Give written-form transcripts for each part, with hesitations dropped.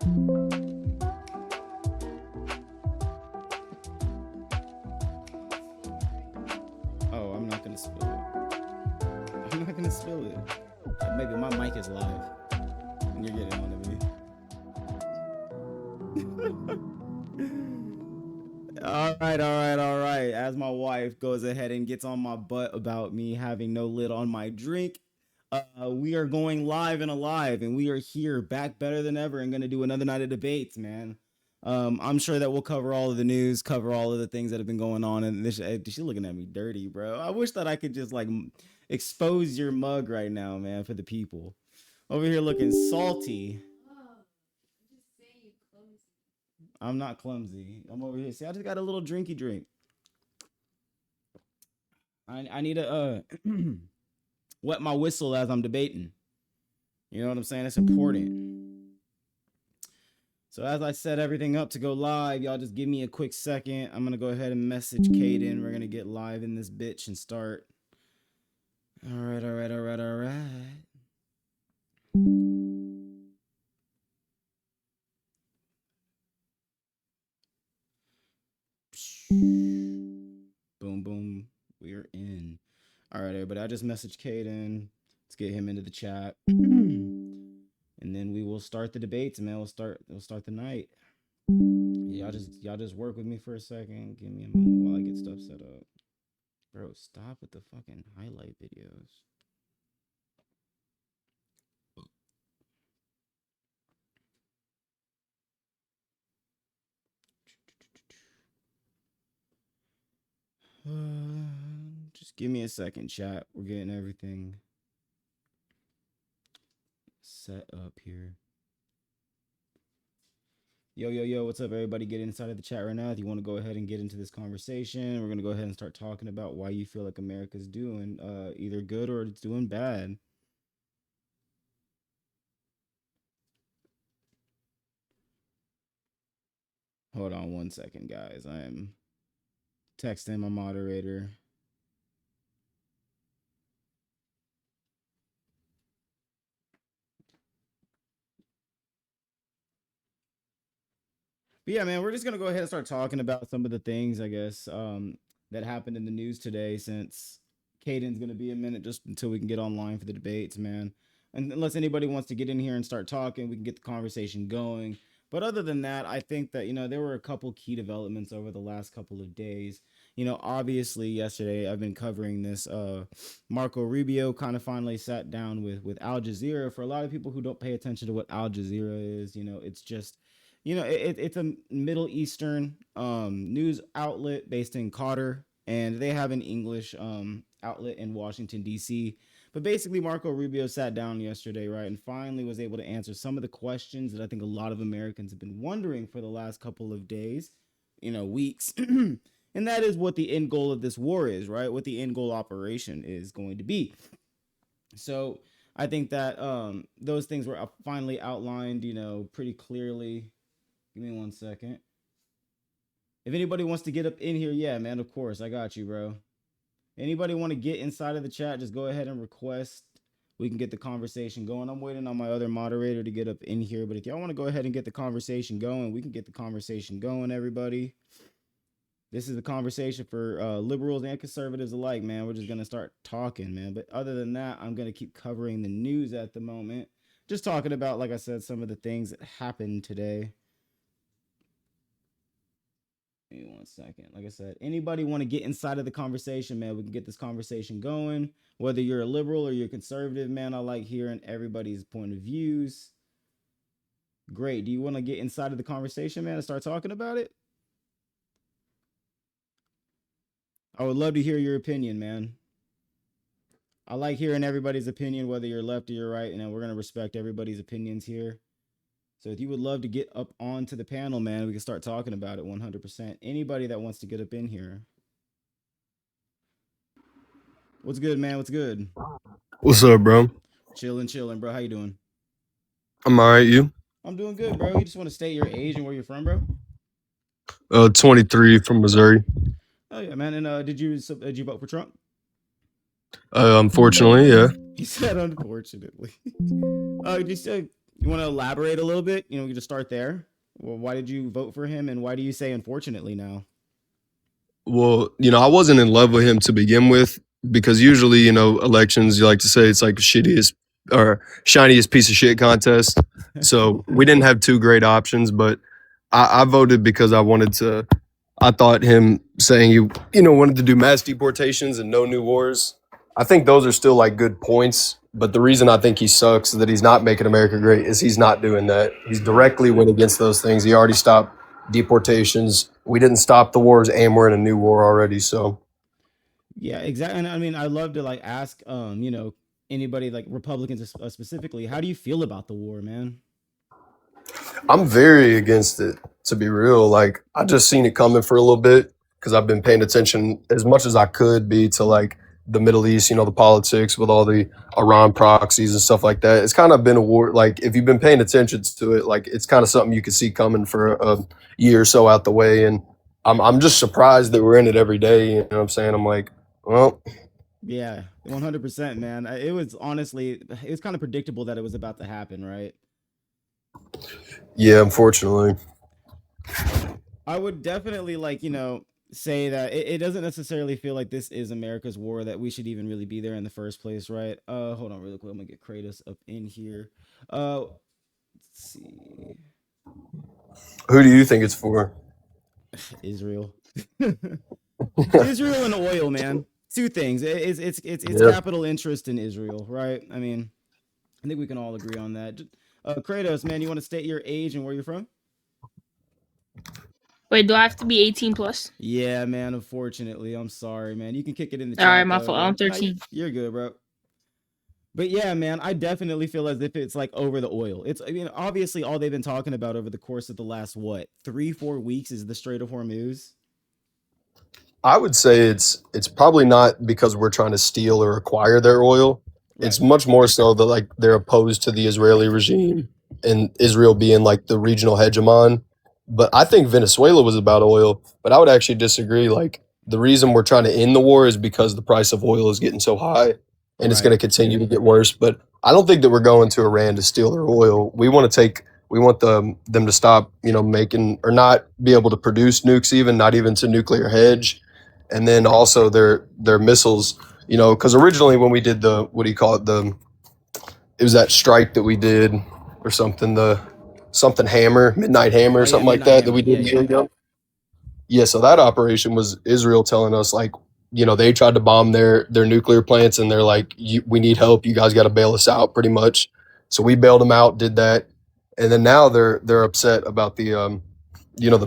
Oh, I'm not gonna spill it. I'm not gonna spill it. Maybe my mic is live and you're getting on to me. All right, all right, all right. As my wife goes ahead and gets on my butt about me having no lid on my drink, we are going live and alive, and we are here back better than ever and going to do another night of debates, man. I'm sure that we'll cover all of the news, cover all of the things that have been going on. And this, she's looking at me dirty, bro. I wish that I could just like expose your mug right now, man, for the people. Over here looking salty. I'm not clumsy. I'm over here. See, I just got a little drinky drink. I need to wet my whistle as I'm debating. You know what I'm saying? It's important. So as I set everything up to go live, y'all just give me a quick second. I'm gonna go ahead and message Caden. We're gonna get live in this bitch and start. All right, all right, all right, all right. Boom, boom. We're in. All right, everybody. I just messaged Caden. Let's get him into the chat, and then we will start the debates, man. We'll start the night. Y'all just work with me for a second. Give me a moment while I get stuff set up. Bro, stop with the fucking highlight videos. Just give me a second, chat. We're getting everything set up here. Yo, yo, yo, what's up, everybody? Get inside of the chat right now. If you want to go ahead and get into this conversation, we're going to go ahead and start talking about why you feel like America's doing either good or it's doing bad. Hold on one second, guys. I am texting my moderator. But yeah, man, we're just gonna go ahead and start talking about some of the things, I guess, that happened in the news today. Since Caden's gonna be a minute, just until we can get online for the debates, man. And unless anybody wants to get in here and start talking, we can get the conversation going. But other than that, I think that there were a couple key developments over the last couple of days. Obviously, yesterday I've been covering this. Marco Rubio kind of finally sat down with Al Jazeera. For a lot of people who don't pay attention to what Al Jazeera is, it's just it's a Middle Eastern news outlet based in Qatar, and they have an English outlet in Washington, D.C. But basically, Marco Rubio sat down yesterday, right, and finally was able to answer some of the questions that I think a lot of Americans have been wondering for the last couple of days, weeks. And that is what the end goal of this war is, right? What the end goal operation is going to be. So I think that those things were finally outlined, pretty clearly. Give me 1 second. If anybody wants to get up in here, yeah, man, of course. I got you, bro. Anybody want to get inside of the chat, just go ahead and request. We can get the conversation going. I'm waiting on my other moderator to get up in here. But if y'all want to go ahead and get the conversation going, we can get the conversation going, everybody. This is the conversation for liberals and conservatives alike, man. We're just going to start talking, man. But other than that, I'm going to keep covering the news at the moment. Just talking about, like I said, some of the things that happened today. Give me 1 second. Like I said, anybody want to get inside of the conversation, man, we can get this conversation going. Whether you're a liberal or you're a conservative, man, I like hearing everybody's point of views. Great. Do you want to get inside of the conversation, man, and start talking about it? I would love to hear your opinion, man. I like hearing everybody's opinion, whether you're left or you're right, and we're going to respect everybody's opinions here. So if you would love to get up onto the panel, man, we can start talking about it 100%. Anybody that wants to get up in here. What's good, man? What's good? What's up, bro? Chilling, bro. How you doing? I'm all right. You? I'm doing good, bro. You just want to state your age and where you're from, bro? 23 from Missouri. Oh yeah, man. And did you vote for Trump? Unfortunately, yeah. He said unfortunately. You want to elaborate a little bit? We can just start there. Well, why did you vote for him, and why do you say unfortunately now? Well, I wasn't in love with him to begin with because usually, elections, you like to say it's like shittiest or shiniest piece of shit contest. So we didn't have two great options, but I voted because I thought him saying he wanted to do mass deportations and no new wars. I think those are still like good points. But the reason I think he sucks that he's not making America great is he's not doing that. He's directly went against those things. He already stopped deportations. We didn't stop the wars, and we're in a new war already. So Yeah, exactly. And I mean, I love to like ask, anybody like Republicans specifically, how do you feel about the war, man? I'm very against it, to be real. Like I just seen it coming for a little bit because I've been paying attention as much as I could be to like the Middle East, the politics with all the Iran proxies and stuff like that. It's kind of been a war. Like if you've been paying attention to it, like it's kind of something you could see coming for a year or so out the way. And I'm just surprised that we're in it every day. You know what I'm saying? I'm like, well, Yeah, 100%, man. It was honestly, it was kind of predictable that it was about to happen, right? yeah, unfortunately. I would definitely like, say that it doesn't necessarily feel like this is America's war, that we should even really be there in the first place, right? Hold on really quick. I'm gonna get Kratos up in here. Let's see. Who do you think it's for? Israel. Israel and oil, man. Two things. It's Yeah. capital interest in Israel, right? I mean, I think we can all agree on that. Kratos, man, you want to state your age and where you're from? Wait, do I have to be 18 plus? Yeah, man. Unfortunately, I'm sorry, man. You can kick it in the All right, chat my though, fault. I'm but no, 13. you're good, bro. But yeah, man, I definitely feel as if it's like over the oil. I mean, obviously, all they've been talking about over the course of the last what 3, 4 weeks is the Strait of Hormuz. I would say it's probably not because we're trying to steal or acquire their oil. It's Right, much more so that like they're opposed to the Israeli regime and Israel being like the regional hegemon. But I think Venezuela was about oil, but I would actually disagree. Like the reason we're trying to end the war is because the price of oil is getting so high and it's going right. to continue to get worse. But I don't think that we're going to Iran to steal their oil. We want them to stop, making or not be able to produce nukes, even not even to nuclear hedge, and then also their missiles. Because originally when we did the what do you call it, the it was that strike that we did or something, the something hammer, midnight hammer or Oh yeah, something like Midnight that Hammer. we did Yeah, a year yeah. ago. Yeah, so that operation was Israel telling us like, they tried to bomb their nuclear plants, and they're like, we need help. You guys got to bail us out, pretty much. So we bailed them out, did that, and then now they're upset about the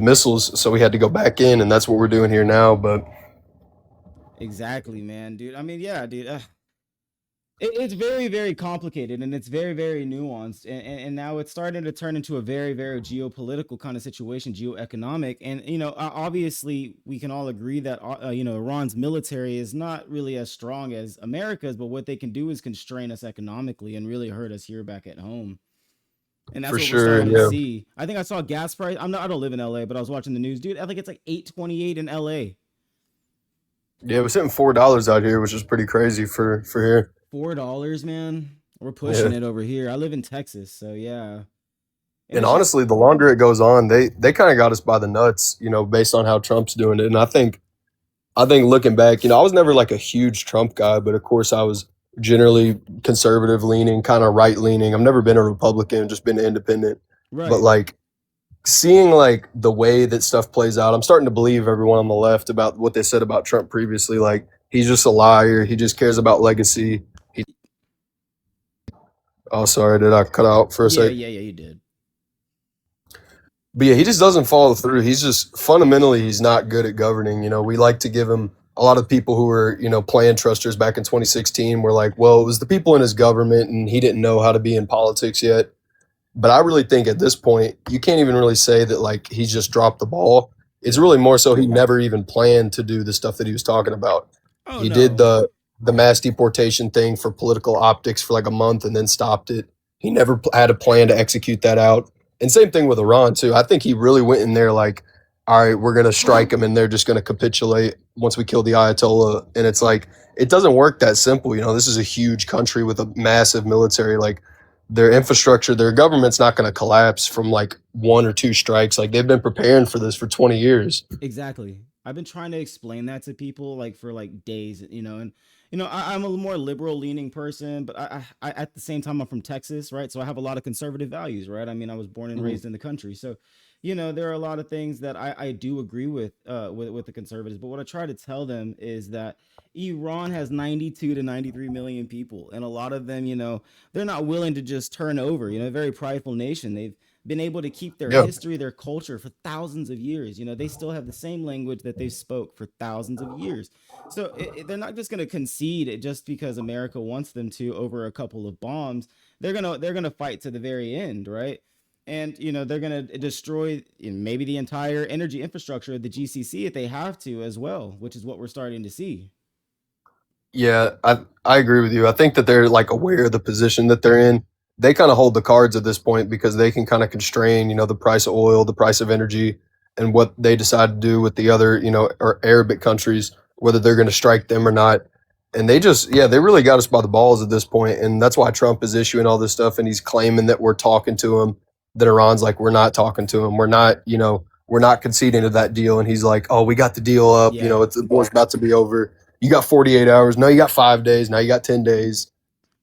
missiles. So we had to go back in, and that's what we're doing here now. But Exactly, man, dude. I mean, yeah, dude. It's very, very complicated and it's very, very nuanced. And now it's starting to turn into a very, very geopolitical kind of situation, geoeconomic. And, obviously, we can all agree that, Iran's military is not really as strong as America's, but what they can do is constrain us economically and really hurt us here back at home. And that's for what we're sure, starting to yeah, see. I think I saw gas price. I don't live in LA, but I was watching the news, dude. I think it's like 8.28 in LA. yeah, we're sitting $4 out here, which is pretty crazy for here. $4, man. We're Yeah. pushing it over here. I live in Texas, so yeah. And And it's just honestly, the longer it goes on, they kind of got us by the nuts, based on how Trump's doing it. And I think looking back, I was never like a huge Trump guy, but of course I was generally conservative leaning, kind of right leaning. I've never been a Republican, just been independent. But right. like seeing like the way that stuff plays out, I'm starting to believe everyone on the left about what they said about Trump previously. Like he's just a liar. He just cares about legacy. He, oh, sorry, did I cut out for a Yeah, sec? yeah, yeah, you did. But yeah, he just doesn't follow through. He's just fundamentally he's not good at governing. We like to give him a lot of people who were, plan trusters back in 2016 were like, well, it was the people in his government and he didn't know how to be in politics yet. But I really think at this point, you can't even really say that like he's just dropped the ball. It's Right. really more so he never even planned to do the stuff that he was talking about. Oh He did no. the mass deportation thing for political optics for like a month and then stopped it. He never had a plan to execute that out. And same thing with Iran too. I think he really went in there like, all right, we're gonna strike them and they're just gonna capitulate once we kill the Ayatollah. And it's like it doesn't work that simple. This is a huge country with a massive military. Like their infrastructure, their government's not going to collapse from like one or two strikes. Like they've been preparing for this for 20 years. Exactly. I've been trying to explain that to people like for like days, and I'm a more liberal leaning person, but I at the same time I'm from Texas, right? So I have a lot of conservative values, right? I mean, I was born and Mhm. raised in the country, so there are a lot of things that I do agree with, with the conservatives. But what I try to tell them is that Iran has 92 to 93 million people, and a lot of them, they're not willing to just turn over. A very prideful nation. They've been able to keep their Yeah. history, their culture for thousands of years. They still have the same language that they spoke for thousands of years. So they're not just going to concede it just because America wants them to over a couple of bombs. They're gonna fight to the very end, right? And they're gonna destroy maybe the entire energy infrastructure of the GCC if they have to as well, which is what we're starting to see. Yeah, I agree with you. I think that they're like aware of the position that they're in. They kind of hold the cards at this point because they can kind of constrain, the price of oil, the price of energy, and what they decide to do with the other, or Arabic countries, whether they're going to strike them or not. And they just, yeah, they really got us by the balls at this point, and that's why Trump is issuing all this stuff, and he's claiming that we're talking to him. That Iran's like, we're not talking to him. We're not, we're not conceding to that deal. And he's like, oh, we got the deal up. Yeah. It's the war's about to be over. You got 48 hours. No, you got 5 days. Now you got 10 days.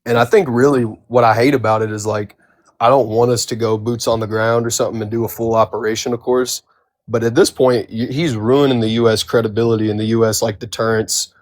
And I It's think really what I hate about it is like, I don't want us to go boots on the ground or something and do a full operation, of course. But at this point, he's ruining the U.S. credibility and the U.S. like deterrence.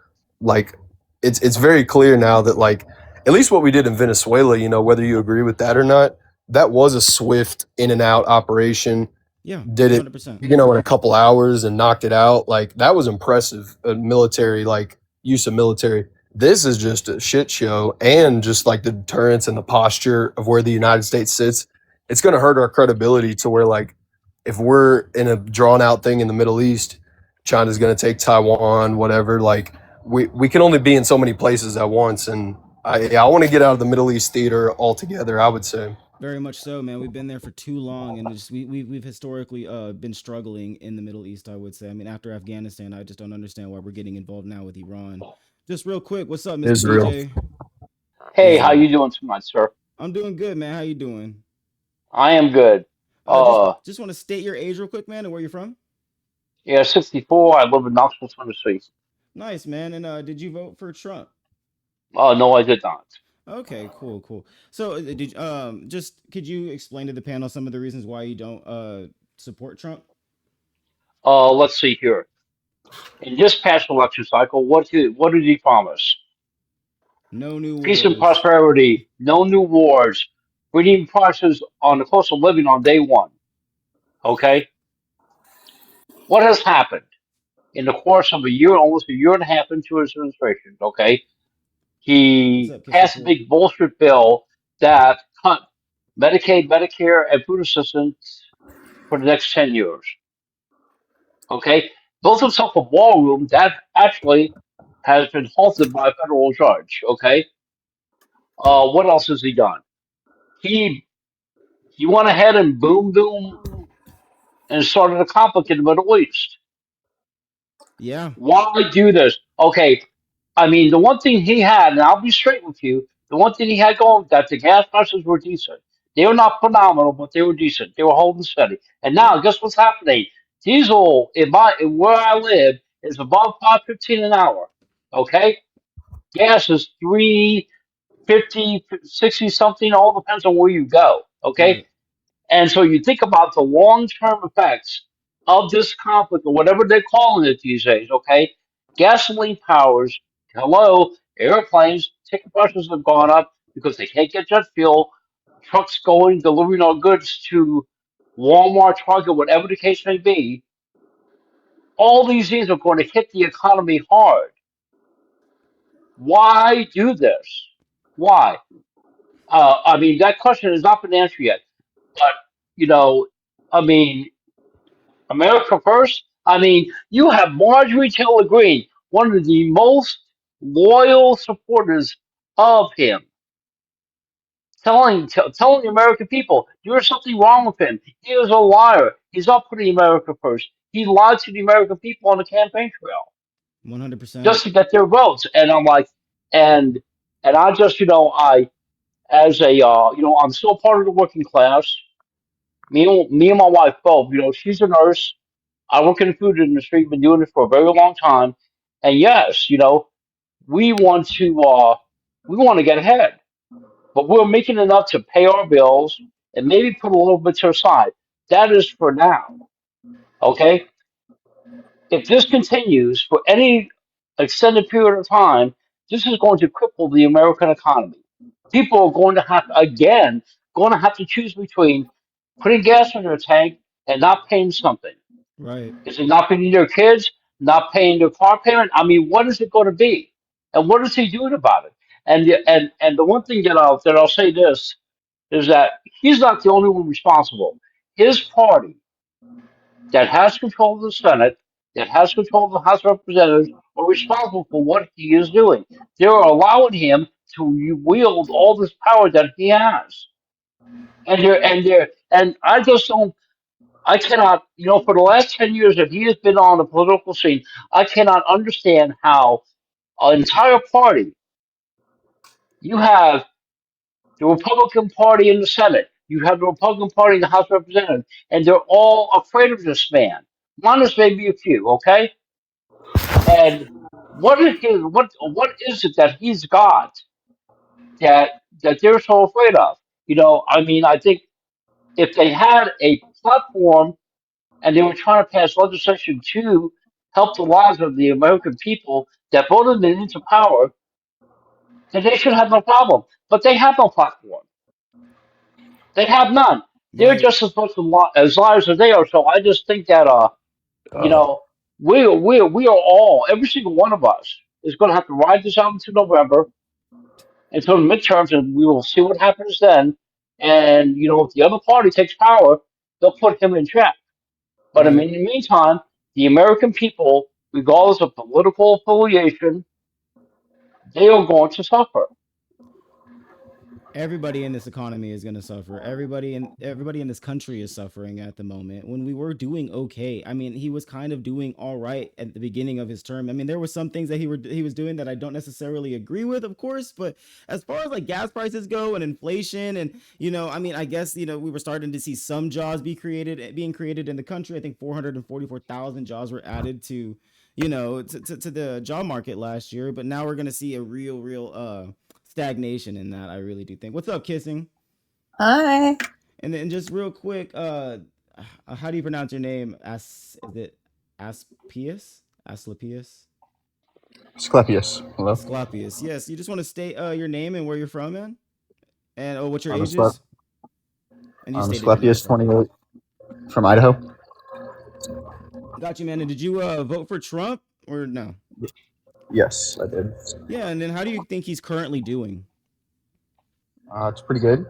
Like, it's very clear now that like at least what we did in Venezuela, whether you agree with that or not, that was a swift in and out operation. yeah, Did it, 100%. in a couple hours and knocked it out. Like that was impressive. Military like use of military. This is just a shit show, and just like the deterrence and the posture of where the United States sits, it's going to hurt our credibility to where like if we're in a drawn out thing in the Middle East, China's going to take Taiwan, whatever. Like we can only be in so many places at once, and I want to get out of the Middle East theater altogether. I would say. Very much so, man. We've been there for too long, and we've historically been struggling in the Middle East. I would say. I mean, after Afghanistan, I just don't understand why we're getting involved now with Iran. Just real quick, what's up, Mr. Israel. BJ? Hey, how Israel. you doing tonight, sir? I'm doing good, man. How you doing? I am good. Just Uh, just want to state your age real quick, man, and where you're from. yeah, 64. I live in Knoxville, Tennessee. Nice, man. And did you vote for Trump? No, I did not. Okay, cool, cool. So, did just could you explain to the panel some of the reasons why you don't support Trump? Let's see here. In this past election cycle, what did he promise? No new Peace and wars. prosperity, no new wars, reducing prices on the cost of living on day one. Okay, what has happened in the course of a year, almost a year and a half into his administration? Okay, What's he up, Kisser passed a Four? big bullshit bill that cut Medicaid, Medicare, and food assistance for the next 10 years. Okay? Built himself a ballroom that actually has been halted by a federal judge. Okay? What else has he done? He he went ahead and boom and started a conflict in the Middle East. Yeah, Why do this? Okay, I mean the one thing he had, and I'll be straight with you, the one thing he had going that the gas prices were decent. They were not phenomenal, but they were decent. They were holding steady. And yeah, now, guess what's happening? Diesel in where I live is above 5.15 an hour. Okay, gas is 3.50, 60 something. All depends on where you go. Okay, right. and so you think about the long term effects of this conflict, or whatever they're calling it these days, okay? Gasoline powers, hello, airplanes, ticket prices have gone up because they can't get jet fuel, trucks going, delivering our goods to Walmart, Target, whatever the case may be. All these things are going to hit the economy hard. Why do this? Why? I mean, that question has not been answered yet. But, you know, I mean, America First. I mean, you have Marjorie Taylor Greene, one of the most loyal supporters of him, telling the American people there's something wrong with him. He is a liar. He's not putting America first. He lied to the American people on the campaign trail 100%. just to get their votes. And I'm like, and and I just, as a I'm still part of the working class. Me and my wife both. She's a nurse. I work in the food industry. Been doing it for a very long time. And yes, we want to we want to get ahead, but we're making enough to pay our bills and maybe put a little bit to the side. That is for now. Okay, if this continues for any extended period of time, this is going to cripple the American economy. People are going to have again going to have to choose between putting gas in their tank and not paying something. Right. Is it not feeding their kids, not paying their car payment? I mean, what is it going to be, and what is he doing about it? And the one thing that I'll say this is that he's not the only one responsible. His party that has control of the Senate, that has control of the House of Representatives, are responsible for what he is doing. They're allowing him to wield all this power that he has, and I just don't. I cannot, for the last 10 years that he has been on the political scene, I cannot understand how an entire party, you have the Republican Party in the Senate, you have the Republican Party in the House of Representatives, and they're all afraid of this man. Minus maybe a few, okay? And what is it that he's got that they're so afraid of? I mean, I think if they had a platform and they were trying to pass legislation to help the lives of the American people that voted them into power, then they should have no problem. But they have no platform. They have none. They're Right. just as much as liars as they are. So I just think that you Uh, know, we are all, every single one of us is going to have to ride this out until November, until the midterms, and we will see what happens then. And if the other party takes power, they'll put him in check. But Right. in the meantime, the American people, regardless of political affiliation, they are going to suffer. Everybody in this economy is going to suffer. Everybody in this country is suffering at the moment. When we were doing okay, I mean, he was kind of doing all right at the beginning of his term. I mean, there were some things that he was doing that I don't necessarily agree with, of course, but as far as like gas prices go and inflation and I mean, I guess we were starting to see some jobs being created in the country. I think 444,000 jobs were added to the job market last year, but now we're going to see a real stagnation in that. I really do think. What's up, kissing? Hi. And then just real quick, how do you pronounce your name? Is it Asclepius? Asclepius? Asclepius. Hello. Asclepius. Yes. You just want to state your name and where you're from, man, and what your I'm age is, and you I'm stated your name Asclepius, properly. 28, from Idaho. Got you, man. And did you vote for Trump or no? Yes, I did. Yeah. And then how do you think he's currently doing? It's pretty good.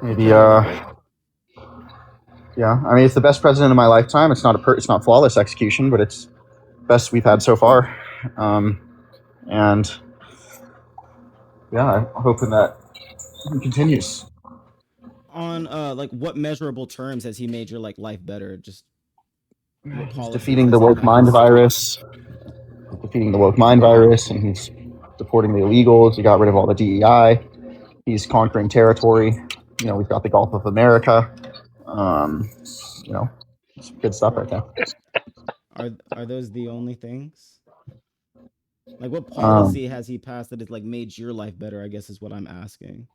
Maybe. Pretty good, right? Yeah. I mean, it's the best president of my lifetime. It's not flawless execution, but it's best we've had so far. Um, and yeah, I'm hoping that it continues. On like what measurable terms has he made your like life better? Just what He's policies defeating has the he woke mind passed? virus. Defeating the woke mind virus, and he's deporting the illegals. He got rid of all the DEI. He's conquering territory. We've got the Gulf of America. Um, you know, it's good stuff Right. right there. Are those the only things? Like what Um, policy has he passed that has like made your life better? I guess is what I'm asking.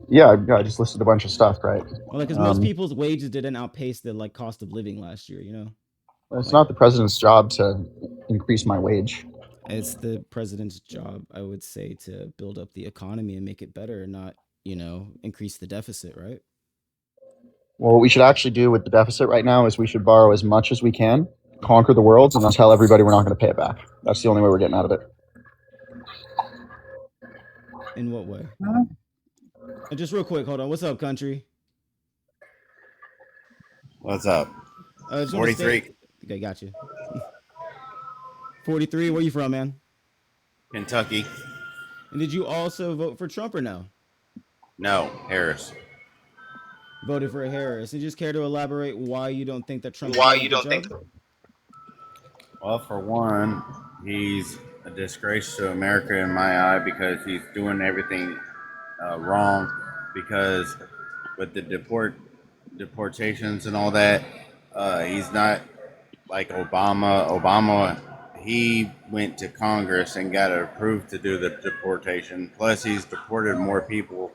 yeah, I just listed a bunch of stuff, right? Well, like, because most Um, people's wages didn't outpace the like cost of living last year. it's Like not the president's job to increase my wage. it's the president's job, I would say, to build up the economy and make it better, not increase the deficit, right? Well, what we should actually do with the deficit right now is we should borrow as much as we can, Hmm. conquer the world, and then tell everybody we're not going to pay it back. That's the only way we're getting out of it. In what way? And just real quick, hold on. What's up, country? What's up? I just want to state. 43, Okay, got you. 43. Where you from, man? Kentucky. And did you also vote for Trump or no? No, Harris. Voted for Harris. And just care to elaborate why you don't think that Trump's Why doing a you good don't think? job? Well, for one, he's a disgrace to America in my eye because he's doing everything wrong. Because with the deportations and all that, he's not like Obama. Obama, he went to Congress and got it approved to do the deportation. Plus, he's deported more people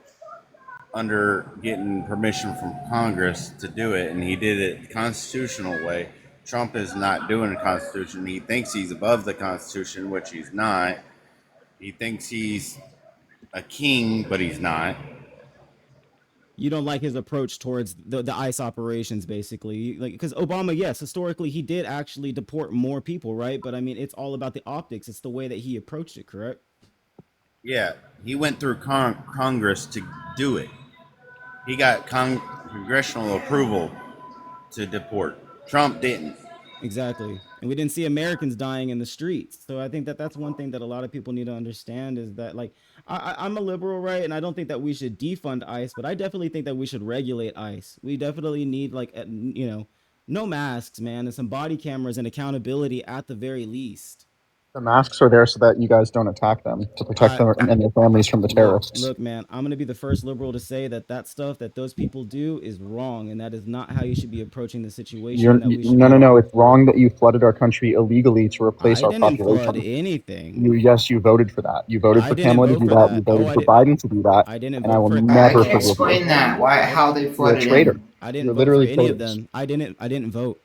under getting permission from Congress to do it, and he did it the constitutional way. Trump is not doing the Constitution. He thinks he's above the Constitution, which he's not. He thinks he's a king, but he's not. You don't like his approach towards the ICE operations, basically, like because Obama, yes, historically he did actually deport more people, right? But I mean, it's all about the optics. It's the way that he approached it, correct? Yeah, he went through Congress to do it. He got congressional approval to deport. Trump didn't. Exactly. And we didn't see Americans dying in the streets. So I think that that's one thing that a lot of people need to understand is that, like, I'm a liberal, right? And I don't think that we should defund ICE, but I definitely think that we should regulate ICE. We definitely need, like, no masks, man, and some body cameras and accountability at the very least. The masks are there so that you guys don't attack them, to protect I them and their families from the terrorists. look, man. I'm gonna be the first liberal to say that that stuff that those people do is wrong, and that is not how you should be approaching the situation. And that we should No, be. no, no. It's wrong that you flooded our country illegally to replace I our didn't flood population. anything. Yes, you voted for that. You voted I for didn't Kamala to vote do for that. You that. Oh, voted I for did. Biden to do that. I didn't And I vote will for. I never can forgive explain you. that. Why? How they You're a flooded traitor. in? I didn't You're vote for literally any of traitors. them. I didn't vote.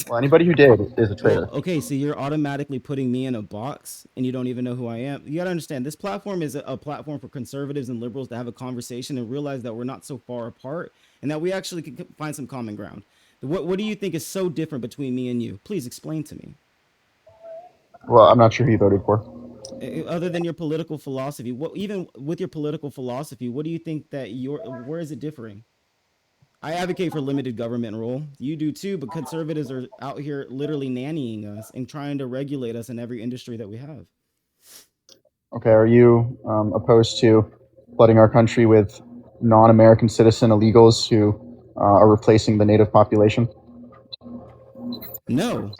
Well, anybody who did is a Well, traitor. okay, so you're automatically putting me in a box and you don't even know who I am. You got to understand this platform is a platform for conservatives and liberals to have a conversation and realize that we're not so far apart and that we actually can find some common ground. What do you think is so different between me and you? Please explain to me. Well, I'm not sure who you voted for. Other than your political philosophy, what even with your political philosophy, what do you think that where is it differing? I advocate for limited government rule. You do too, but conservatives are out here literally nannying us and trying to regulate us in every industry that we have. Okay, are you opposed to flooding our country with non-American citizen illegals who are replacing the native population? No.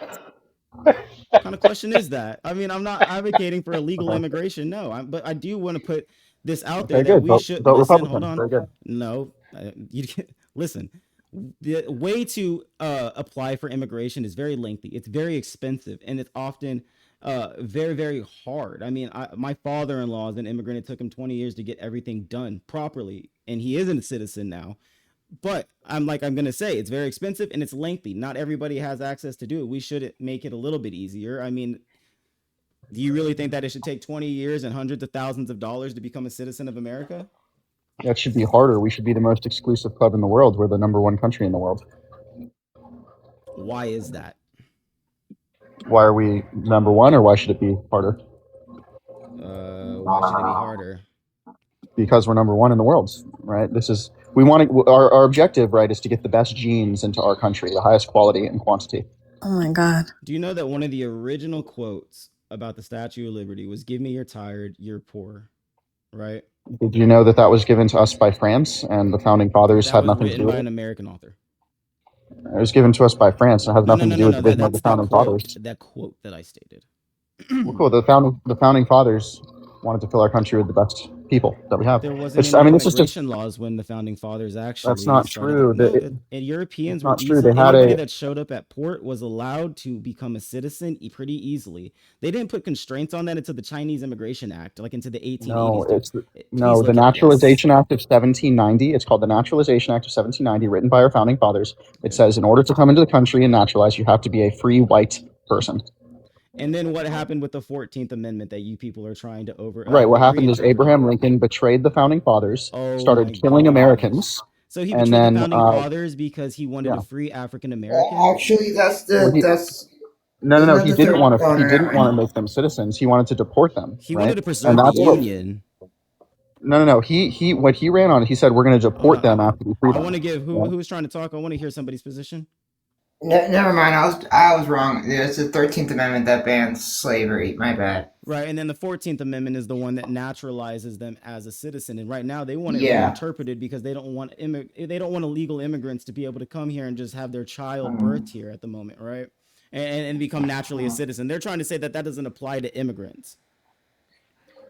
What kind of question is that? I mean, I'm not advocating for illegal Okay. immigration. No, but I do want to put this out there Okay, that good. we Vote, should vote listen. Hold Republican. on. Very good. No, listen. The way to apply for immigration is very lengthy. It's very expensive, and it's often very, very hard. I mean, my father-in-law is an immigrant. It took him 20 years to get everything done properly, and he isn't a citizen now. But I'm gonna say it's very expensive and it's lengthy. Not everybody has access to do it. We should make it a little bit easier. I mean, do you really think that it should take 20 years and hundreds of thousands of dollars to become a citizen of America? That should be harder. We should be the most exclusive club in the world. We're the #1 country in the world. Why is that? Why are we #1, or why should it be harder? Why should it be harder? Because we're #1 in the world, right? We want to, our objective, right, is to get the best genes into our country, the highest quality and quantity. Oh my God. Do you know that one of the original quotes about the Statue of Liberty was "Give me your tired, you're poor," right? Did you know that that was given to us by France and the founding fathers That had was nothing to written do with by it? an American author. It was given to us by France. It has No, no, nothing no, to do no, with no. the vision of the That's that founding quote. fathers. That quote that I stated. Well, cool. The founding fathers wanted to fill our country with the best people that we have. There wasn't I any mean, this is just, immigration laws when the founding fathers that's actually not started. true. No, and It's Europeans were not true. They easily had anybody a, that showed up at port was allowed to become a citizen pretty easily. They didn't put constraints on that until the Chinese Immigration Act, like into the 1880s. no, Please the look at this. Naturalization Act of 1790. It's called the Naturalization Act of 1790, written by our founding fathers. It Okay. says in order to come into the country and naturalize, you have to be a free white person. And then what happened with the 14th Amendment that you people are trying to Right. What happened is reinterpret? Abraham Lincoln betrayed the founding fathers, Oh started my killing gosh. Americans, So he and betrayed the then, founding fathers because he wanted yeah. to free African Americans? Actually, Well, no, no, isn't no. that the third? Oh, He no, never didn't want mind. to make them citizens. He wanted to deport them, He wanted right? to And preserve the that's what. Union. No, no, no. What he ran on. He said we're going to Hold deport them on. after we free I them. want to give Right? who's trying to talk. I want to hear somebody's position. Never mind. I was wrong. It's the 13th Amendment that bans slavery. My bad. Right, and then the 14th Amendment is the one that naturalizes them as a citizen. And right now they want it Yeah. reinterpreted because they don't want illegal immigrants to be able to come here and just have their child birthed here at the moment, right? and become naturally a citizen. They're trying to say that that doesn't apply to immigrants.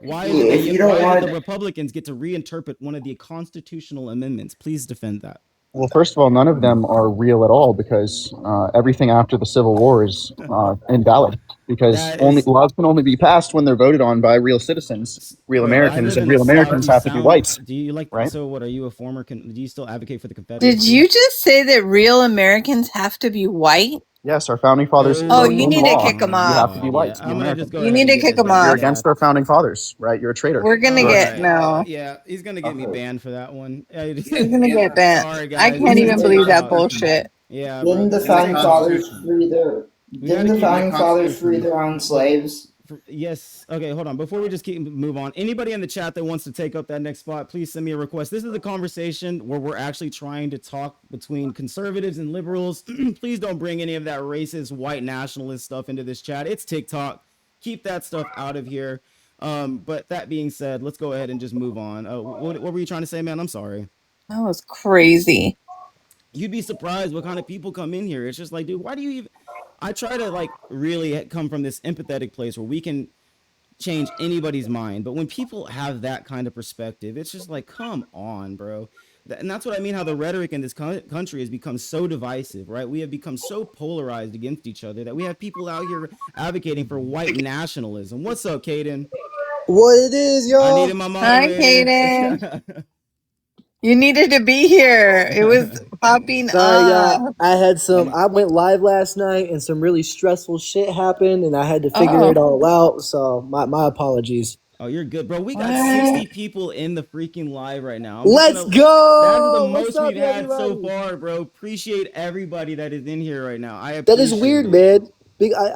If you don't Why is it want the Republicans get to reinterpret one of the constitutional amendments? Please defend that. Well, first of all, none of them are real at all because everything after the Civil War is invalid because That only is laws can only be passed when they're voted on by real citizens, real bro. I Americans, live and in the real South. Americans You have to be sound. whites, Do you like? right? So what are you a former? Do you still advocate for the Did Confederacy? you just say that real Americans have to be white? Yes, our founding fathers Oh, wrote you in need to law kick my him you have off. to be God. white Yeah, to be I'm gonna just American. go You ahead need and to get kick this him guy You're off. against banned. our founding fathers, right? You're a traitor. We're gonna All George. get right. no. Yeah, he's gonna get me banned for that one. He's gonna In get banned. Sorry, I guys. can't This even is believe that TikTok. bullshit. Yeah, bro. didn't the This is the founding TikTok. fathers Constitution. free their We got didn't to the keep. In the founding fathers free Constitution. their own slaves? Yes. Okay, hold on. Before we just keep move on, anybody in the chat that wants to take up that next spot, please send me a request. This is a conversation where we're actually trying to talk between conservatives and liberals. Please don't bring any of that racist, white nationalist stuff into this chat. It's TikTok. Keep that stuff out of here. But that being said, let's go ahead and just move on. What were you trying to say, man? I'm sorry. That was crazy. You'd be surprised what kind of people come in here. It's just like, dude, why do you even? I try to like really come from this empathetic place where we can change anybody's mind. But when people have that kind of perspective, it's just like, come on, bro. And that's what I mean, how the rhetoric in this country has become so divisive, right? We have become so polarized against each other that we have people out here advocating for white nationalism. What's up, Caden? What it is, I y'all? needed my Hi, moderator. Kaden. You needed to be here. It was popping Sorry, up. y'all. I went live last night and some really stressful shit happened and I had to figure it Oh, all out. So my apologies. Oh, you're good, bro. We got what? 60 people in the freaking live right now. I'm just Let's gonna. That is the go. What's most up, we've had so everybody? far, bro. Appreciate everybody that is in here right now. I That is appreciate weird, it. man.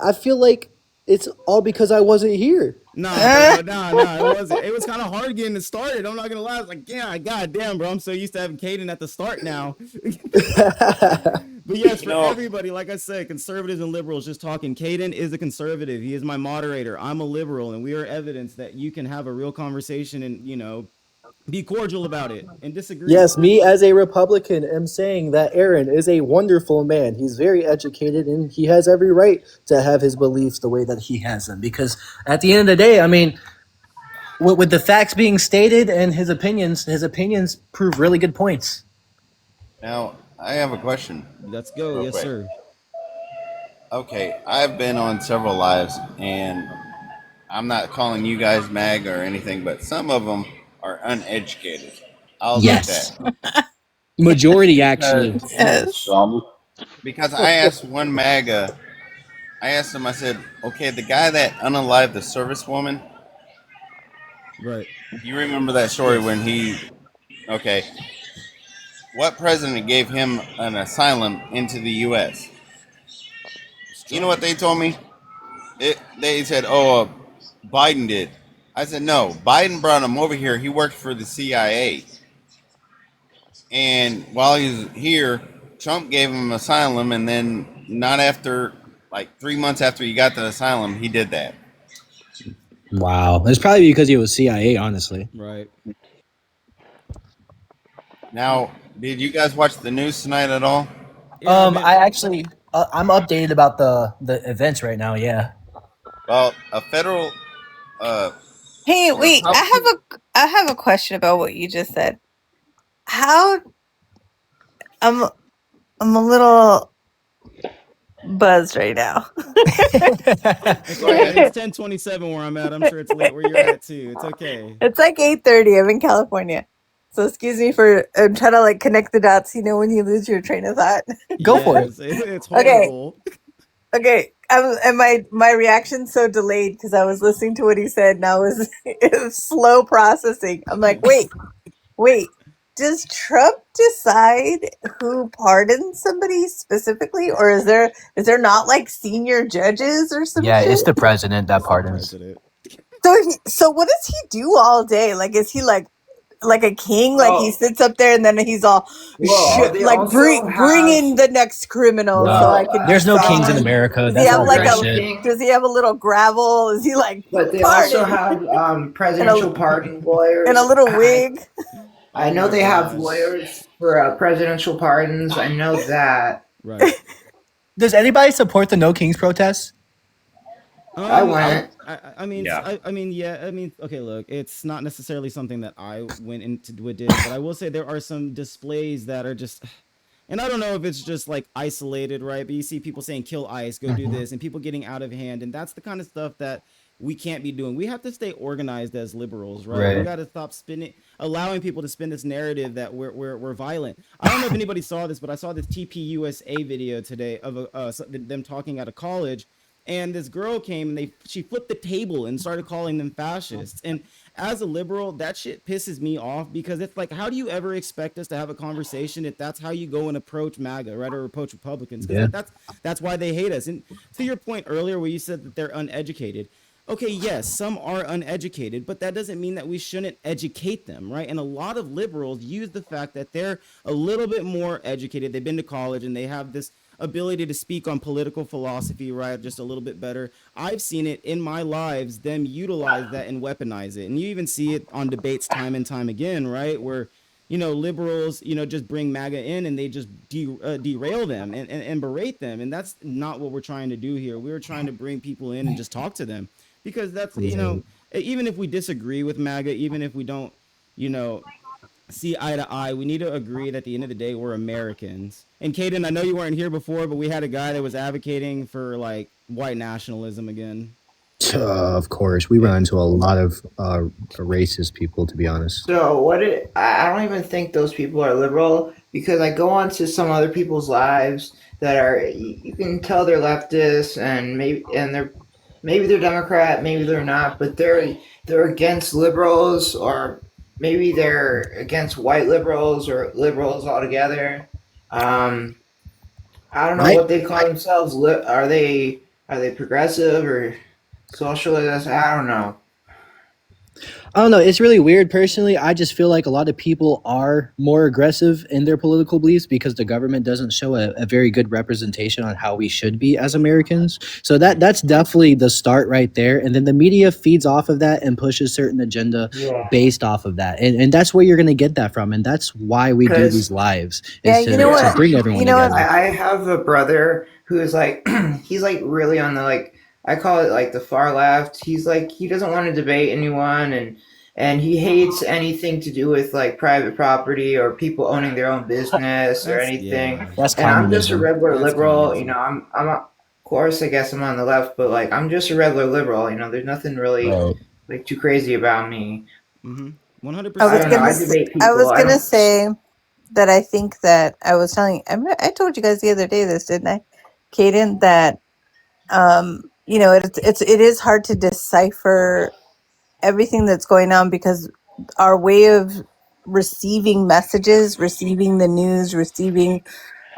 I feel like it's all because I wasn't here. Nah, bro. Nah. It wasn't. It was kind of hard getting it started. I'm not gonna lie. It's like, yeah, goddamn, bro. I'm so used to having Caden at the start now. But yes, You for know, everybody, like I said, conservatives and liberals just talking. Caden is a conservative. He is my moderator. I'm a liberal, and we are evidence that you can have a real conversation and be cordial about it and disagree. Yes, me as a Republican am saying that Aaron is a wonderful man. He's very educated and he has every right to have his beliefs the way that he has them. Because at the end of the day, I mean, with the facts being stated and his opinions prove really good points. now I have a question, Let's go. real Yes, quick. sir. Okay, I've been on several lives, and I'm not calling you guys mag or anything, but some of them are uneducated. I'll admit Yes. that Majority, because actually. Yes. because I asked one MAGA, I asked him, I said, okay, the guy that unalived the servicewoman, Right. you remember that story Yes. when okay, what president gave him an asylum into the U.S.? You know what they told me? They said, oh, Biden did. I said, no, Biden brought him over here. He worked for the CIA. And while he was here, Trump gave him asylum. And then, not after, like 3 months after he got the asylum, he did that. Wow. It's probably because he was CIA, honestly. Right. Now, did you guys watch the news tonight at all? Yeah, I've been. I actually, I'm updated about the events right now. Yeah. Well, a federal Hey, wait. Republican. I have a question about what you just said. How I'm I'm a little buzzed right now. It's Go all good. ahead. It's 10:27 where I'm at. I'm sure it's late where you're at too. It's okay. It's like 8:30. I'm in California. So excuse me for I'm trying to like connect the dots, when you lose your train of thought. Go for it. Yes, it's Okay. horrible. Okay. And my reaction's so delayed because I was listening to what he said and it was slow processing. I'm like, wait. Does Trump decide who pardons somebody specifically, or is there not like senior judges or some Yeah, shit? it's the president that It's the pardons. president. So what does he do all day? Like, is he like a king? Like he sits up there and then he's all They like also bring have in the next criminal so I can There's no decide. kings in America. Does he That's have all like bullshit. does he have a little gravel? Is he like But they also pardon have presidential pardon lawyers. and a little wig? I Oh know my they have gosh. lawyers for presidential pardons. I know that. Right. Does anybody support the No Kings protests? I went. I mean, Yeah. I mean, yeah, I mean, okay, look, it's not necessarily something that I went into did, but I will say there are some displays that are just, and I don't know if it's just like isolated, right? But you see people saying "kill ICE," "go do this," and people getting out of hand, and that's the kind of stuff that we can't be doing. We have to stay organized as liberals, right? We Right. got to stop allowing people to spin this narrative that we're violent. I don't know if anybody saw this, but I saw this TPUSA video today of them talking at a college, and this girl came and she flipped the table and started calling them fascists. And as a liberal, that shit pisses me off, because it's like, how do you ever expect us to have a conversation if that's how you go and approach MAGA, right, or approach Republicans? Because Yeah. that's why they hate us. And to your point earlier where you said that they're uneducated, okay, yes, some are uneducated, but that doesn't mean that we shouldn't educate them, right? And a lot of liberals use the fact that they're a little bit more educated, they've been to college, and they have this ability to speak on political philosophy, right, just a little bit better. I've seen it in my lives, them utilize that and weaponize it. And you even see it on debates time and time again, right, where liberals, just bring MAGA in and they just derail them and berate them. And that's not what we're trying to do here. We're trying to bring people in and just talk to them, because that's, even if we disagree with MAGA, even if we don't, you know, see eye to eye, we need to agree that at the end of the day, we're Americans. And Caden, I know you weren't here before, but we had a guy that was advocating for like white nationalism again. Of course, we run into a lot of racist people, to be honest. So I don't even think those people are liberal, because I go on to some other people's lives that are, you can tell they're leftists, and maybe they're Democrat, maybe they're not, but they're against liberals, or maybe they're against white liberals or liberals altogether. Um, I don't know I what they call themselves. Are they progressive or socialist? I don't know. I don't know. It's really weird. Personally, I just feel like a lot of people are more aggressive in their political beliefs because the government doesn't show a very good representation on how we should be as Americans. So that's definitely the start right there. And then the media feeds off of that and pushes certain agenda Yeah. based off of that. And that's where you're going to get that from. And that's why we do 'Cause- these lives, Yeah, is you know to what? bring everyone You know what? together. I have a brother who is like, he's like really on the, like, I call it like the far left. He's like, he doesn't want to debate anyone, and he hates anything to do with like private property or people owning their own business or anything. That's And I'm just a communism. regular That's liberal, communism. of course, I guess I'm on the left, but like, I'm just a regular liberal, there's nothing really Right. like too crazy about me. 100%. I I was don't know. gonna I say, debate I was people. I gonna don't. say that I think that I was telling. I told you guys the other day this, didn't I, Kaden? That it is hard to decipher everything that's going on, because our way of receiving messages, receiving the news, receiving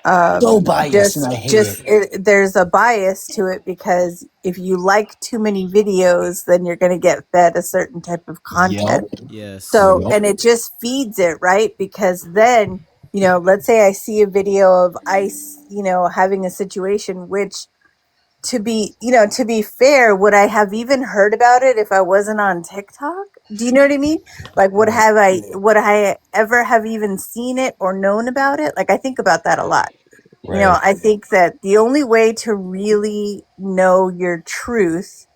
So biased, and I hate it. there's a bias to it, because if you like too many videos, then you're going to get fed a certain type of content. Yes. So, Yep. and it just feeds it, right? Because then, let's say I see a video of ICE, having a situation, which, to be fair, would I have even heard about it if I wasn't on TikTok? Do you know what I mean? Like, would I ever have even seen it or known about it? Like, I think about that a lot. Right. I think that the only way to really know your truth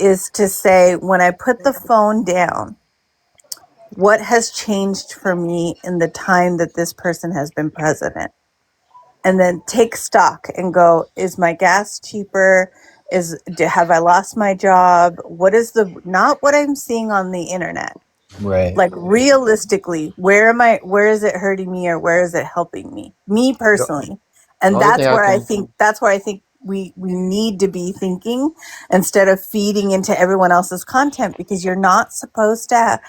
is to say, when I put the phone down, what has changed for me in the time that this person has been president? And then take stock and go, is my gas cheaper? Have I lost my job? What is not what I'm seeing on the internet? Right. Like, realistically, where is it hurting me, or where is it helping me personally? And The other thing that's where I think we need to be thinking, instead of feeding into everyone else's content, because you're not supposed to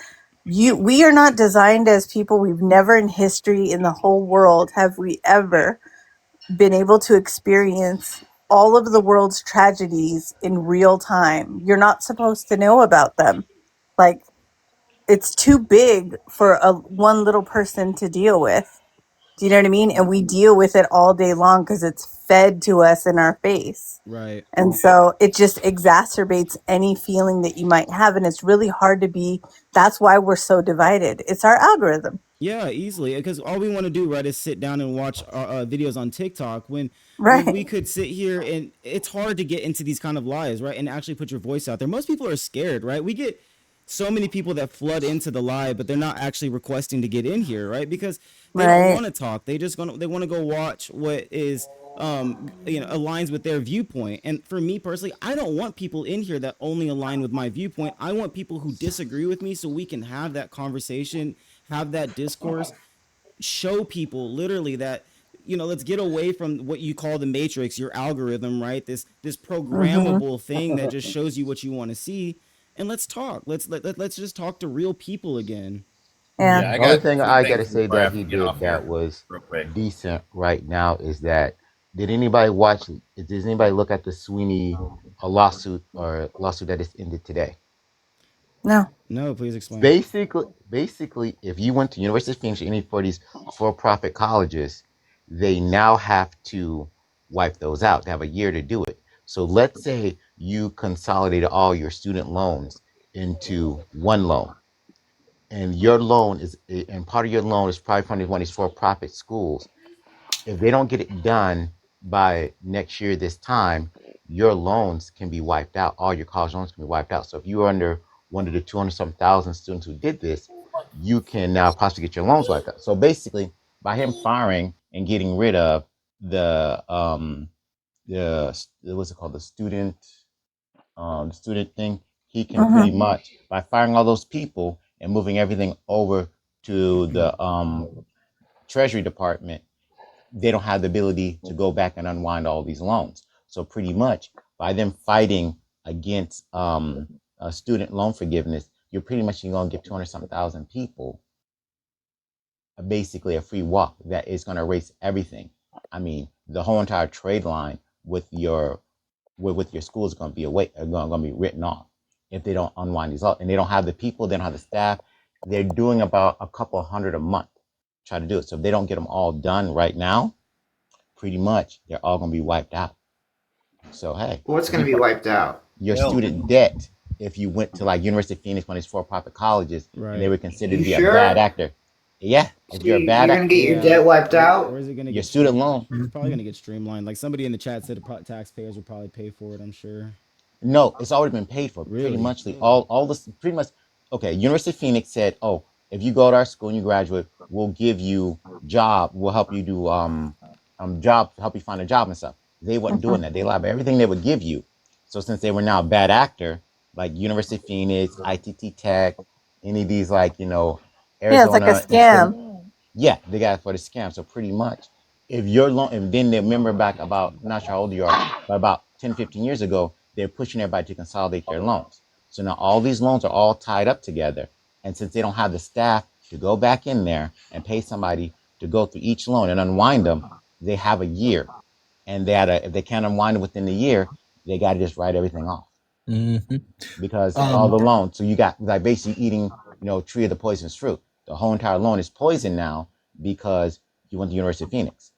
we are not designed as people. We've never in history in the whole world have we ever been able to experience all of the world's tragedies in real time. You're not supposed to know about them. Like, it's too big for one little person to deal with. Do you know what I mean? And we deal with it all day long because it's fed to us in our face. Right. And so it just exacerbates any feeling that you might have. And it's really hard to be, that's why we're so divided. It's our algorithm. Yeah, easily. Because all we want to do, right, is sit down and watch videos on TikTok when we Right. could sit here, and it's hard to get into these kind of lies, right, and actually put your voice out there. Most people are scared, right? We get so many people that flood into the live, but they're not actually requesting to get in here, right? Because they don't Right. want to talk. They want to go watch what is aligns with their viewpoint. And for me personally, I don't want people in here that only align with my viewpoint. I want people who disagree with me so we can have that conversation, have that discourse, show people literally that let's get away from what you call the matrix, your algorithm, right? This Mm-hmm. programmable thing that just shows you what you want to see, and let's talk. Let's just talk to real people again. Yeah. Yeah, I The only got thing two I got to things say before I that have he to get did off that here was real quick. decent right now is that did anybody watch? Does anybody look at the Sweeney lawsuit that is ended today? No. No, please explain. Basically, if you went to University of Phoenix or any for these for-profit colleges, they now have to wipe those out. They have a year to do it. So let's say you consolidated all your student loans into one loan, and part of your loan is probably from one of these for-profit schools. If they don't get it done by next year this time, your loans can be wiped out. All your college loans can be wiped out. So if you are under one of the 200 some thousand students who did this, you can now possibly get your loans wiped out. So basically, by him firing and getting rid of the what's it called, the student thing, he can pretty Mm-hmm. much, by firing all those people and moving everything over to the Treasury Department, they don't have the ability to go back and unwind all these loans. So pretty much by them fighting against student loan forgiveness, you're pretty much going to give 200 something thousand people basically a free walk that is going to erase everything. I mean, the whole entire trade line with your school is going to be going to be written off if they don't unwind these laws. And they don't have the people, they don't have the staff. They're doing about a couple hundred a month to try to do it. So if they don't get them all done right now, pretty much they're all going to be wiped out. So hey, What's if going you to be wiped out? your Hell, student debt, if you went to like University of Phoenix, one of these for-profit colleges, and they Right. were considered to You be a bad sure? actor, yeah, So if you're a bad you're going to get your Yeah. debt wiped Or out? is it gonna your get student stream? loan. It's probably gonna get streamlined. Like somebody in the chat said, taxpayers would probably pay for it. I'm sure. No, it's already been paid for. Pretty Really? much all this pretty much. Okay, University of Phoenix said, oh, if you go to our school and you graduate, we'll give you job. We'll help you do job, help you find a job and stuff. They wasn't Mm-hmm. doing that. They lied about everything they would give you. So since they were now a bad actor, like University of Phoenix, ITT Tech, any of these like Yeah, it's like a Arizona Institute, scam. yeah, they got it for the scam. So pretty much, if your loan, and then they remember back about, I'm not sure how old you are, but about 10, 15 years ago, they're pushing everybody to consolidate their loans. So now all these loans are all tied up together. And since they don't have the staff to go back in there and pay somebody to go through each loan and unwind them, they have a year. And if they can't unwind it within the year, they got to just write everything off Mhm. because all Um, the loans. So you got like basically eating, tree of the poisonous fruit. The whole entire loan is poison now because you went to the University of Phoenix.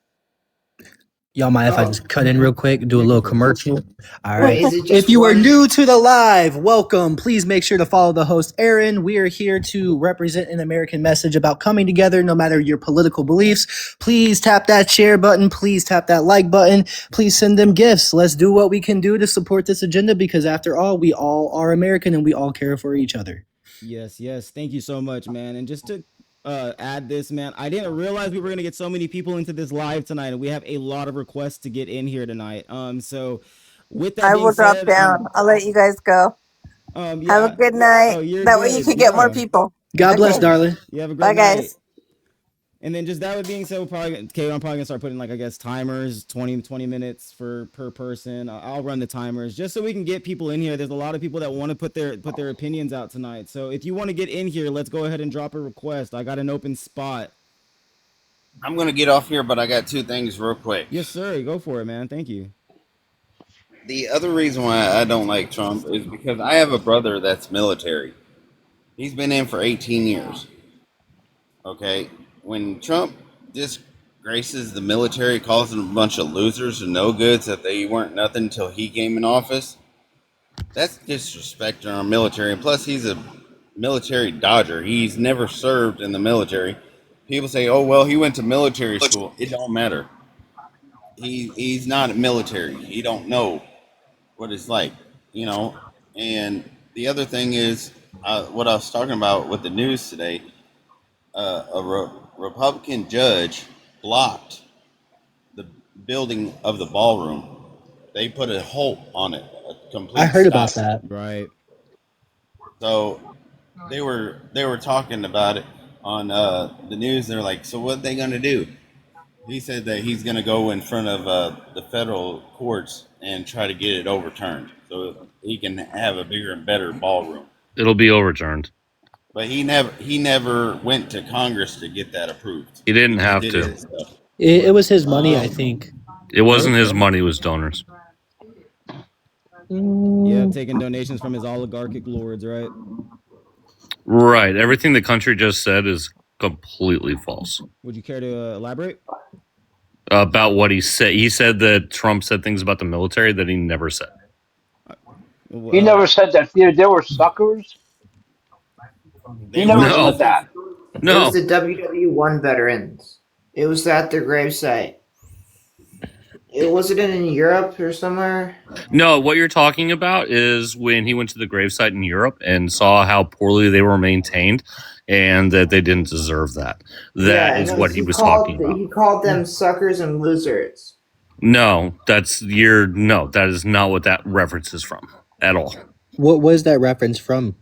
Y'all mind if I Oh, just cut in real quick, do a Yeah, go little for it. commercial? All wait, right. is it If just you are one? new to the live, welcome. Please make sure to follow the host, Aaron. We are here to represent an American message about coming together no matter your political beliefs. Please tap that share button. Please tap that like button. Please send them gifts. Let's do what we can do to support this agenda because, after all, we all are American and we all care for each other. Yes, yes. Thank you so much, man. And just to add this, man, I didn't realize we were gonna get so many people into this live tonight, and we have a lot of requests to get in here tonight. So with that I being will drop said, down. I'll let you guys go. Have a yeah. good Oh, night. you're That way you good. can get more Yeah. people. Of God bless, Okay. course. darling. You have a great Bye, night. guys. And then just that with being said, I'm probably gonna start putting like I guess timers, 20 minutes for per person. I'll run the timers just so we can get people in here. There's a lot of people that want to put their opinions out tonight. So if you want to get in here, let's go ahead and drop a request. I got an open spot. I'm gonna get off here, but I got two things real quick. Yes, sir. Go for it, man. Thank you. The other reason why I don't like Trump is because I have a brother that's military. He's been in for 18 years. Okay, when Trump disgraces the military, calls them a bunch of losers and no goods, that they weren't nothing until he came in office, that's disrespecting our military. And plus, he's a military dodger. He's never served in the military. people say, "Oh well, he went to military school." It don't matter. He's not military. He don't know what it's like, you know. And the other thing is what I was talking about with the news today. Republican judge blocked the building of the ballroom. They put a halt on it, a I complete heard about stop. that. Right. So they were talking about it on the news. They're like, so what are they gonna do? He said that he's gonna go in front of the federal courts and try to get it overturned, so he can have a bigger and better ballroom. It'll be overturned. But he never went to Congress to get that approved. He didn't just have did to. it himself. It was his money, I Um, think. It wasn't Right? his money; it was donors. Yeah, taking donations from his oligarchic lords, right? Right. Everything the country just said is completely false Would you care to elaborate? about what he said. He said that Trump said things about the military that he never said. He never said that they were suckers. He they never were No, said both. that. It was no, the WW1 veterans. It was at their gravesite. Was it in Europe or somewhere? no. What you're talking about is when he went to the gravesite in Europe and saw how poorly they were maintained, and that they didn't deserve that. Yeah, That and is what he he was talking called about. he called them suckers and losers. No, that is not what that reference is from at all. What was that reference from?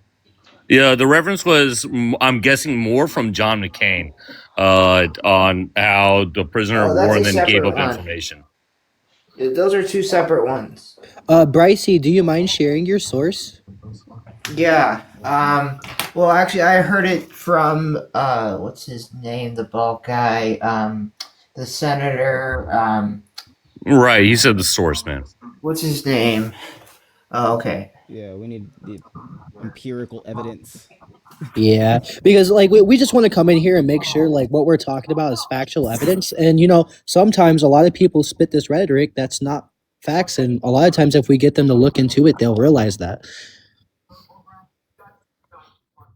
Yeah, the reference was, I'm guessing, more from John McCain on how the prisoner Oh, of that's war a then gave separate up one. information. Those are two separate ones. Brycey, do you mind sharing your source? Yeah. Well, actually, I heard it from what's his name? The bald guy. The senator. Right, he said the source, man. What's his name? Oh, okay. Yeah, we need the empirical evidence. Yeah, because like we just want to come in here and make sure like what we're talking about is factual evidence. And sometimes a lot of people spit this rhetoric that's not facts, and a lot of times if we get them to look into it, they'll realize that.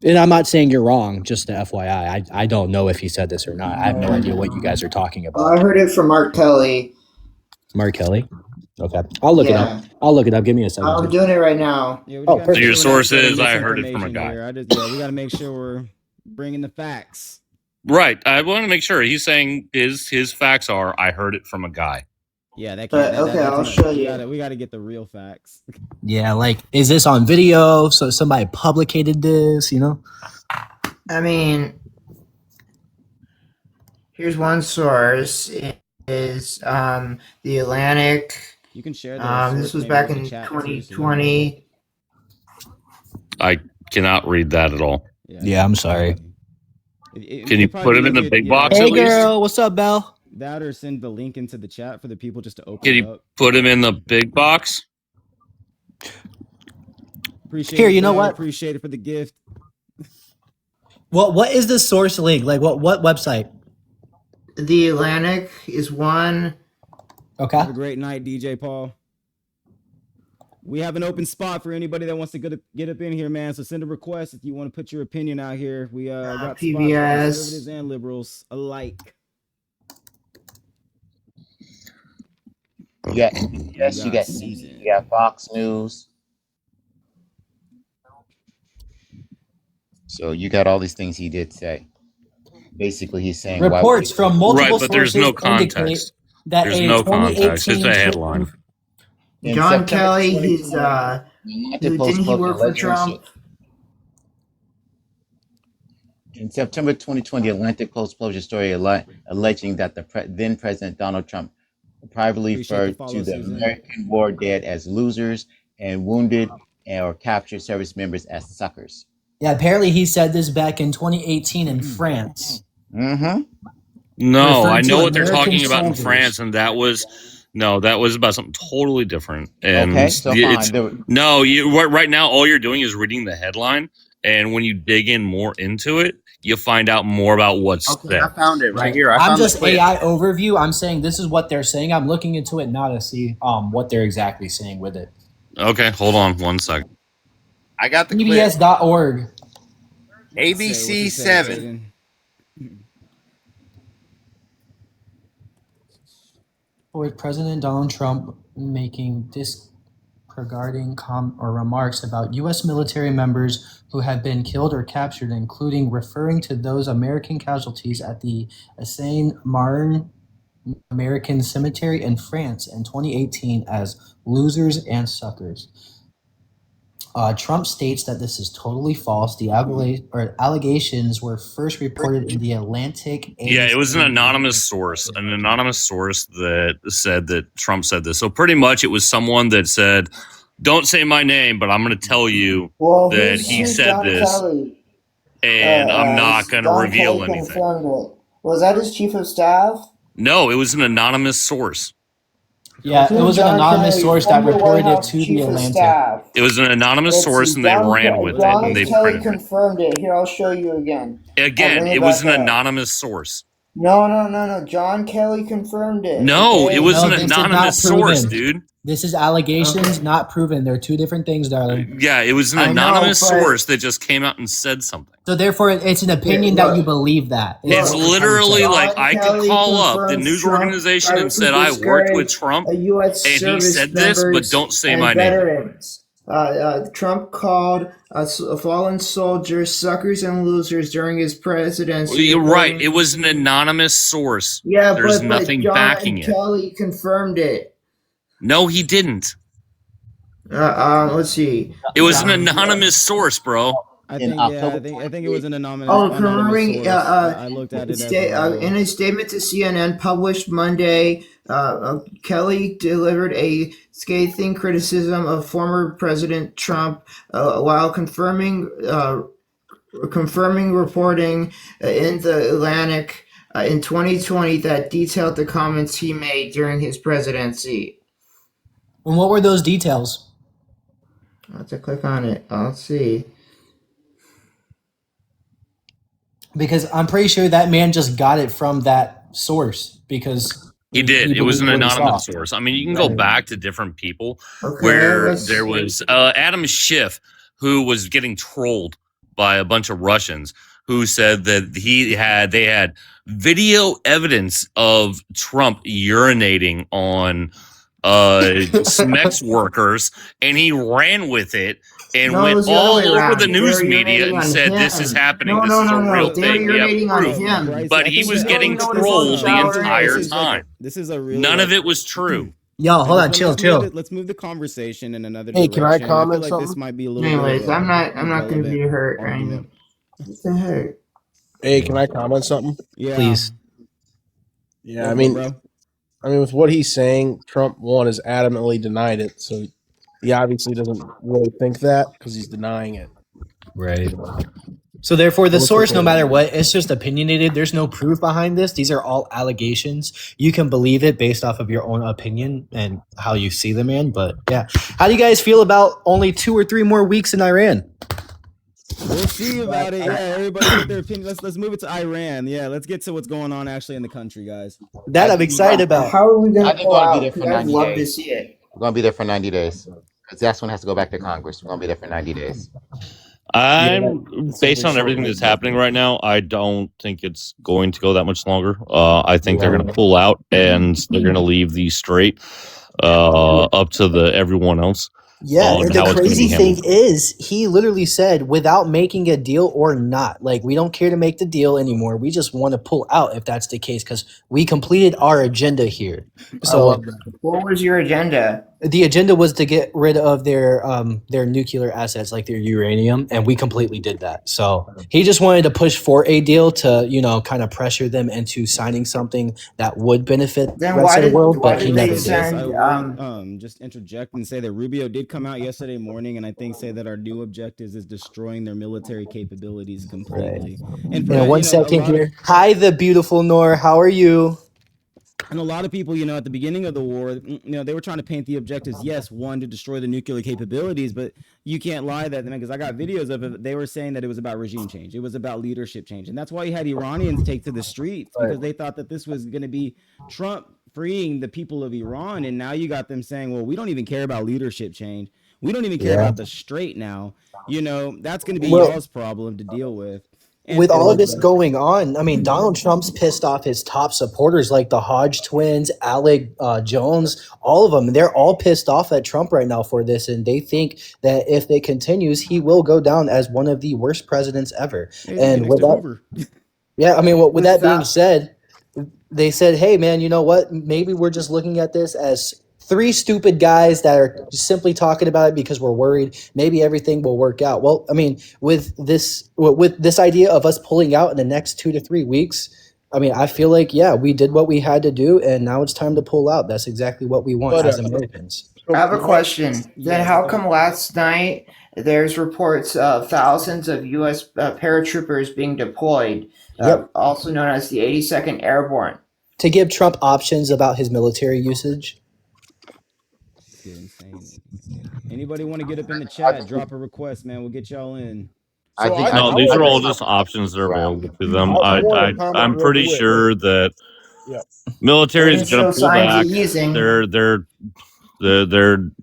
And I'm not saying you're wrong, just the FYI. I don't know if he said this or not. I have no idea what you guys are talking I about. heard it from Mark Kelly. Mark Kelly? Okay. I'll look it up. Yeah. I'll look it up. Give me a second. I'm doing it right now. Yeah, we Oh, just gotta perfect. make Your sure we're not source is, spreading I heard it from a misinformation guy. here. We gotta make sure we're bringing the facts. Right, I want to make sure. He's saying his facts are, I heard it from a guy. Yeah, that But, can't. okay, That's I'll enough. show We you. gotta get the real facts. Yeah, like, is this on video? So somebody publicated this, I mean, here's one source. It is the Atlantic. You can share the source. This was maybe back with the in chat, too, so we know. 2020. I cannot read that at all. Yeah, I'm sorry. Can you put it in the big box Hey, at least? girl, what's up, Belle? That or send the link into the chat for the people just to open Can it you up. put him in the big box? Appreciate Here, it, you know Brad. what? Appreciate it for the gift. What is the source link? Like, what website? The Atlantic is one. Okay. Have a great night, DJ Paul. We have an open spot for anybody that wants to get up in here, man. So send a request if you want to put your opinion out here. We got spots for PBS. conservatives and liberals alike. You got CBS, you got Susan. you got Fox News. So you got all these things he did say. Basically, he's saying Reports from multiple Right, but there's no sources indicate context. that There's a no context. It's 2018 a headline. In John September Kelly, he's 2020, didn't he work for Trump? In September 2020, Atlantic Post published a story alleging that the then President Donald Trump privately Appreciate the referred follow, to the Susan. American war dead as losers and wounded or captured service members as suckers. Yeah, apparently he said this back in 2018 in France. Mm-hmm. No, Referring I to know what they're American talking about in soldiers. France, and that was about something totally different. And Okay, so it's fine. right now all you're doing is reading the headline, and when you dig in more into it, you find out more about what's Okay, there. I found it right here. I I'm found just the clip. AI overview. I'm saying this is what they're saying. I'm looking into it now to see what they're exactly saying with it. Okay, hold on one second. I got the clip. PBS.org. Say what ABC you say, 7. with President Donald Trump making disregarding remarks about U.S. military members who have been killed or captured, including referring to those American casualties at the Seine Marne American Cemetery in France in 2018 as losers and suckers. Trump states that this is totally false. The allegations were first reported in the Atlantic. Yeah, it was an anonymous source. An anonymous source that said that Trump said this. So pretty much it was someone that said, don't say my name, but I'm going to tell you that he said John this, Kelly? and I'm not going to John reveal Kelly anything. confirmed it. Was that his chief of staff? No, it was an anonymous source. Yeah, it was an John anonymous Kelly, source that former White reported it House to the chief of Atlantic. staff. It was an anonymous Let's source, see, and they John ran Ke- with it, John and they Kelly printed it. confirmed it. Here, I'll show you again. Again, bring it was back an up. anonymous source. No. John Kelly confirmed it. No, okay? it was No, an this is not anonymous source, proven. dude. This is allegations, Okay. not proven. They're two different things, darling. Yeah, it was an I know, anonymous but- source that just came out and said something. So therefore, it's an opinion Look. that you believe that. It's Look, literally John like I could Kelly call up the confirms news Trump organization and privately said I worked with discouraged Trump, a U.S. and he service said this, but members don't say and my name. veterans. Trump called fallen soldiers suckers and losers during his presidency. Well, you're right. according It was to- an anonymous source. Yeah, There's but nothing John backing it. Kelly confirmed it. No, he didn't. Let's see. It was an anonymous source, bro. I In think October I think it was an anonymous. Confirming source. I looked at it as in a statement to CNN published Monday, Kelly delivered a scathing criticism of former President Trump while confirming reporting in the Atlantic in 2020 that detailed the comments he made during his presidency. And what were those details? I'll have to click on it. Let's see. Because I'm pretty sure that man just got it from that source because He did. It was an believed what he anonymous saw. source. I mean, you can go Right. back to different people Okay, where let's there see. was Adam Schiff, who was getting trolled by a bunch of Russians, who said that they had video evidence of Trump urinating on SMEX workers, and he ran with it and No, it went was the other all way over around. the They news were media urinating and on said, "This him. is happening. No, This no, is no, a no. real They were thing. We have urinating on proof." him. Bryce, But I he think was that- getting noticed on trolled the shower entire is time. This is a really None of like- it was true. Yo, hold on, Let's chill, move chill. it- Let's move the conversation in another Hey, direction. can I feel comment like something? this might be a little Anyways, bit of I'm not gonna relevant be hurt. argument. What the heck? Hey, can I comment something? Yeah. Please. Yeah, Go I for mean, it, bro. with what he's saying, Trump one has adamantly denied it. So he obviously doesn't really think that because he's denying it. Right. So therefore, the What's source, the no point? matter what, it's just opinionated. There's no proof behind this. These are all allegations. You can believe it based off of your own opinion and how you see the man. But yeah, how do you guys feel about only 2 or 3 more weeks in Iran? We'll see about it. Yeah, everybody get their opinion. Let's move it to Iran. Yeah, let's get to what's going on actually in the country, guys. That I'm excited about. How are we I gonna think pull we're gonna out? be there for 'Cause I'd 90 love to days. see it. We're gonna be there for 90 days. Because that's when it has to go back to Congress. We're gonna be there for 90 days. I'm based on everything that's happening right now. I don't think it's going to go that much longer. I think they're going to pull out and they're going to leave the straight up to the everyone else. Yeah, on and how the it's gonna be crazy thing handled. is, he literally said, without making a deal or not, like, we don't care to make the deal anymore. We just want to pull out if that's the case, because we completed our agenda here. I So love that. What was your agenda? the agenda was to get rid of their nuclear assets, like their uranium, and we completely did that. So he just wanted to push for a deal to, kind of pressure them into signing something that would benefit Then the rest why of the did- world, why but he did never they did. send- I And, want just interject and say that Rubio did come out yesterday morning and I think say that our new objectives is destroying their military capabilities completely. And Yeah, one a second lot of- here. Hi, the beautiful Nor. How are you? And a lot of people, at the beginning of the war, they were trying to paint the objectives. Yes, one, to destroy the nuclear capabilities, but you can't lie that, because I got videos of it. They were saying that it was about regime change. It was about leadership change. And that's why you had Iranians take to the streets, because they thought that this was going to be Trump freeing the people of Iran. And now you got them saying, well, we don't even care about leadership change. We don't even care about the straight now. That's going to be y'all's problem to deal with. And With and all of look, this going on, I mean, Donald Trump's pissed off his top supporters like the Hodge twins, Alec Jones, all of them. They're all pissed off at Trump right now for this, and they think that if it continues, he will go down as one of the worst presidents ever. he's gonna get And next with to that, Hoover. yeah, I mean, with With that being that, said, they said, "Hey, man, you know what? Maybe we're just looking at this as three stupid guys that are simply talking about it because we're worried. Maybe everything will work out." Well, I mean, with this idea of us pulling out in the next 2 to 3 weeks, I mean, I feel like yeah, we did what we had to do, and now it's time to pull out. That's exactly what we want But as Americans. I so have a question. Then Yes. how come last night there's reports of thousands of U.S. Paratroopers being deployed, Yep, also known as the 82nd Airborne? to give Trump options about his military usage. Let's get insane. Anybody want to get up in the I chat? think Drop a request, man. We'll get y'all in. so I No, I these want are to all think just options that are round. available to them. I want to comment I'm real pretty quick. sure that Yeah. They military is didn't going show to pull signs of back. easing. They're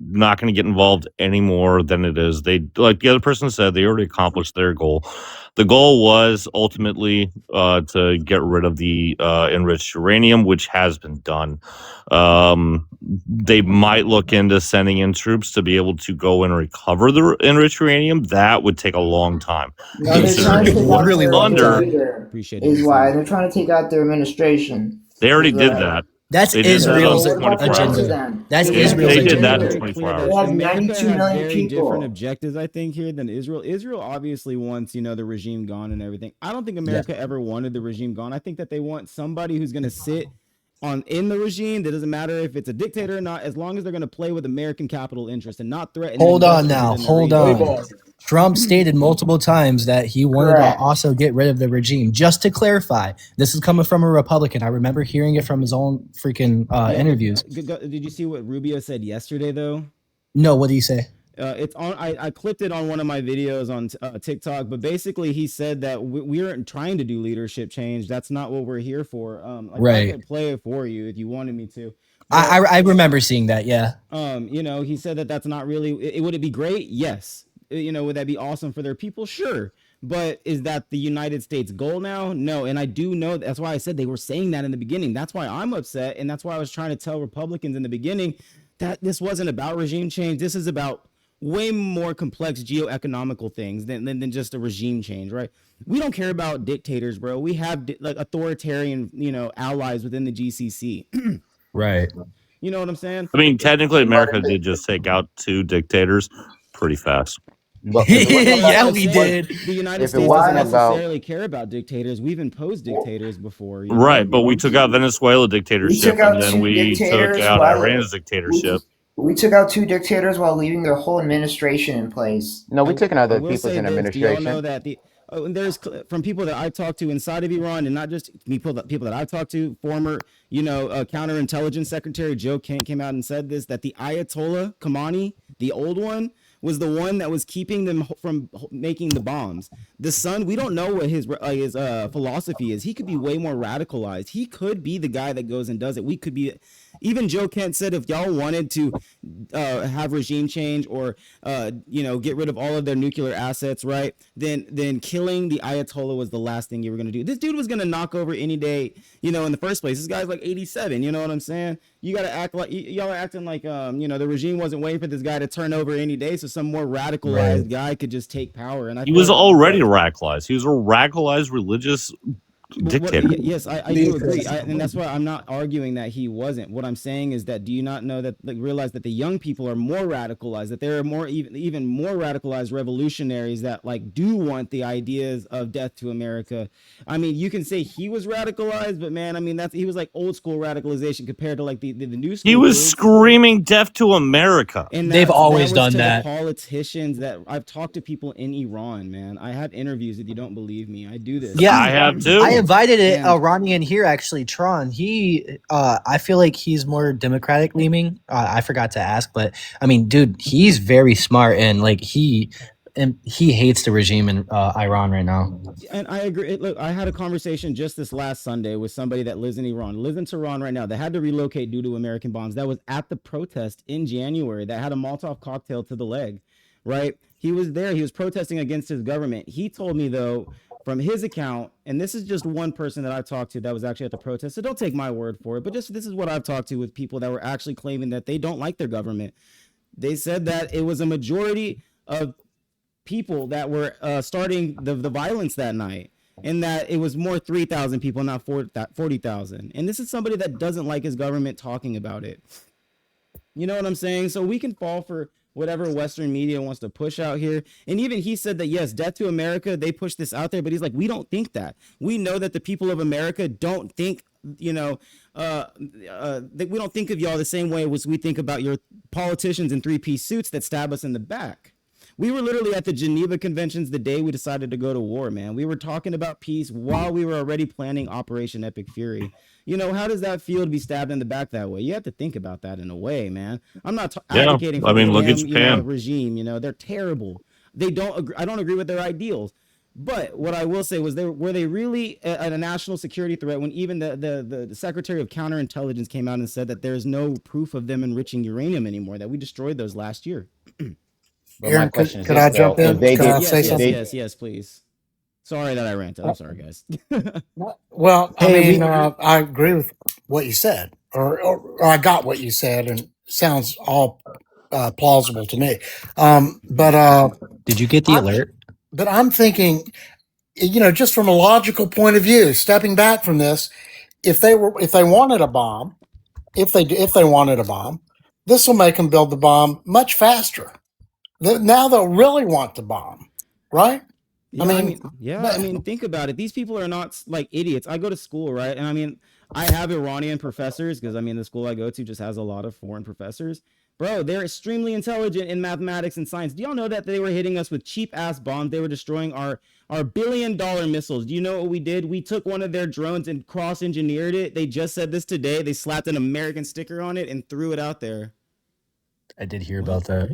not going to get involved any more than it is. They, like the other person said, they already accomplished their goal. The goal was ultimately to get rid of the enriched uranium, which has been done. They might look into sending in troops to be able to go and recover the enriched uranium. That would take a long time. No, they're trying to Considering take we're out Really their long under, time. leader. Appreciate it, Is why DC. they're trying to take out their administration. they already Is did right. that. That's They did that Israel's on So we're talking 24 Led about to hours. them. That's Because Israel's They America, did let's that be in agenda. very 24 clear they that hours. have America 92 has million very different people. objectives, I think, here than Israel. Israel obviously wants, the regime gone and everything. I don't think Yeah. America ever wanted the regime gone. I think that they want somebody who's going to sit in the regime. That doesn't matter if it's a dictator or not, as long as they're going to play with American capital interest and not threaten Hold on investors now. within the Hold play region. on. ball. Trump stated multiple times that he wanted to Correct. also get rid of the regime. Just to clarify, this is coming from a Republican. I remember hearing it from his own freaking interviews. Did you see what Rubio said yesterday, though? No, what do you say? It's on. I clipped it on one of my videos on TikTok, but basically he said that we aren't trying to do leadership change. That's not what we're here for. I Right. could play it for you if you wanted me to. I remember seeing that. Yeah. He said that that's not really. Would it be great? Yes. Would that be awesome for their people? Sure. But is that the United States goal now? No. And I do know that's why I said they were saying that in the beginning. That's why I'm upset, and that's why I was trying to tell Republicans in the beginning that this wasn't about regime change. This is about way more complex geoeconomical things than just a regime change, right? We don't care about dictators, bro. We have like authoritarian, allies within the GCC. Right. You know what I'm saying? I mean, technically, America did just take out 2 dictators pretty fast. But if it wasn't That's about, what Yeah, I'm we saying. did. The United if it States doesn't wasn't about, necessarily care about dictators. We've imposed dictators before, Right, but we took out Venezuela We dictatorship, took and out then two we took dictators out while Iran's dictatorship. we took out two dictators while leaving their whole administration in place. no, we're taking out I the will people's say in this: do y'all know administration. that there's from people that I've talked to inside of Iran, and not just people that I've talked to, former counterintelligence secretary Joe Kent came out and said this, that the Ayatollah Khamenei, the old one, was the one that was keeping them from making the bombs. The son, we don't know what his philosophy is. He could be way more radicalized. He could be the guy that goes and does it. We could be. Even Joe Kent said if y'all wanted to have regime change or get rid of all of their nuclear assets, right? Then killing the Ayatollah was the last thing you were gonna do. This dude was gonna knock over any day, in the first place. This guy's like 87. You know what I'm saying? You gotta act like y'all are acting like the regime wasn't waiting for this guy to turn over any day, so some more radicalized guy could just take power. And I He feel was like already radicalized. He was a radicalized religious dictator. Yes, I do agree, and that's why I'm not arguing that he wasn't. What I'm saying is that do you not know that, realize that the young people are more radicalized, that there are more even more radicalized revolutionaries that do want the ideas of death to America. I mean, you can say he was radicalized, but man, I mean he was like old school radicalization compared to the new school. He was kids. screaming death to America. And They've always done to that. The politicians that I've talked to people in Iran, man. I have interviews. If you don't believe me, I do this. Yeah, I have too. I invited And- Iranian here actually, Tron. He, I feel like he's more democratic leaning. I forgot to ask, but I mean, dude, he's very smart and he hates the regime in Iran right now. And I agree. Look, I had a conversation just this last Sunday with somebody that lives in Iran, lives in Tehran right now, that had to relocate due to American bombs. That was at the protest in January. That had a Molotov cocktail to the leg, right? He was there. He was protesting against his government. He told me though, from his account, and this is just one person that I talked to that was actually at the protest, so don't take my word for it, but just this is what I've talked to with people that were actually claiming that they don't like their government. They said that it was a majority of people that were starting the violence that night, and that it was more 3,000 people, not 40,000. And this is somebody that doesn't like his government talking about it. You know what I'm saying? So we can fall for whatever Western media wants to push out here. And even he said that, yes, Death to America, they push this out there, but he's like, we don't think that. We know that the people of America don't think, we don't think of y'all the same way as we think about your politicians in three-piece suits that stab us in the back. We were literally at the Geneva Conventions the day we decided to go to war, man. We were talking about peace while we were already planning Operation Epic Fury. How does that feel to be stabbed in the back that way? You have to think about that in a way, man. I'm not advocating for I mean, this look at damn, Japan. regime. They're terrible. I don't agree with their ideals. But what I will say was, were they really a national security threat when even the Secretary of Counterintelligence came out and said that there's no proof of them enriching uranium anymore, that we destroyed those last year? But my Aaron, question is could this I though: jump if in? they Can I did, say Yes, something? yes, please. Sorry that I ranted. I'm sorry, guys. Well, I Hey, mean, we I agree with what you said, or I got what you said, and it sounds all plausible to me. But Did you get the I'm alert? but I'm thinking, just from a logical point of view, stepping back from this, if they wanted a bomb, if they wanted a bomb, this will make them build the bomb much faster. Now they'll really want the bomb, right? I mean, Think about it. These people are not like idiots. I go to school, right? And I have Iranian professors because the school I go to just has a lot of foreign professors. Bro, they're extremely intelligent in mathematics and science. Do y'all know that they were hitting us with cheap ass bombs? They were destroying our $1 billion missiles. Do you know what we did? We took one of their drones and cross engineered it. They just said this today. They slapped an American sticker on it and threw it out there. I did hear about that.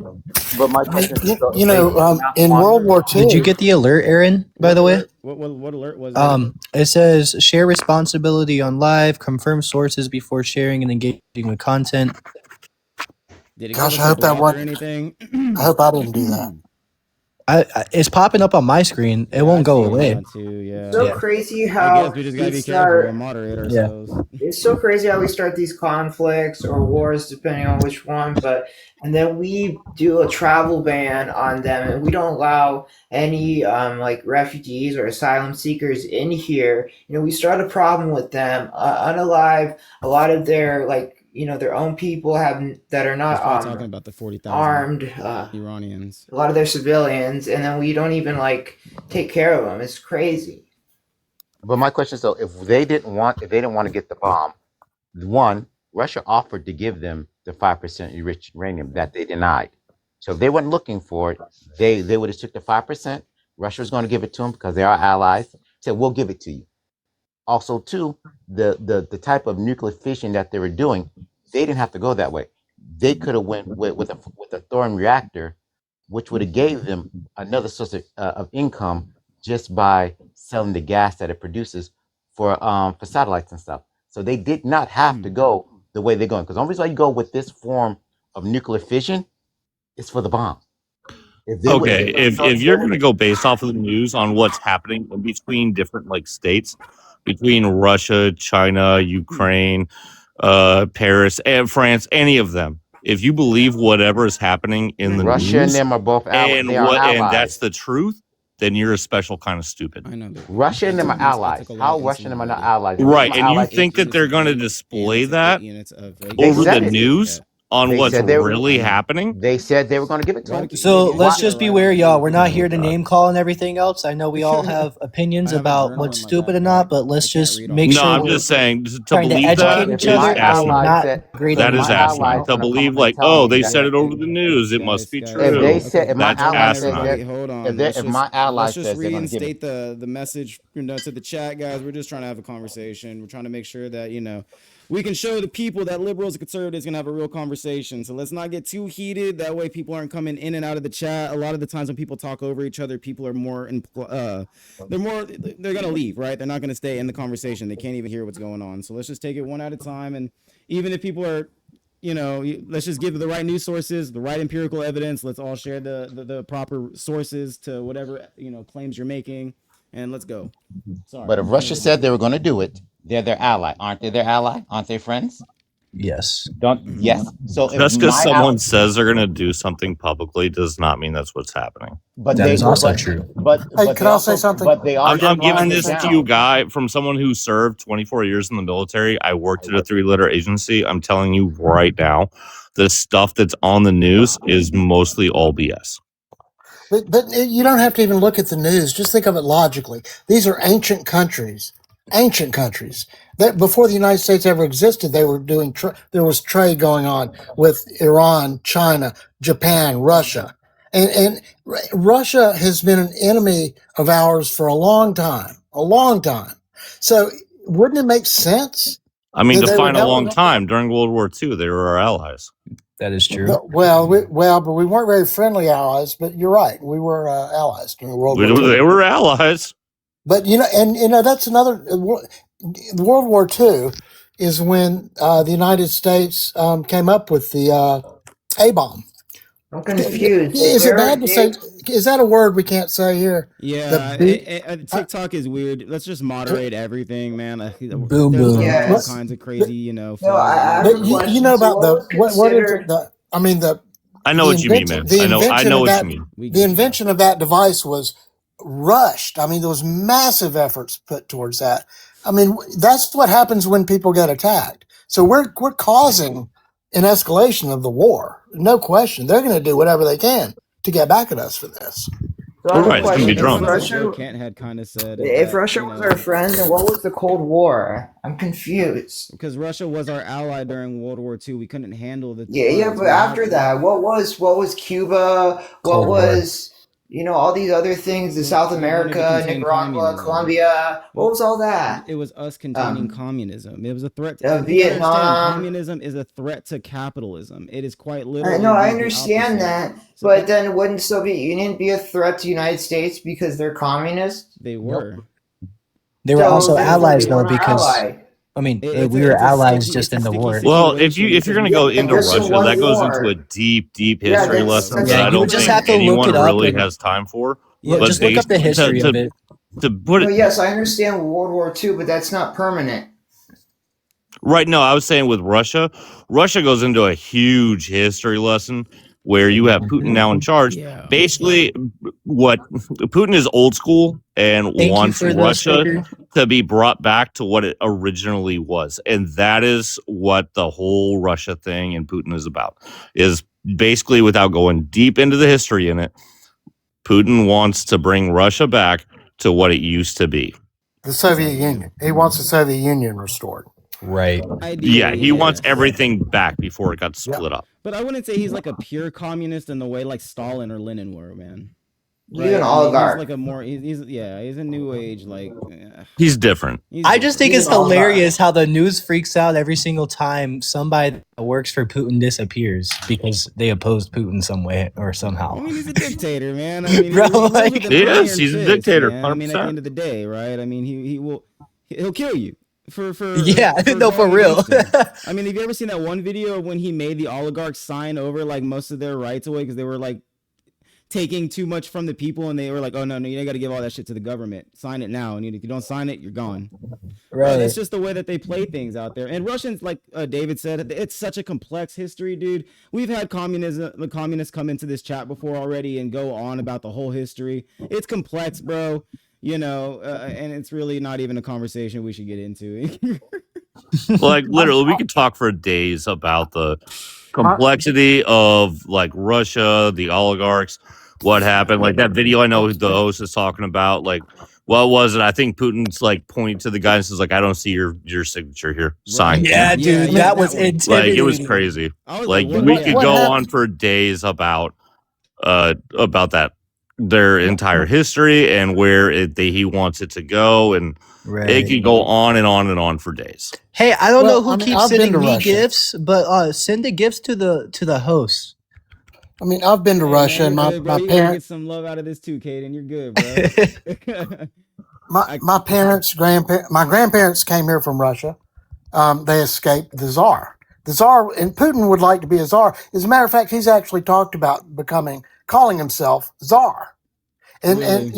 but my I mean, question is this though: if they did not in want, World War Did you II, get the alert, Aaron, by the way? What alert was it? It says share responsibility on live, confirm sources before sharing and engaging with content. Did it give gosh, us I a hope that block or what anything? I hope I didn't do that. It's popping up on my screen. It Yeah, I won't go seen away. that too. So Yeah. Yeah. crazy I guess how we just we gotta be careful and start. moderate Yeah. ourselves. It's so crazy how we start these conflicts or wars, depending on which one. And then we do a travel ban on them, and we don't allow any like refugees or asylum seekers in here. We start a problem with them. Unalive a lot of their their own people that are He's not probably talking about the 40,000 armed. Iranians. A lot of their civilians, and then we don't even take care of them. It's crazy. but my question is though: if they didn't want to get the bomb, one, Russia offered to give them the 5% enriched uranium that they denied. So if they weren't looking for it, they would have took the 5%. Russia was going to give it to them because they're our allies. Said we'll give it to you. Also, two, the type of nuclear fission that they were doing, they didn't have to go that way. They could have went with a thorium reactor, which would have gave them another source of income just by selling the gas that it produces for satellites and stuff. So they did not have to go the way they're going. Because the only reason why you go with this form of nuclear fission is for the bomb. If they would, Okay, if you're going to go based off of the news on what's happening in between different states, between Russia, China, Ukraine, Paris, and France, any of them, if you believe whatever is happening in the Russia and news them are both they are and that's allies. the truth, then you're a special kind of stupid. I know, but Russia and them are means allies. ethical How Russia and them are not insularity. allies? If them Right, are and you allies, think that they're going to display that Units of they over the said it. news on They what's said they really happening? they said they were going to give it to them. So let's just beware, y'all. We're not Oh, here to God. name call and everything else. I know we all have opinions I have a about journal what's in my stupid or backpack. not, but I let's can't just read off make of No, it. sure I'm we're just saying to trying to believe that educate If each is my other and asinine. allies not said, grading if That is my each other. asinine. allies To gonna come believe up and like, tell oh, me they that said it over the news, it must be if they true. said if my That's Hold on, ally says everybody. asinine. that Hold on. if my ally Let's just says they're going to give it, reinstate the message to the chat, guys. We're just trying to have a conversation. We're trying to make sure that we can show the people that liberals and conservatives can have a real conversation. So let's not get too heated. That way, people aren't coming in and out of the chat. A lot of the times when people talk over each other, people are they're gonna leave, right? They're not gonna stay in the conversation. They can't even hear what's going on. So let's just take it one at a time. And even if people are let's just give the right news sources, the right empirical evidence. Let's all share the proper sources to whatever claims you're making, and let's go. Sorry. But if Russia said they were going to do it, they're their ally, aren't they? Their ally, aren't they friends? Yes. Don't yes. So if Just because my someone says they're going to do something publicly does not mean that's what's happening. but That they is also but true. Hey, but can they I say also something? but they I'm also giving locked it this to down. you, guy, from someone who served 24 years in the military. I worked at a 3-letter agency. I'm telling you right now, the stuff that's on the news is mostly all BS. But you don't have to even look at the news. Just think of it logically. These are ancient countries. Ancient countries. That before the United States ever existed, they were doing. There was trade going on with Iran, China, Japan, Russia, and Russia has been an enemy of ours for a long time. A long time. So wouldn't it make sense I mean, that to they would find a help? long time during World War II, they were our allies. That is true. Well, but we weren't very friendly allies. But you're right, we were allies during World War II. They were allies. But that's another. World War II is when the United States came up with the A bomb. I'm confused. Is it bad to say? Is that a word we can't say here? Yeah, TikTok is weird. Let's just moderate everything, man. Boom, They're boom. throwing all Yes. kinds of crazy, No, flags. I have But a question. you know So about the was what is considered? it? The I mean the I know what you mean, man. the I invention know of what that you mean. the invention of that device was rushed. I mean, there was massive efforts put towards that. I mean, that's what happens when people get attacked. So we're causing an escalation of the war. No question. They're going to do whatever they can to get back at us for this. So I have Right, a it's gonna be question. That's If kind drunk. of a joke Russia, Kent had kind of said if that, Russia was our friend, then what was the Cold War? I'm confused. because Russia was our ally during World War II, we couldn't handle the Yeah, drugs. but after that, what was Cuba? What Cold War. was all these other things? The South We wanted to America, contain Nicaragua, communism. Colombia. What was all that? It was us containing communism. It was a threat. You understand, Vietnam. communism is a threat to capitalism. It is quite literally. No, I the understand opposite. that, So but then wouldn't Soviet Union be a threat to United States because they're communist? they were. They were So also then allies they though, weren't our because ally. I mean, It's we a- were it's a allies sticky- just it's a in the sticky war. Well, if situation you're because gonna we go can't into just Russia, one that goes war. into a deep Yeah, history that's lesson that's that Yeah, I you don't would just think have to look anyone it up really and has time for. yeah, But just look up the history of it. to put No, it yes, I understand World War II, but that's not permanent. right, no, I was saying with Russia, Russia goes into a huge history lesson where you have Putin now in charge. Yeah. Basically, what Putin is old school and Thank you wants for the Russia sticker. to be brought back to what it originally was, and that is what the whole Russia thing and Putin is about. Is basically, without going deep into the history in it, Putin wants to bring Russia back to what it used to be. The Soviet Union. He wants the Soviet Union restored. Right. Ideally, Yeah, he wants yes. everything back before it got split up. But I wouldn't say he's like a pure communist in the way like Stalin or Lenin were, man. He's an oligarch. He's like a more. He's a new age like. He's different. I just think He's it's an oligarch. hilarious how the news freaks out every single time somebody that works for Putin disappears because they opposed Putin some way or somehow. I mean, he's a dictator, man. I mean, Bro, he rules like- with an He iron is. He's a fist, dictator, man. I mean, at the 100%. end of the day, right? I mean, he'll kill you for Yeah, no, for going real. against him. I mean, have you ever seen that one video of when he made the oligarchs sign over like most of their rights away because they were like taking too much from the people, and they were like, "Oh no, you got to give all that shit to the government. Sign it now, and if you don't sign it, you're gone." Right. That's just the way that they play things out there. And Russians, like David said, it's such a complex history, dude. We've had the communists come into this chat before already and go on about the whole history. It's complex, bro. And it's really not even a conversation we should get into. Like literally, we could talk for days about the complexity of like Russia, the oligarchs, what happened. Like that video I know the host is talking about. Like, what was it? I think Putin's like pointing to the guy and says like, "I don't see your signature here. Sign." Yeah, dude, that was one. intimidating. Like it was crazy. I was Like what we happened? could go on for days about that their entire history and where he wants it to go, and Right. it could go on and on and on for days. Hey, I don't know who I mean, keeps I've been sending to me Russia. gifts, but send the gifts to the host. I mean, I've been to Russia, Man, and you're my good, bro. my You gotta get parents, some love out of this too, Caden. You're good, bro. my parents, my grandparents came here from Russia. They escaped the Tsar. The Tsar, and Putin would like to be a Tsar. As a matter of fact, he's actually talked about calling himself Tsar. And Really? and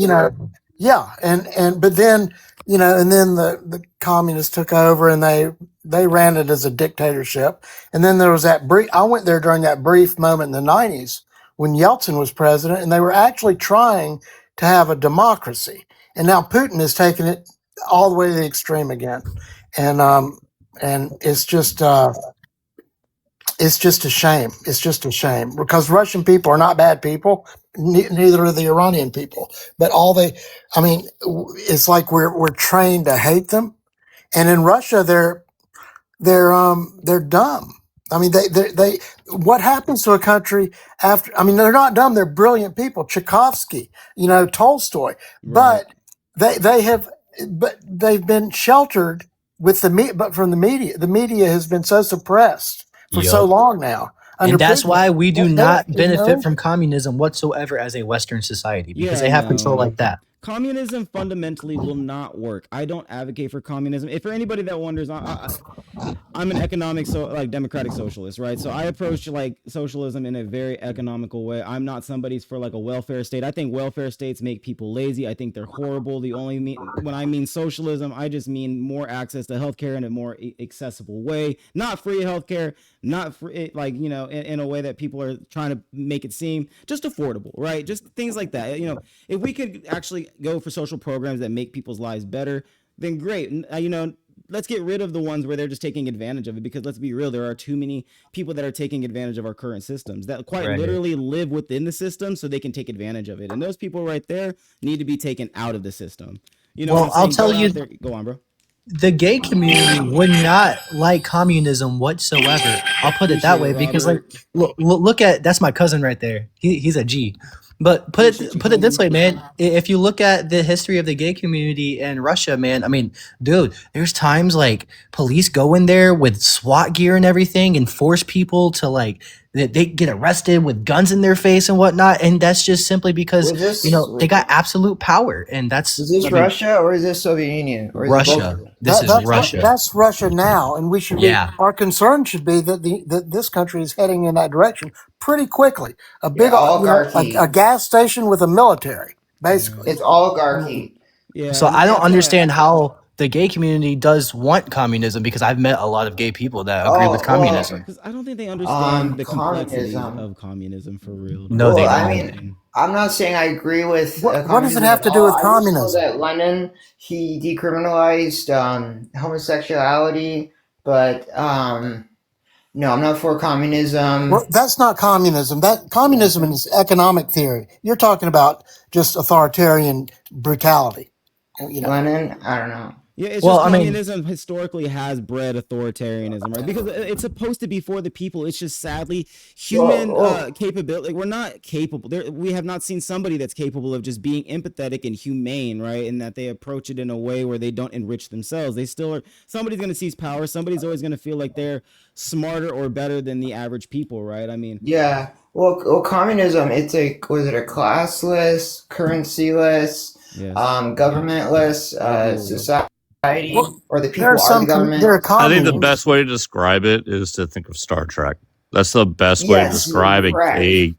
Yeah, and but then and then the communists took over and they ran it as a dictatorship. And then there was that brief. I went there during that brief moment in the '90s when Yeltsin was president, and they were actually trying to have a democracy. And now Putin has taken it all the way to the extreme again, and it's just a shame. It's just a shame because Russian people are not bad people. Neither are the Iranian people. But it's like we're trained to hate them. And in Russia, they're dumb. I mean, they what happens to a country after? I mean, they're not dumb. They're brilliant people. Tchaikovsky, Tolstoy, Right. but they've been sheltered with but from the media. The media has been so suppressed for so Yup. long now under And that's Putin. why we do They not don't benefit know. from communism whatsoever as a Western society because Yeah, they have control no. like that. Communism fundamentally will not work. I don't advocate for communism. If for anybody that wonders, I'm an economic democratic socialist, right? So I approach like socialism in a very economical way. I'm not somebody's for like a welfare state. I think welfare states make people lazy. I think they're horrible. When I mean socialism, I just mean more access to healthcare in a more accessible way. Not free healthcare, not free in a way that people are trying to make it seem, just affordable, right? Just things like that. If we could actually go for social programs that make people's lives better, then great. Let's get rid of the ones where they're just taking advantage of it, because let's be real, there are too many people that are taking advantage of our current systems that quite Right. literally live within the system so they can take advantage of it, and those people right there need to be taken out of the system. You know what Well, I'm I'll saying? tell Go you, out there. Go on, bro. the gay community would not like communism whatsoever. I'll put it that Appreciate it, way because, like, Robert. look at that's my cousin right there. He's a G. But Appreciate you, put it this homie. way, man. If you look at the history of the gay community in Russia, man, I mean, dude, there's times like police go in there with SWAT gear and everything and force people to like they get arrested with guns in their face and whatnot, and that's just simply because they got absolute power, and that's Is this Russia or is this Soviet Union or is it both of Russia. them? This is Russia. That's Russia now, and we should be. Yeah. Our concern should be that this country is heading in that direction pretty quickly. A big, Yeah, oligarchy. a gas station with a military, basically. It's oligarchy. Yeah, So and I don't that's understand how the gay community does want communism because I've met a lot of gay people that agree with communism. because I don't think they understand the complexities Communism. of communism for real. No, they Well, I don't. mean, I'm not saying I agree with What does it communism have at to do all. with I just know communism? that Lenin, he decriminalized homosexuality, but no, I'm not for communism. Well, that's not communism. That communism is economic theory. You're talking about just authoritarian brutality. Lenin, I don't know. Yeah, it's Well, just I mean- communism historically has bred authoritarianism, right? Because it's supposed to be for the people. It's just sadly human capability. We're not capable. We have not seen somebody that's capable of just being empathetic and humane, right? And that they approach it in a way where they don't enrich themselves. They still are. Somebody's going to seize power. Somebody's always going to feel like they're smarter or better than the average people, right? I mean, Yeah. Well, communism, was it a classless, currencyless, yes. Governmentless society, or the people are the government? There are I think the communists. best way to describe it is to think of Star Trek. That's the best way to Yes, describe you're correct. a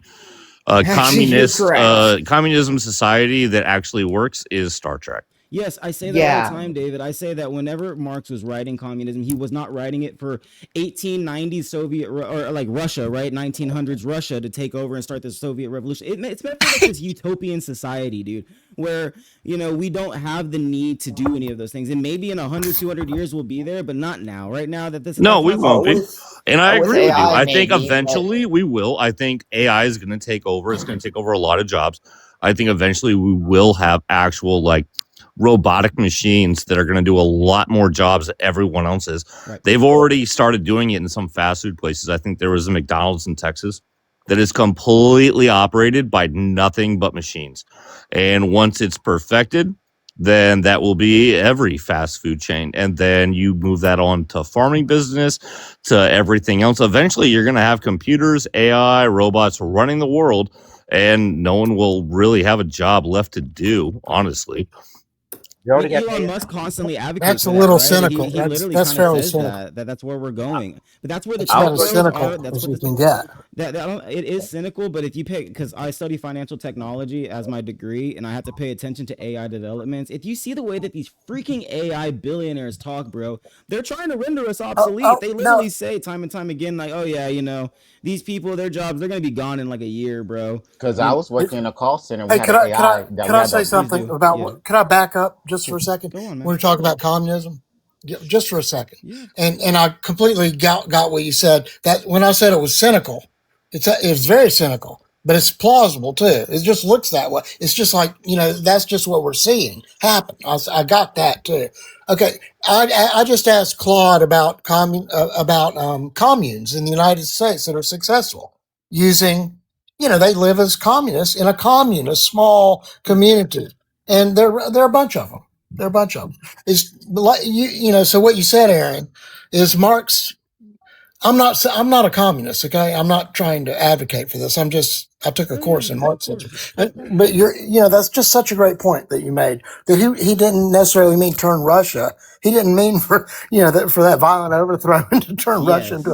Actually, you're correct. communism society that actually works is Star Trek. Yes, I say that all the time, David. I say that whenever Marx was writing communism, he was not writing it for 1890s Soviet or like Russia, right? 1900s Russia to take over and start the Soviet Revolution. It's meant for like this utopian society, dude, where we don't have the need to do any of those things. And maybe in 100, 200 years we'll be there, but not now. Right now, No, we won't be. And I with agree with you. AI I think maybe, eventually we will. I think AI is going to take over. It's going to take over a lot of jobs. I think eventually we will have actual like robotic machines that are going to do a lot more jobs than everyone else is. Right. They've already started doing it in some fast food places. I think there was a McDonald's in Texas that is completely operated by nothing but machines. And once it's perfected, then that will be every fast food chain. And then you move that on to farming business, to everything else. Eventually, you're going to have computers, AI, robots running the world, and no one will really have a job left to do, honestly. They I mean, already got Elon paid Musk out. constantly advocates That's for a that, little right? Like cynical. he literally That's kind of fairly says cynical. that's where we're going. But that's where the That's I about was as working. tech bros cynical are. That's as what you the can get. it is cynical, but if you pay, because I study financial technology as my degree, and I have to pay attention to AI developments. If you see the way that these freaking AI billionaires talk, bro, they're trying to render us obsolete. They No. literally say time and time again, like, oh yeah, these people, their jobs, they're gonna be gone in like a year, bro. Because I You was working in a call center. We Hey, had an AI that could we I had say to. please something do, about yeah. what? Could I back up just for a Cool. second? Go on, We man. were talking about communism, just for a second, Yeah, of and course. I completely got what you said. That when I said it was cynical, it's very cynical, but it's plausible too. It just looks that way. It's just like that's just what we're seeing happen. I got that too. Okay, I just asked Claude about communes in the United States that are successful using. They live as communists in a commune, a small community, and there are a bunch of them. There are a bunch of them. Is like So what you said, Aaron, is Marx. I'm not a communist. Okay, I'm not trying to advocate for this. I took a Oh yeah, course in of Marxism, course. but that's just such a great point that you made. That he didn't necessarily mean turn Russia. He didn't mean for for that violent overthrow and to turn Russia Yes. into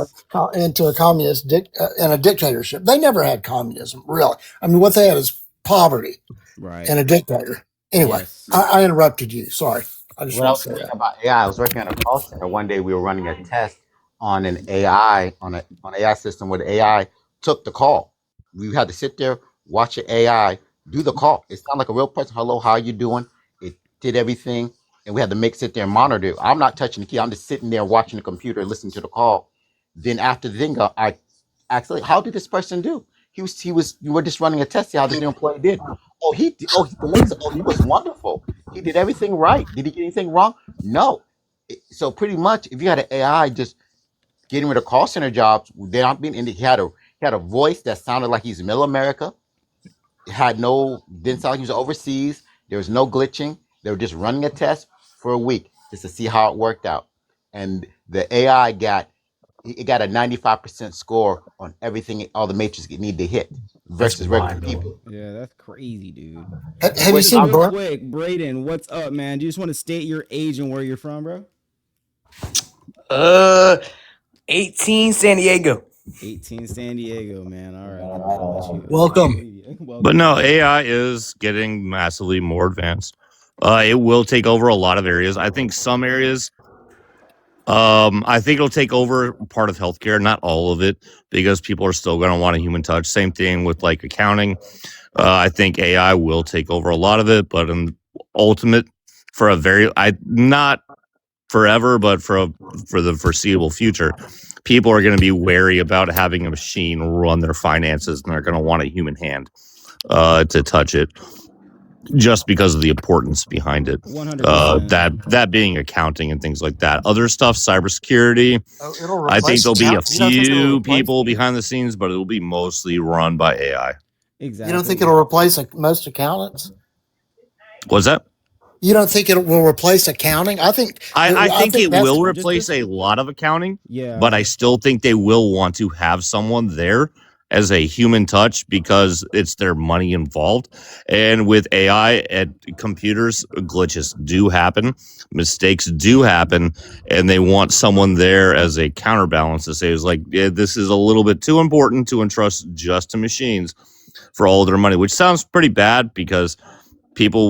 a communist and a dictatorship. They never had communism, really. I mean, what they had is poverty Right. and a dictator. Anyway, Yes. I interrupted you. Sorry. I just When I want to was say saying that. about AI, I was working at a call center. One day we were running a test on an AI on AI system where the AI took the call. We had to sit there, watch the AI do the call. It sounded like a real person. Hello, how you doing? It did everything, and we had to sit there and monitor it. I'm not touching the key. I'm just sitting there watching the computer, listening to the call. Then after the thing, I actually, how did this person do? He was. We were just running a test, see how the new employee did. The lady said, oh, he was wonderful. He did everything right. Did he get anything wrong? No. So pretty much, if you had an AI just getting rid of call center jobs, they're not being. He had a voice that sounded like he's middle America. Had no Didn't sound like he was overseas. There was no glitching. They were just running a test for a week just to see how it worked out, and the AI got a 95% score on everything, all the matrices it need to hit That's versus regular mind blowing. people. Yeah, that's crazy, dude. It Have you was Just seen real Burn? quick, Braden, what's up, man? Do you just want to state your age and where you're from, bro? 18 San Diego. 18 San Diego, man. All right, all right. I'll let Welcome. you. But Welcome, no, welcome. AI is getting massively more advanced. It will take over a lot of areas. I think some areas, I think it'll take over part of healthcare, not all of it, because people are still going to want a human touch. Same thing with like accounting. I think AI will take over a lot of it, but in ultimate, not forever, but for the foreseeable future, people are going to be wary about having a machine run their finances, and they're going to want a human hand to touch it, just because of the importance behind it. 100%. That being accounting and things like that. Other stuff, cybersecurity. Oh, it'll I think replace there'll be a account. You don't think it'll few replace? people behind the scenes, but it will be mostly run by AI. You don't think Exactly. it'll replace most accountants? Was that? You don't think it will replace accounting? I I think think it that's will Just replace a lot of accounting, but yeah. I still think they will want to have someone there as a human touch because it's their money involved. And with AI at computers, glitches do happen, mistakes do happen, and they want someone there as a counterbalance to say, it's like, yeah, this is a little bit too important to entrust just to machines for all their money, which sounds pretty bad because people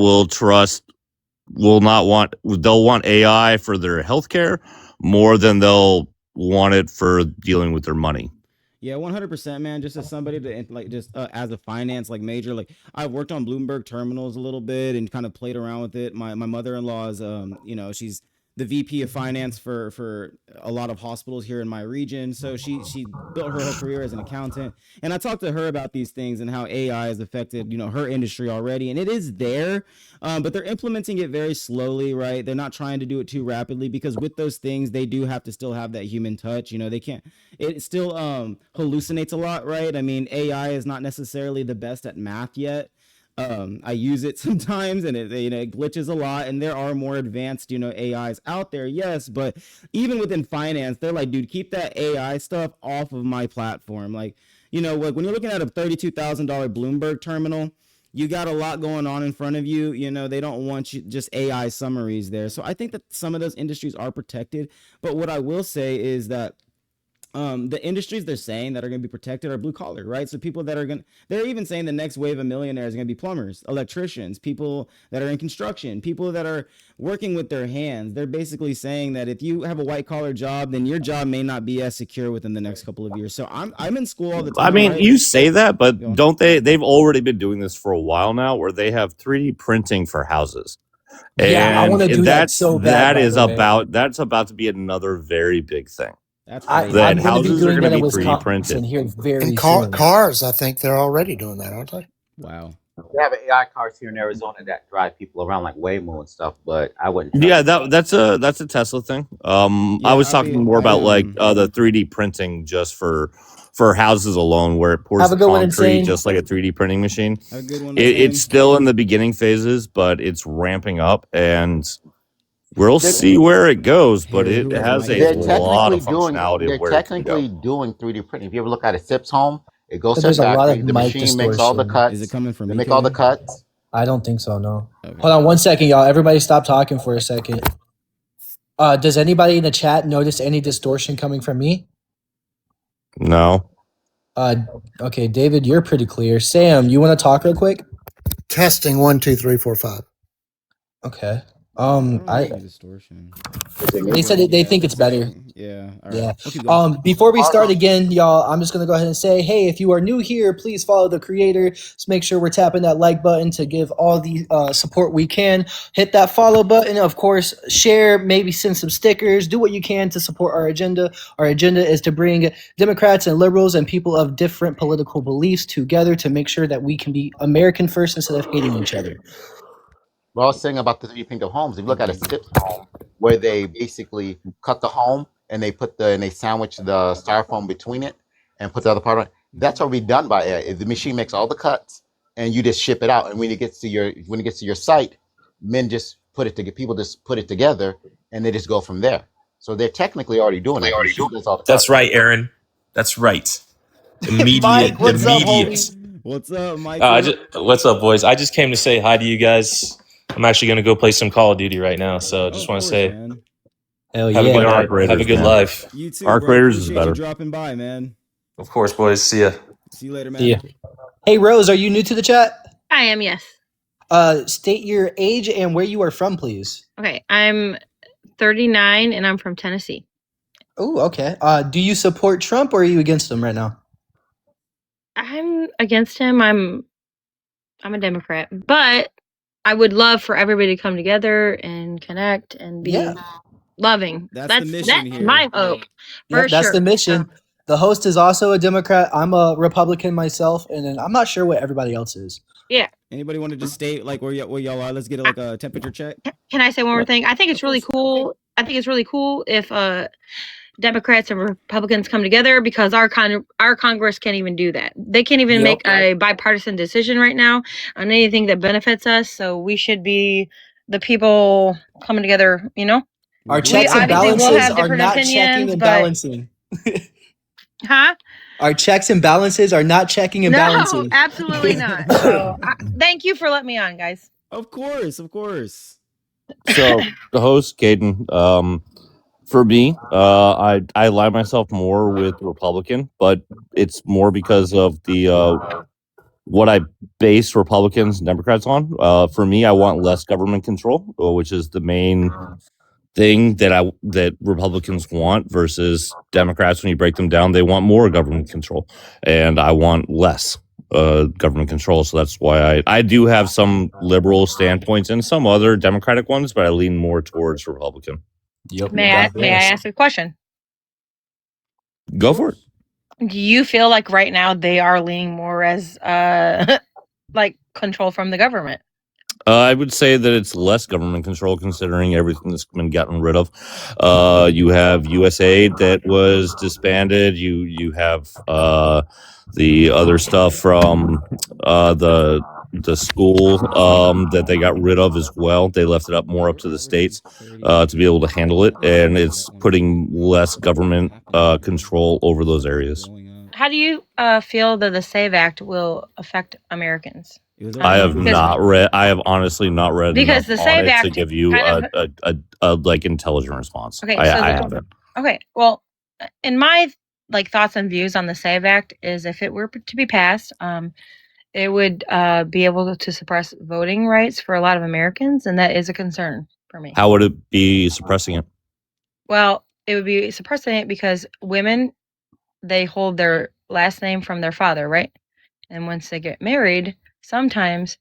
they'll want AI for their healthcare more than they'll want it for dealing with their money. Yeah, 100%, man. Just as somebody to like, just as a finance like major, like I worked on Bloomberg terminals a little bit and kind of played around with it. My mother in law is she's the VP of finance for a lot of hospitals here in my region. So she built her whole career as an accountant, and I talked to her about these things and how AI has affected her industry already, and it is there, but they're implementing it very slowly, right? They're not trying to do it too rapidly because with those things they do have to still have that human touch. They can't it still hallucinates a lot, right? I mean, AI is not necessarily the best at math yet. I use it sometimes, and it glitches a lot. And there are more advanced AIs out there, yes, but even within finance, they're like, dude, keep that AI stuff off of my platform. Like, like when you're looking at a $32,000 Bloomberg terminal, you got a lot going on in front of you. You know, they don't want you just AI summaries there. So I think that some of those industries are protected. But what I will say is that the industries they're saying that are going to be protected are blue collar, right? So people that are going to, they're even saying the next wave of millionaires are going to be plumbers, electricians, people that are in construction, people that are working with their hands. They're basically saying that if you have a white collar job, then your job may not be as secure within the next couple of years. So I'm in school all the time. I mean, right? you say that, but don't they? They've already been doing this for a while now, where they have 3D printing for houses. Yeah, I And want to do that so bad. that's about to be another very big thing. That's crazy. That I'm going to be houses are doing going that to in be 3D Wisconsin printed. here very And soon. cars, I think they're already doing that, aren't they? Wow. They have AI cars here in Arizona that drive people around like Waymo and stuff, but I wouldn't. Yeah, that's a Tesla thing. I was talking more about like the 3D printing just for houses alone, where it pours Have a good one, concrete Insane. just like a 3D printing machine. Have a good one, It's still in the beginning phases, but it's ramping up, and we'll see where it goes. But it has a lot of functionality They're of where it can go. technically doing 3D printing. If you ever look at a SIP's home, it goes But to a there's a lot factory. of The mic machine makes all the distortion. cuts. Is it coming from They me, make all the Kaden? cuts. I don't think so. No. Okay. Hold on 1 second, y'all. Everybody, stop talking for a second. Does anybody in the chat notice any distortion coming from me? No. Okay, David, you're pretty clear. Sam, you want to talk real quick? Testing 1, 2, 3, 4, 5. Okay. I distortion. They said they think it's better. Yeah. All right. Yeah. We'll keep going. Before we start again, y'all, I'm just gonna go ahead and say, hey, if you are new here, please follow the creator. Just make sure we're tapping that like button to give all the support we can. Hit that follow button, of course. Share, maybe send some stickers. Do what you can to support our agenda. Our agenda is to bring Democrats and liberals and people of different political beliefs together to make sure that we can be American first instead of hating each other. We're all saying about the 3D printed homes. If you look at a SIP's home, where they basically cut the home and they sandwich the styrofoam between it and put the other part on, that's already done by AI. The machine makes all the cuts and you just ship it out. And when it gets to your site, people just put it together and they just go from there. So they're technically already doing it. The machine does all the That's cuts. right, Aaron. That's right. Immediate. Mike, what's up, What's up, Mike? What's up, boys? I just came to say hi to you guys. I'm actually going to go play some Call of Duty right now, so just want to say, hell have yeah, a good night, have a good life. You too, Arc bro. Raiders is Appreciate better. you dropping by, man. Of course, boys. See ya. See you later, man. See ya. Hey, Rose, are you new to the chat? I am, yes. State your age and where you are from, please. Okay, I'm 39 and I'm from Tennessee. Oh, okay. Do you support Trump or are you against him right now? I'm against him. I'm a Democrat, but I would love for everybody to come together and connect and be loving. That's the mission here. My hope. Yep, that's the mission. The host is also a Democrat. I'm a Republican myself, and then I'm not sure what everybody else is. Yeah. Anybody want to just state like where y'all are? Let's get like a temperature check. Can I say one more thing? I think it's really cool. I think it's really cool if Democrats and Republicans come together, because our Congress can't even do that. They can't even make a bipartisan decision right now on anything that benefits us. So we should be the people coming together, you know? Our checks and balances are not checking and balancing. Huh? Our checks and balances are not checking and balancing. No, absolutely not. So thank you for letting me on, guys. Of course, of course. So the host, Caden, for me, I align myself more with Republican, but it's more because of the what I base Republicans and Democrats on. For me, I want less government control, which is the main thing that Republicans want, versus Democrats. When you break them down, they want more government control, and I want less government control. So that's why I do have some liberal standpoints and some other Democratic ones, but I lean more towards Republican. Yep. May I ask a question? Go for it. Do you feel like right now they are leaning more as like control from the government? I would say that it's less government control, considering everything that's been gotten rid of. You have USAID that was disbanded. You have the other stuff from the school that they got rid of as well. They left it more up to the states to be able to handle it, and it's putting less government control over those areas. How do you feel that the SAVE Act will affect Americans? I have Because- not read. I have honestly not read Because enough the on SAVE it Act to give you kind a like intelligent response. Okay, I so the- haven't. Okay, well, in my like thoughts and views on the SAVE Act is if it were to be passed, it would be able to suppress voting rights for a lot of Americans, and that is a concern for me. How would it be suppressing it? Well, it would be suppressing it because women, they hold their last name from their father, right? And once they get married, sometimes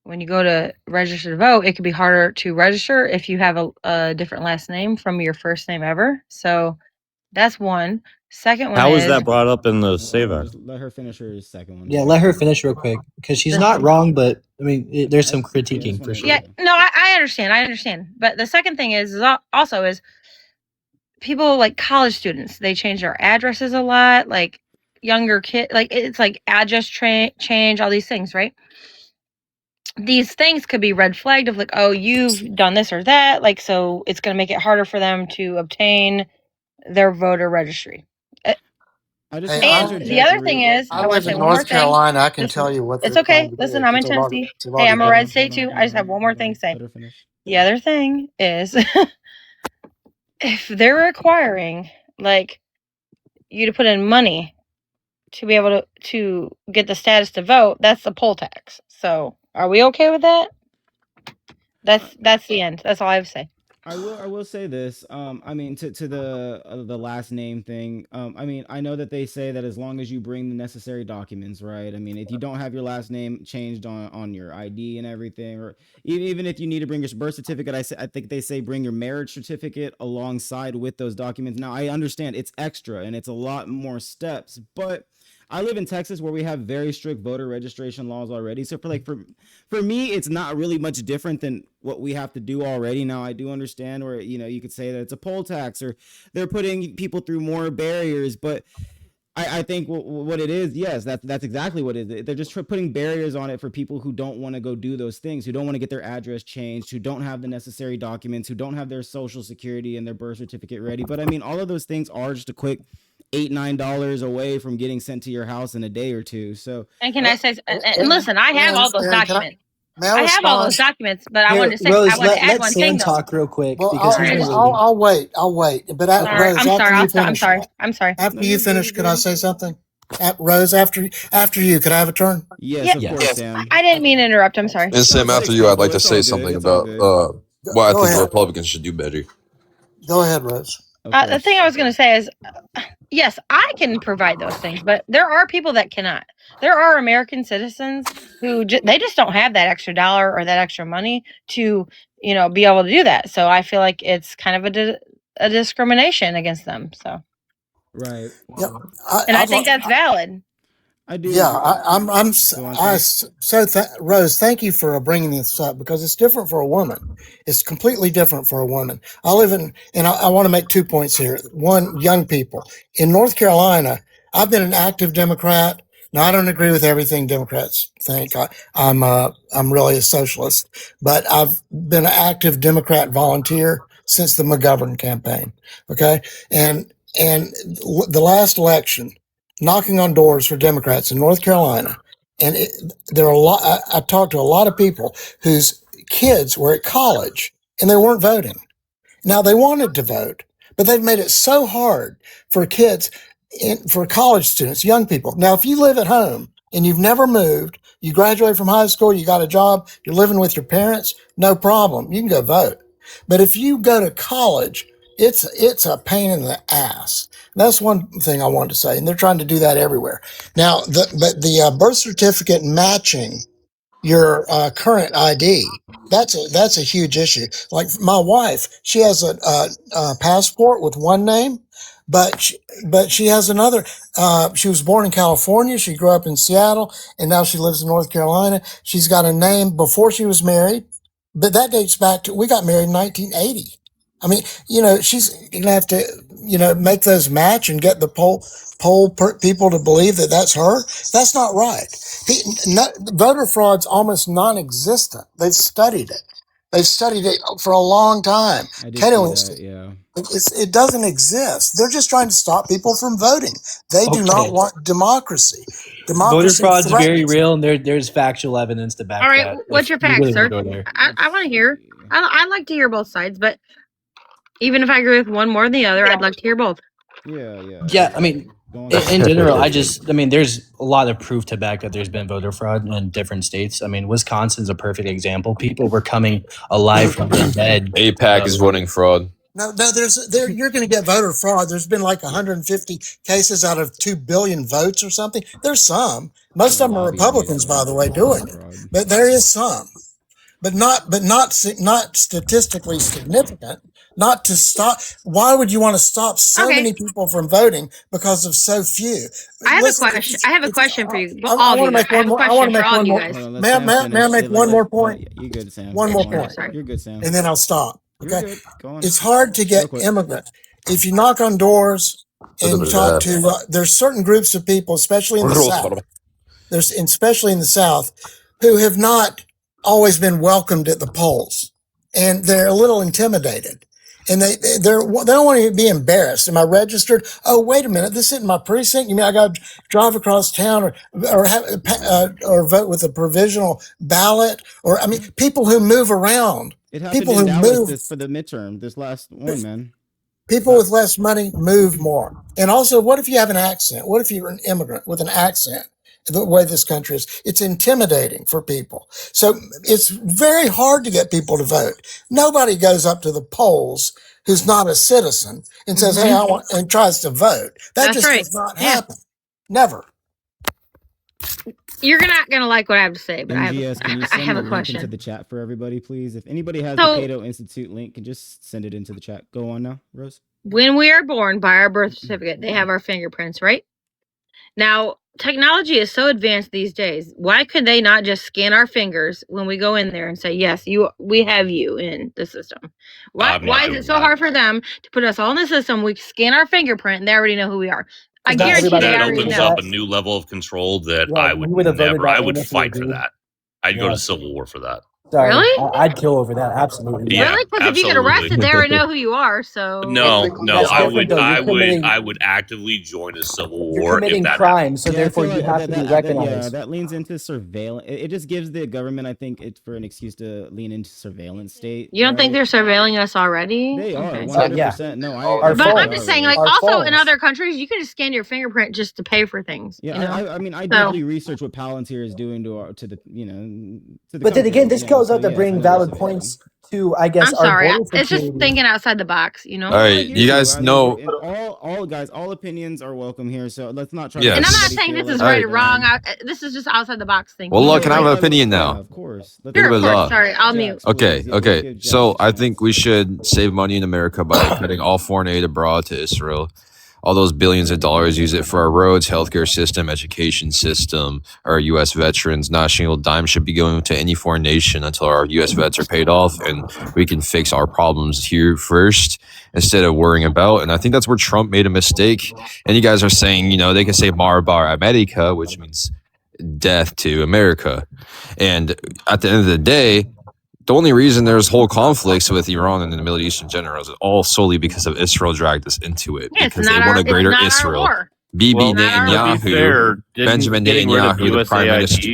when you go to register to vote, it could be harder to register if you have a different last name from your first name ever. So that's one. Second one How is is that brought up in the SAVE Act? Just let her finish her second one. Yeah, let her finish real quick because she's not wrong, but I mean, there's some critiquing for sure. Yeah, no, I understand. I understand. But the second thing is also is people like college students, they change their addresses a lot, like younger kid, like it's like address change, all these things, right? These things could be red flagged of like, oh, you've done this or that, like, so it's going to make it harder for them to obtain their voter registry. I just Hey, want to And the other thing is, I I want live to say in one more North thing. Carolina. I can Listen, tell you what it's they're okay. trying to Listen, do. I'm in It's a lot. Tennessee. It's a lot Hey, of I'm a different- red state too. I just have one more thing to say. Let her finish. The other thing is, if they're requiring like you to put in money to be able to get the status to vote, that's the poll tax. So, are we okay with that? That's the end. That's all I have to say. I will say this. I mean, to the last name thing. I mean, I know that they say that as long as you bring the necessary documents, right? I mean, if you don't have your last name changed on your ID and everything, or even if you need to bring your birth certificate, I think they say bring your marriage certificate alongside with those documents. Now, I understand it's extra and it's a lot more steps, but I live in Texas where we have very strict voter registration laws already. So for me, it's not really much different than what we have to do already. Now, I do understand where you could say that it's a poll tax or they're putting people through more barriers, but I think what it is, yes, that's exactly what it is. They're just putting barriers on it for people who don't want to go do those things, who don't want to get their address changed, who don't have the necessary documents, who don't have their social security and their birth certificate ready. But I mean, all of those things are just a quick $8-9 away from getting sent to your house in a day or two. So, And can I say? And listen, I have all those documents. May I have all respond? those documents, but I Here, wanted to say, Rose, I want to add let one Sam thing though. talk real quick Well, because he's been waiting. I'll wait. I'll wait. But Sorry, Rose, I'm after sorry. you finish, I'm sorry. after No, you you're finish, good, could I say something? Rose, after you, could I have a turn? yes, of course, Sam. I didn't mean to interrupt. I'm sorry. And Sam, after you, I'd like to It's all say good. something It's all about good. why I Go think the ahead. Republicans should do better. Go ahead, Rose. The thing I was going to say is, yes, I can provide those things, but there are people that cannot. There are American citizens who they just don't have that extra dollar or that extra money to, be able to do that. So I feel like it's kind of a discrimination against them. So. Right. Yep. And I think that's valid. I do. Yeah, agree. Rose, thank you for bringing this up because it's different for a woman. It's completely different for a woman. I live in, and I want to make 2 points here. One, young people in North Carolina. I've been an active Democrat. Now I don't agree with everything Democrats think. I'm really a socialist, but I've been an active Democrat volunteer since the McGovern campaign. Okay, and the last election, knocking on doors for Democrats in North Carolina. And there are a lot, I talked to a lot of people whose kids were at college and they weren't voting. Now they wanted to vote, but they've made it so hard for kids, for college students, young people. Now, if you live at home and you've never moved, you graduate from high school, you got a job, you're living with your parents, no problem. You can go vote. But if you go to college, it's a pain in the ass. That's one thing I wanted to say, and they're trying to do that everywhere. Now, the birth certificate matching your current ID, that's a huge issue. Like my wife, she has a passport with one name, but she has another. She was born in California. She grew up in Seattle, and now she lives in North Carolina. She's got a name before she was married, but that dates back to we got married in 1980. I mean, she's gonna have to, make those match and get the poll people to believe that that's her. That's not right. Voter fraud's almost non-existent. They've studied it. They've studied it for a long time. I did Cato see that. Institute. Yeah. It doesn't exist. They're just trying to stop people from voting. They do not Okay. want democracy. Voter Democracy fraud's very threatens. real, and there's factual evidence to back All right, that. what's If your you facts, really sir? want to go there. I want to hear. I like to hear both sides, but even if I agree with one more than the other, I'd like to hear both. Yeah. Yeah, I mean, Go on. in general, I mean, there's a lot of proof to back that there's been voter fraud in different states. I mean, Wisconsin's a perfect example. People were coming alive from the dead. APAC is voting fraud. No, you're going to get voter fraud. There's been like 150 cases out of 2 billion votes or something. There's some. Most of them are Republicans, by the way, doing it. But there is some. But not statistically significant. Not to stop. Why would you want to stop so many people from voting because of so few? I have a question. I have a question for you. I want to make one more. I want to make one more. Hold on, let May Sam I finish. make one more point? You good, Sam? One Go more on. point. You're good, Sam. And then I'll stop. You're Okay. good. Go on. It's hard to get immigrants. If you knock on doors and talk to, there's certain groups of people, especially in the South. Especially in the South, who have not always been welcomed at the polls, and they're a little intimidated. And they don't want to be embarrassed. Am I registered? Oh, wait a minute. This isn't my precinct. You mean I got to drive across town or vote with a provisional ballot? Or I mean, people who move around. It happened People in who Dallas move. for the midterm. This last one, man. People with less money move more. And also, what if you have an accent? What if you're an immigrant with an accent? The way this country is, it's intimidating for people. So it's very hard to get people to vote. Nobody goes up to the polls who's not a citizen and says, "Hey, I want," and tries to vote. That just does not happen. Never. You're not gonna like what I have to say, but MGS, can you I send have the a link question. into the chat for everybody, please? If anybody has the Cato Institute link, can just send it into the chat. Go on now, Rose. When we are born by our birth certificate, they have our fingerprints, right? Now, technology is so advanced these days. Why could they not just scan our fingers when we go in there and say, "Yes, we have you in the system"? Why is it so hard for them to put us all in the system? We scan our fingerprint and they already know who we are. I guarantee they that already opens know. up a new level of control that Yeah, I you would would have voted never. that I would in if you fight for agreed. that. I'd go Yeah. to civil war for that. Sorry, Really? I'd kill over that. Absolutely. Yeah, Really? Because if you get absolutely. arrested, they already know who you are. So No, That's I different, would, though. You're committing- I would actively join a civil You're war committing if that crimes, so Yeah, I therefore feel you like have to be recognized. yeah, that leans into surveillance. It just gives the government, I think, it's for an excuse to lean into surveillance state. you don't think they're surveilling us already? They are Okay. 100%. No, But I'm just saying, like, Our also in phones. other countries, you can just scan your fingerprint just to pay for things. Yeah, you know? I mean, I So- deeply research what Palantir is doing to the to the. But then again, country, this goes up to bring valid points to, I guess, I'm sorry. our border It's just security. thinking outside the box, you know? All right, you guys know. And all opinions are welcome here. So let's not try. Yes. And I'm not to saying this is All right right. or wrong. This is just outside the box thinking. Well, look, can I have an opinion now? Of course. Sure, of course. Sorry, I'll mute. Okay. So I think we should save money in America by cutting all foreign aid abroad to Israel. All those billions of dollars, use it for our roads, healthcare system, education system, our U.S. veterans. Not a single dime should be going to any foreign nation until our U.S. vets are paid off and we can fix our problems here first instead of worrying about. And I think that's where Trump made a mistake. And you guys are saying, they can say Mar Bar America, which means death to America. And at the end of the day, the only reason there's whole conflicts with Iran and the Middle East in general is all solely because of Israel dragged us into it. Yeah, Because they want a greater Israel. Bibi Netanyahu, Benjamin Netanyahu, the prime minister.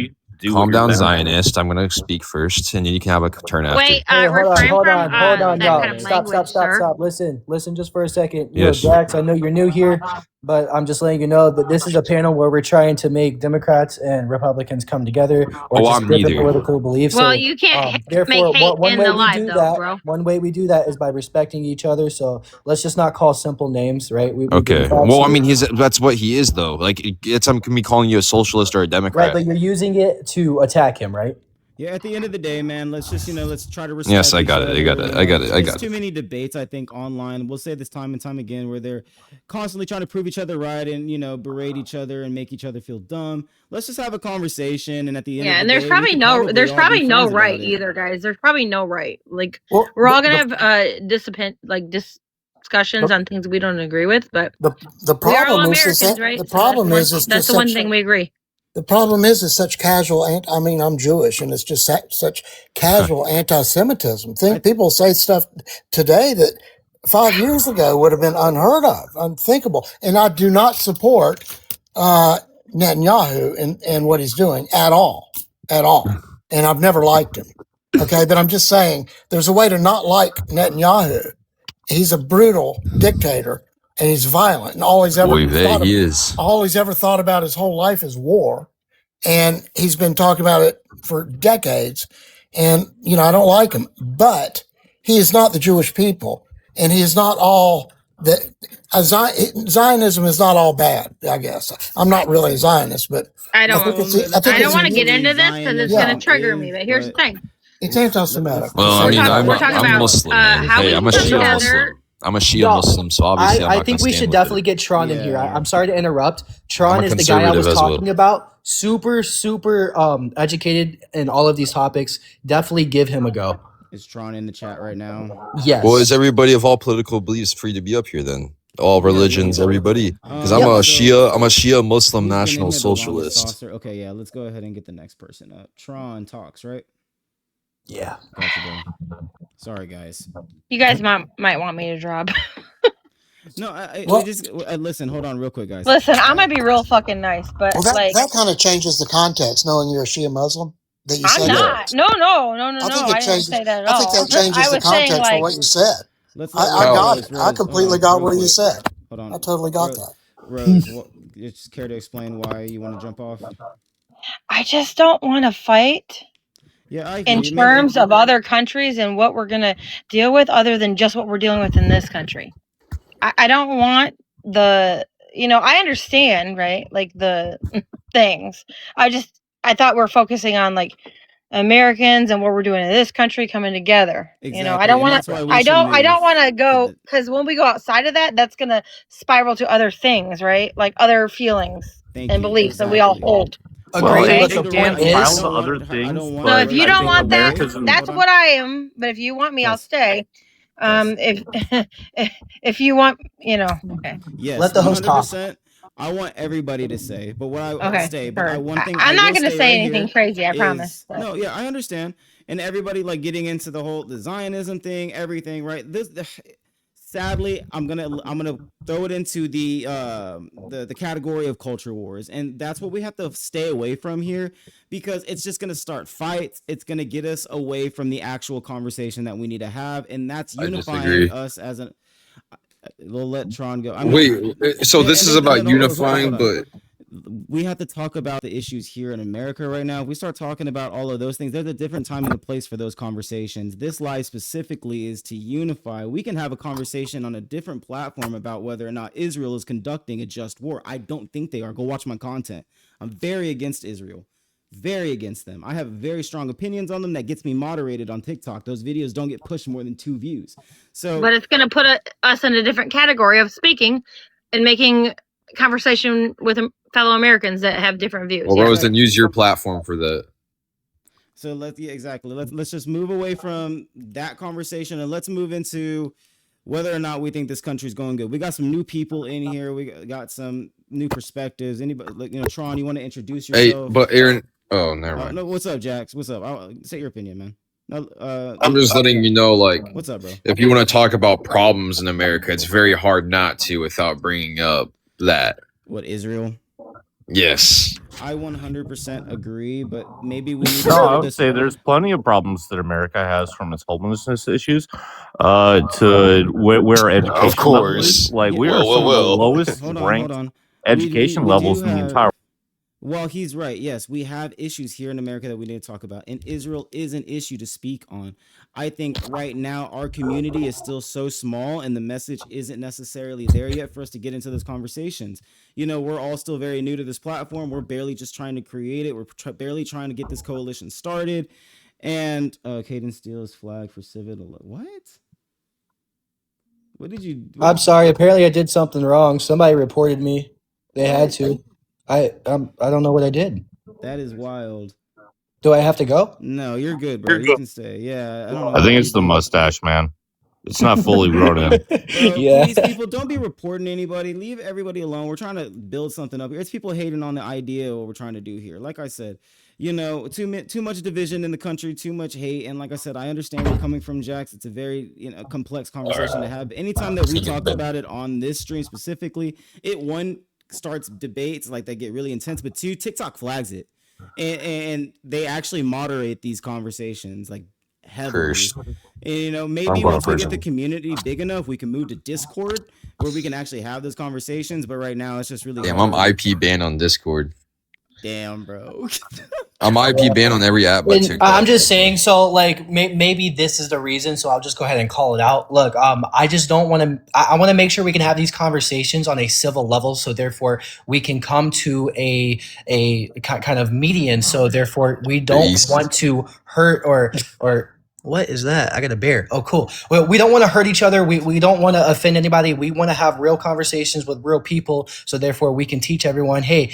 Calm down, Zionist. I'm going to speak first, and then you can have a turn after. Wait, Hey, hold on, that y'all. kind of Stop, language, sir. stop. Listen just for a second. Yes. Jax, I know you're new here, but I'm just letting you know that this is a panel where we're trying to make Democrats and Republicans come together or just I'm different neither. political beliefs. Well, So, you can't therefore, make hate one in way the we live, do though, that, bro. one way we do that is by respecting each other. So let's just not call simple names, right? We Okay. give facts Well, I here. mean, that's what he is, though. Like, it's me calling you a socialist or a Right, Democrat. but you're using it to attack him, right? Yeah, at the end of the day, man, let's just let's try to respect. Yes, I each got it. other, I got it. you know? I got it. I There's got too it. many debates, I think, online. We'll say this time and time again, where they're constantly trying to prove each other right and berate each other and make each other feel dumb. Let's just have a conversation, and at the end, Yeah, of and the there's day, probably no all be right friends about it. either, guys. There's probably no right. Like Well, we're all gonna have discussions on things we don't agree with, but the we are all problem is Americans, right? the So problem that's is the one thing we agree. The problem is such casual. I mean, I'm Jewish, and it's just such casual anti-Semitism. People say stuff today that 5 years ago would have been unheard of, unthinkable. And I do not support Netanyahu and what he's doing at all. And I've never liked him. Okay, but I'm just saying there's a way to not like Netanyahu. He's a brutal dictator, and he's violent, and all he's ever thought about his whole life is war. And he's been talking about it for decades. And, I don't like him, but he is not the Jewish people. And he is not all that. Zionism is not all bad, I guess. I'm not really a Zionist, but I don't want to get into this because it's going to trigger me. But here's the thing. It's anti-Semitic. Well, I mean, I'm Muslim. Hey, I'm a Shia Muslim. I'm a Shia Muslim, so obviously I think we should definitely get Tron in here. I'm sorry to interrupt. Tron is the guy I was talking about. Super educated in all of these topics. Definitely give him a go. Is Tron in the chat right now? Yes. Well, is everybody of all political beliefs free to be up here then? All religions, everybody. Because I'm a Shia Muslim National Socialist. Okay, yeah, let's go ahead and get the next person up. Tron talks, right? Yeah. Gotcha, sorry, guys. You guys might want me to drop. No, listen. Hold on, real quick, guys. Listen, I'm gonna be real fucking nice, but that kind of changes the context, knowing you're a Shia Muslim. That you said I'm not. That. No. I didn't say that at all. I think that changes the context for what you said. I got it. I completely got what you said. Hold on. I totally got that. Rose, you just care to explain why you want to jump off? I just don't want to fight. Yeah, in terms of other countries and what we're gonna deal with, other than just what we're dealing with in this country. I don't want I understand, right? Like the things. I thought we're focusing on like Americans and what we're doing in this country coming together. Exactly. I don't want to. I don't want to go because when we go outside of that, that's gonna spiral to other things, right? Like other feelings and beliefs that we all hold. Agreed, but the point is, other things. So if you don't want that, that's what I am. But if you want me, I'll stay. If you want, okay. Yes, let the host talk. I want everybody to say, but I'll stay. But one thing I'm not going to say anything crazy. I promise. No, yeah, I understand. And everybody like getting into the Zionism thing, everything, right? Sadly, I'm gonna throw it into the category of culture wars, and that's what we have to stay away from here, because it's just gonna start fights. It's gonna get us away from the actual conversation that we need to have, and that's unifying us as an. We'll let Tron go. So this is about unifying, but we have to talk about the issues here in America right now. If we start talking about all of those things, there's a different time and a place for those conversations. This live specifically is to unify. We can have a conversation on a different platform about whether or not Israel is conducting a just war. I don't think they are. Go watch my content. I'm very against Israel. Very against them. I have very strong opinions on them that gets me moderated on TikTok. Those videos don't get pushed more than 2 views. But it's going to put us in a different category of speaking and making conversation with fellow Americans that have different views. Well, Rose, then use your platform for that. So let's just move away from that conversation and let's move into whether or not we think this country is going good. We got some new people in here. We got some new perspectives. Anybody, Tron, you want to introduce yourself? Hey, but Aaron. Oh, never mind. No, what's up, Jax? What's up? Say your opinion, man. No, I'm just letting you know, like, what's up, bro? If you want to talk about problems in America, it's very hard not to without bringing up that. What, Israel? Yes. I 100% agree, but maybe we need I would say there's plenty of problems that America has, from its homelessness issues to where education of course. Levels. Like we are some of the lowest ranked education levels in the entire. Well, he's right. Yes, we have issues here in America that we need to talk about, and Israel is an issue to speak on. I think right now our community is still so small, and the message isn't necessarily there yet for us to get into those conversations. We're all still very new to this platform. We're barely just trying to create it. We're barely trying to get this coalition started. And Caden Steele's flag for civil. What? What did you? I'm sorry. Apparently, I did something wrong. Somebody reported me. They had to. I don't know what I did. That is wild. Do I have to go? No, you're good, bro. You can stay. Yeah, I don't know. I think it's the mustache, man. It's not fully grown in. Bro, Yeah. please, people, don't be reporting anybody. Leave everybody alone. We're trying to build something up here. It's people hating on the idea of what we're trying to do here. Like I said, too much division in the country, too much hate. And like I said, I understand where you're coming from, Jax. It's a very complex conversation to have. Anytime that we talk about it on this stream specifically, it starts debates like that get really intense, but two, TikTok flags it. And they actually moderate these conversations like heavily. Cursed. And, maybe once we get the community big enough, we can move to Discord where we can actually have those conversations. But right now, it's just really Damn, hard. I'm IP banned on Discord. Damn, bro. I'm IP banned on every app but And TikTok. I'm just saying, so like maybe this is the reason. So I'll just go ahead and call it out. Look, I just don't want to. I want to make sure we can have these conversations on a civil level. So therefore, we can come to a kind of median. So therefore, we don't want to hurt or. What is that? I got a bear. Oh, cool. Well, we don't want to hurt each other. We don't want to offend anybody. We want to have real conversations with real people. So therefore, we can teach everyone, hey,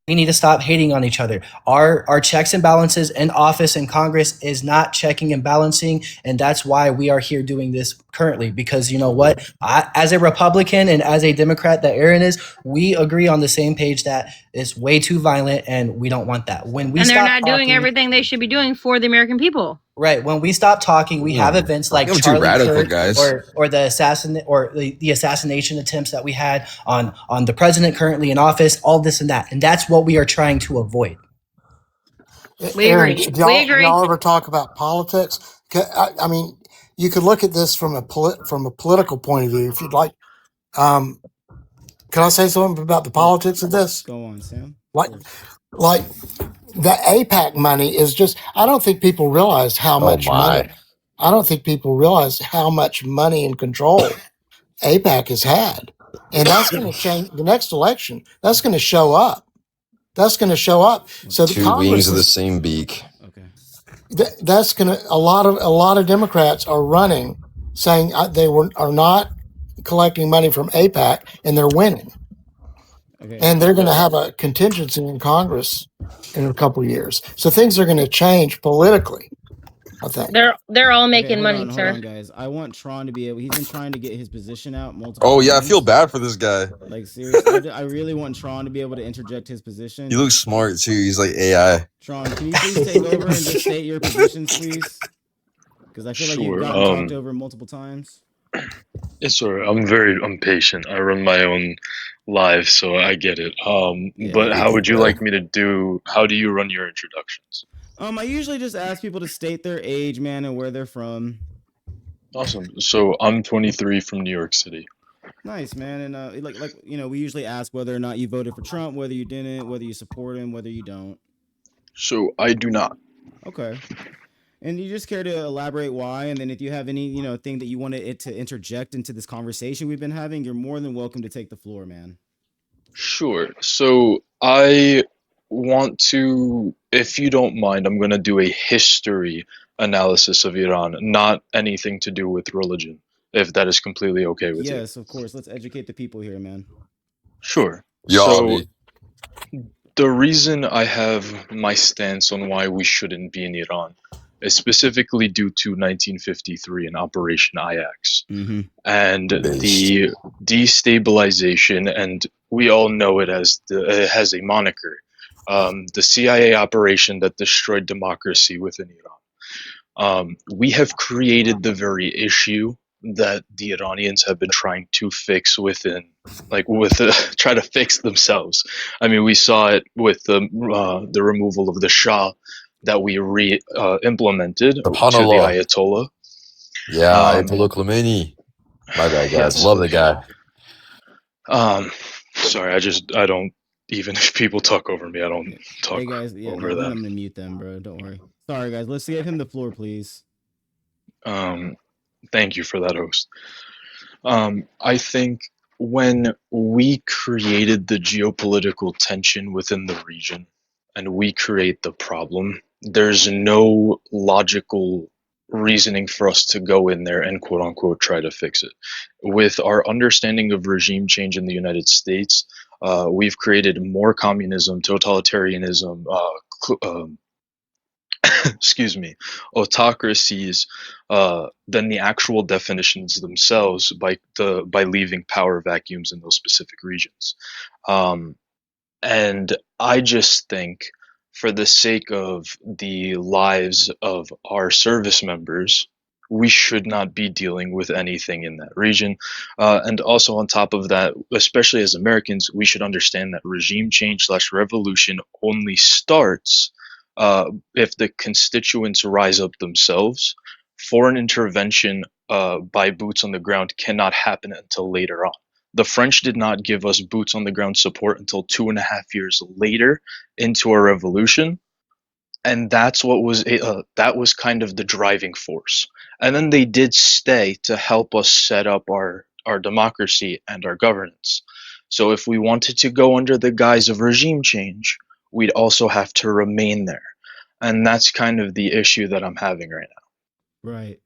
we need to stop hating on each other. Our checks and balances in office and Congress is not checking and balancing, and that's why we are here doing this currently. Because you know what, as a Republican and as a Democrat that Aaron is, we agree on the same page that it's way too violent, and we don't want that. When we and they're stop not doing talking, everything they should be doing for the American people. right, when we stop talking, we have events like You're too Charlie radical, Kirk guys. or the assassination attempts that we had on the president currently in office, all this and that, and that's what we are trying to avoid. We Aaron, agree. do y'all, We agree. y'all ever talk about politics? I mean, you could look at this from a political point of view if you'd like. Can I say something about the politics of this? Go on, Sam. Like the APAC money is just. I don't think people realize how much money. I don't think people realize how much money and control APAC has had, and that's going to change the next election. That's going to show up. That's going to show up. So the Two Congress wings of the same beak. Okay. that's going to a lot of Democrats are running, saying they are not collecting money from APAC, and they're winning. Okay. And they're going to have a contingency in Congress in a couple of years. So things are going to change politically, I think. They're all making money, hold sir. on, guys. I want Tron to be able. He's been trying to get his position out multiple. Oh yeah, I times. feel bad for this guy. Like seriously, I really want Tron to be able to interject his position. He looks smart too. He's like AI. Tron, can you please take over and just state your positions, please? Because I feel like you've gotten talked over multiple times. Yes, sir. I'm patient. I run my own live, so I get it. But how would you like me to do? How do you run your introductions? I usually just ask people to state their age, man, and where they're from. Awesome. So I'm 23 from New York City. Nice, man. And we usually ask whether or not you voted for Trump, whether you didn't, whether you support him, whether you don't. So I do not. Okay. And you just care to elaborate why, and then if you have any, thing that you wanted it to interject into this conversation we've been having, you're more than welcome to take the floor, man. Sure. So I want to, if you don't mind, I'm going to do a history analysis of Iran, not anything to do with religion, if that is completely okay with you. Yes, of course. Let's educate the people here, man. Sure. Yeah, So the reason I have my stance on why we shouldn't be in Iran is specifically due to 1953 and Operation Ajax and the destabilization, and we all know it as it has a moniker, the CIA operation that destroyed democracy within Iran. We have created the very issue that the Iranians have been trying to fix within, try to fix themselves. I mean, we saw it with the removal of the Shah that we implemented to the Ayatollah. Yeah, Ayatollah Khomeini. My bad, guys. Yes. Love the guy. Sorry, I don't, even if people talk over me, I don't talk hey guys, over them. I'm gonna mute them, bro. Don't worry. Sorry, guys. Let's give him the floor, please. Thank you for that, host. I think when we created the geopolitical tension within the region and we create the problem, there's no logical reasoning for us to go in there and quote unquote try to fix it. With our understanding of regime change in the United States, we've created more communism, totalitarianism, excuse me, autocracies than the actual definitions themselves by leaving power vacuums in those specific regions. Um, and I just think, for the sake of the lives of our service members, we should not be dealing with anything in that region. And also, on top of that, especially as Americans, we should understand that regime change slash revolution only starts if the constituents rise up themselves. Foreign intervention by boots on the ground cannot happen until later on. The French did not give us boots on the ground support until 2.5 years later into a revolution, and that was kind of the driving force. And then they did stay to help us set up our democracy and our governance. So if we wanted to go under the guise of regime change, we'd also have to remain there, and that's kind of the issue that I'm having right now. Right.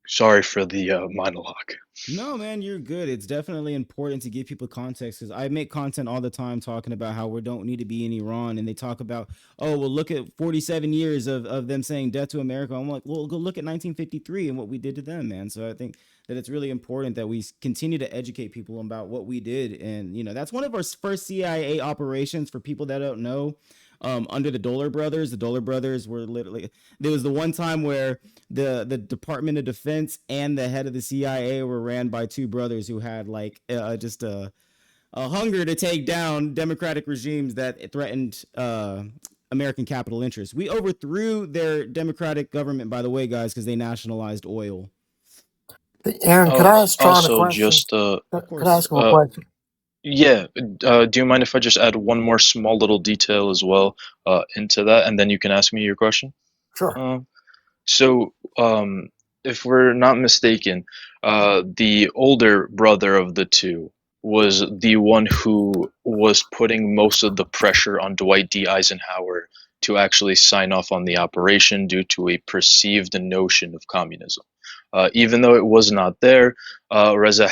Sorry for the monologue. No, man, you're good. It's definitely important to give people context because I make content all the time talking about how we don't need to be in Iran. And they talk about, oh, well, look at 47 years of them saying death to America. I'm like, well, go look at 1953 and what we did to them, man. So I think that it's really important that we continue to educate people about what we did. And, that's one of our first CIA operations for people that don't know. Under the Doller brothers. The Doller brothers were literally, there was the one time where the Department of Defense and the head of the CIA were ran by two brothers who had like just a hunger to take down democratic regimes that threatened American capital interests. We overthrew their democratic government, by the way, guys, because they nationalized oil. Aaron, could I ask Tron a Also, question? just Could I ask him a question? Yeah. Do you mind if I just add one more small little detail as well into that, and then you can ask me your question? Sure. So, if we're not mistaken, the older brother of the two was the one who was putting most of the pressure on Dwight D. Eisenhower to actually sign off on the operation due to a perceived notion of communism. Even though it was not there, Mohammed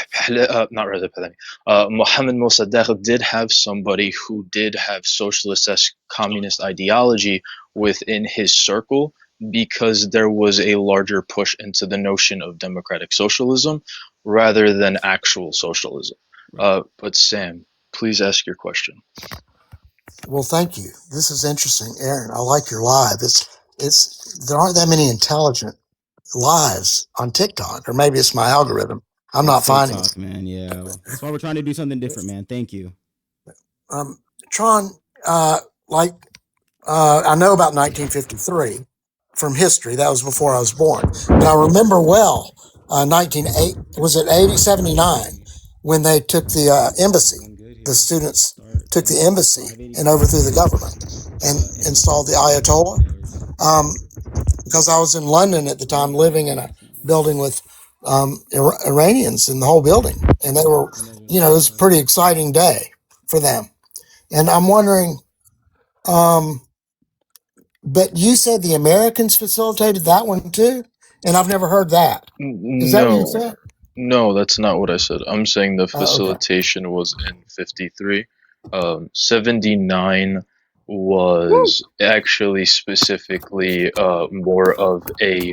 Mossadegh did have somebody who did have socialist communist ideology within his circle, because there was a larger push into the notion of democratic socialism rather than actual socialism. But Sam, please ask your question. Well, thank you. This is interesting, Aaron. I like your live. There aren't that many intelligent lives on TikTok, or maybe it's my algorithm. I'm not finding TikTok, it. man. Yeah, that's why we're trying to do something different, man. Thank you. Tron, I know about 1953 from history. That was before I was born, but I remember well 79 when they took the embassy. The students took the embassy and overthrew the government and installed the Ayatollah. Because I was in London at the time, living in a building with Iranians in the whole building, and they were, it was a pretty exciting day for them. And I'm wondering, but you said the Americans facilitated that one too, and I've never heard that. Is that what you said? No, that's not what I said. I'm saying the Okay. facilitation was in 53. 79 was actually specifically more of a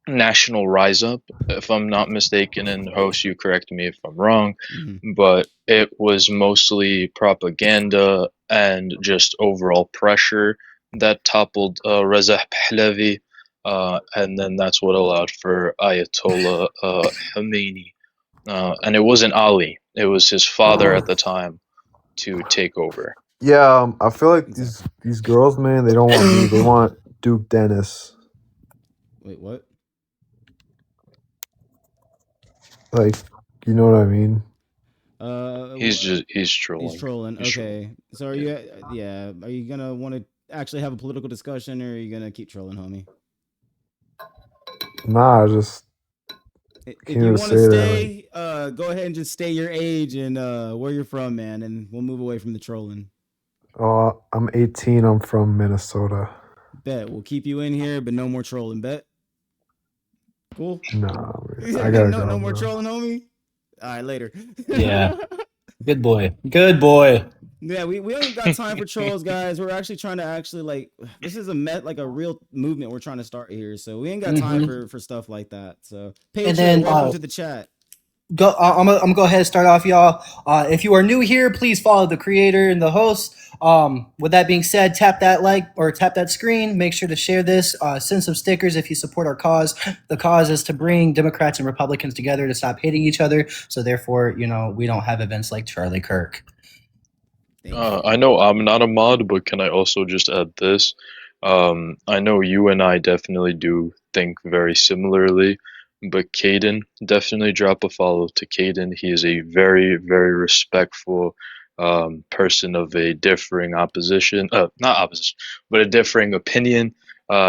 national rise up, if I'm not mistaken, and host, you correct me if I'm wrong, but it was mostly propaganda and just overall pressure that toppled Reza Pahlavi, and then that's what allowed for Ayatollah Khomeini. And it wasn't Ali, it was his father at the time, to take over. Yeah, I feel like these girls, man, they don't want me. They want Duke Dennis. Wait, what? Like, you know what I mean? He's trolling. He's trolling. Okay. So are you? Yeah. Are you gonna want to actually have a political discussion, or are you gonna keep trolling, homie? Nah, just. If you want to stay, go ahead and just stay your age and where you're from, man, and we'll move away from the trolling. Oh, I'm 18. I'm from Minnesota. Bet. We'll keep you in here, but no more trolling. Bet. Cool. Nah, I gotta go. No more trolling, homie. All right, later. Yeah. Good boy. Good boy. Yeah, we ain't got time for trolls, guys. We're actually trying to like this is like a real movement we're trying to start here. So we ain't got time for stuff like that. So And Patriot, then welcome to the chat. I'm gonna go ahead and start off, y'all. If you are new here, please follow the creator and the host. With that being said, tap that like or tap that screen. Make sure to share this. Send some stickers if you support our cause. The cause is to bring Democrats and Republicans together to stop hating each other. So therefore, we don't have events like Charlie Kirk. I know I'm not a mod, but can I also just add this? I know you and I definitely do think very similarly, but Caden, definitely drop a follow to Caden. He is a very, very respectful person of a differing opposition, not opposition, but a differing opinion.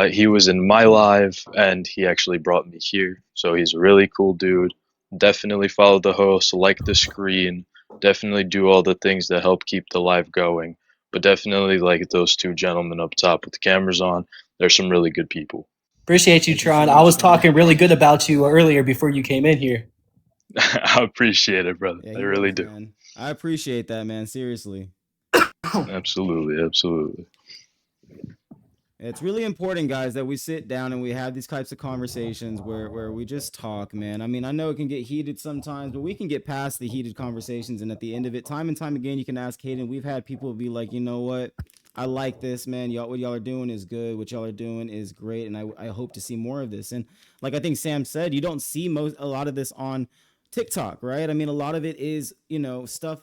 He was in my live and he actually brought me here. So he's a really cool dude. Definitely follow the host, like the screen, definitely do all the things that help keep the live going. But definitely like those two gentlemen up top with the cameras on. They're some really good people. Appreciate you, Tron. I was talking really good about you earlier before you came in here. I appreciate it, brother. Yeah, I really do. Man. I appreciate that, man. Seriously. Absolutely, absolutely. It's really important, guys, that we sit down and we have these types of conversations where we just talk, man. I mean, I know it can get heated sometimes, but we can get past the heated conversations. And at the end of it, time and time again, you can ask Hayden. We've had people be like, you know what? I like this, man. What y'all are doing is good. What y'all are doing is great. And I hope to see more of this. And like I think Sam said, you don't see a lot of this on TikTok, right? I mean, a lot of it is, stuff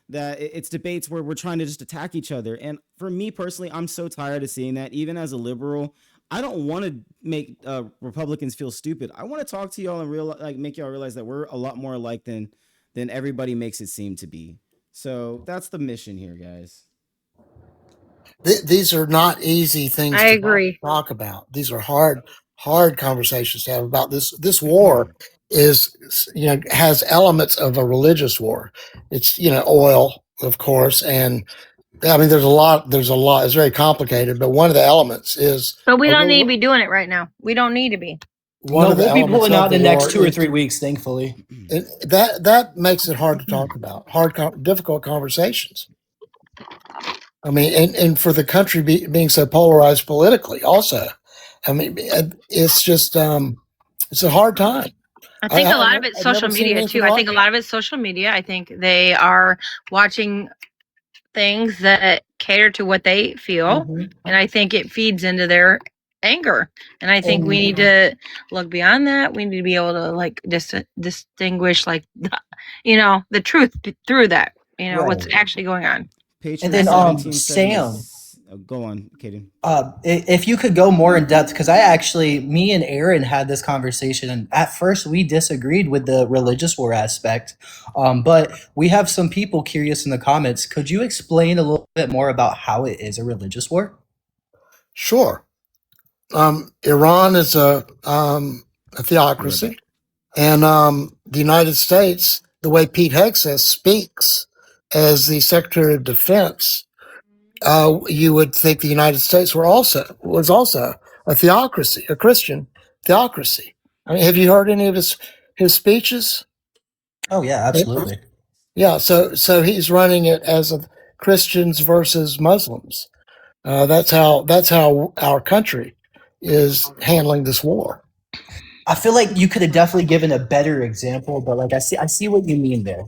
that it's debates where we're trying to just attack each other. And for me personally, I'm so tired of seeing that. Even as a liberal, I don't want to make Republicans feel stupid. I want to talk to y'all and make y'all realize that we're a lot more alike than everybody makes it seem to be. So that's the mission here, guys. These are not easy things I to agree. talk about. These are hard conversations to have about this. This war is, has elements of a religious war. It's, oil, of course, and I mean, there's a lot. It's very complicated, but one of the elements is. But we don't need to be doing it right now. We don't need to be. We'll be pulling out the next 2 or 3 weeks, thankfully. That makes it hard to talk about. Difficult conversations. I mean, and for the country being so polarized politically, also, I mean, it's just it's a hard time. I think a lot of it's social media too. I think a lot of it's social media. I think they are watching things that cater to what they feel, and I think it feeds into their anger. And I think we need to look beyond that. We need to be able to distinguish, the truth through that. What's actually going on. And then Sam, go on, Kaden. If you could go more in depth, because me and Aaron had this conversation, and at first we disagreed with the religious war aspect, but we have some people curious in the comments. Could you explain a little bit more about how it is a religious war? Sure. Iran is a theocracy, and the United States, the way Pete Hegseth speaks as the Secretary of Defense, you would think the United States was also a theocracy, a Christian theocracy. I mean, have you heard any of his speeches? Oh yeah, absolutely. Yeah, so he's running it as a Christians versus Muslims. That's how our country is handling this war. I feel like you could have definitely given a better example, but I see what you mean there.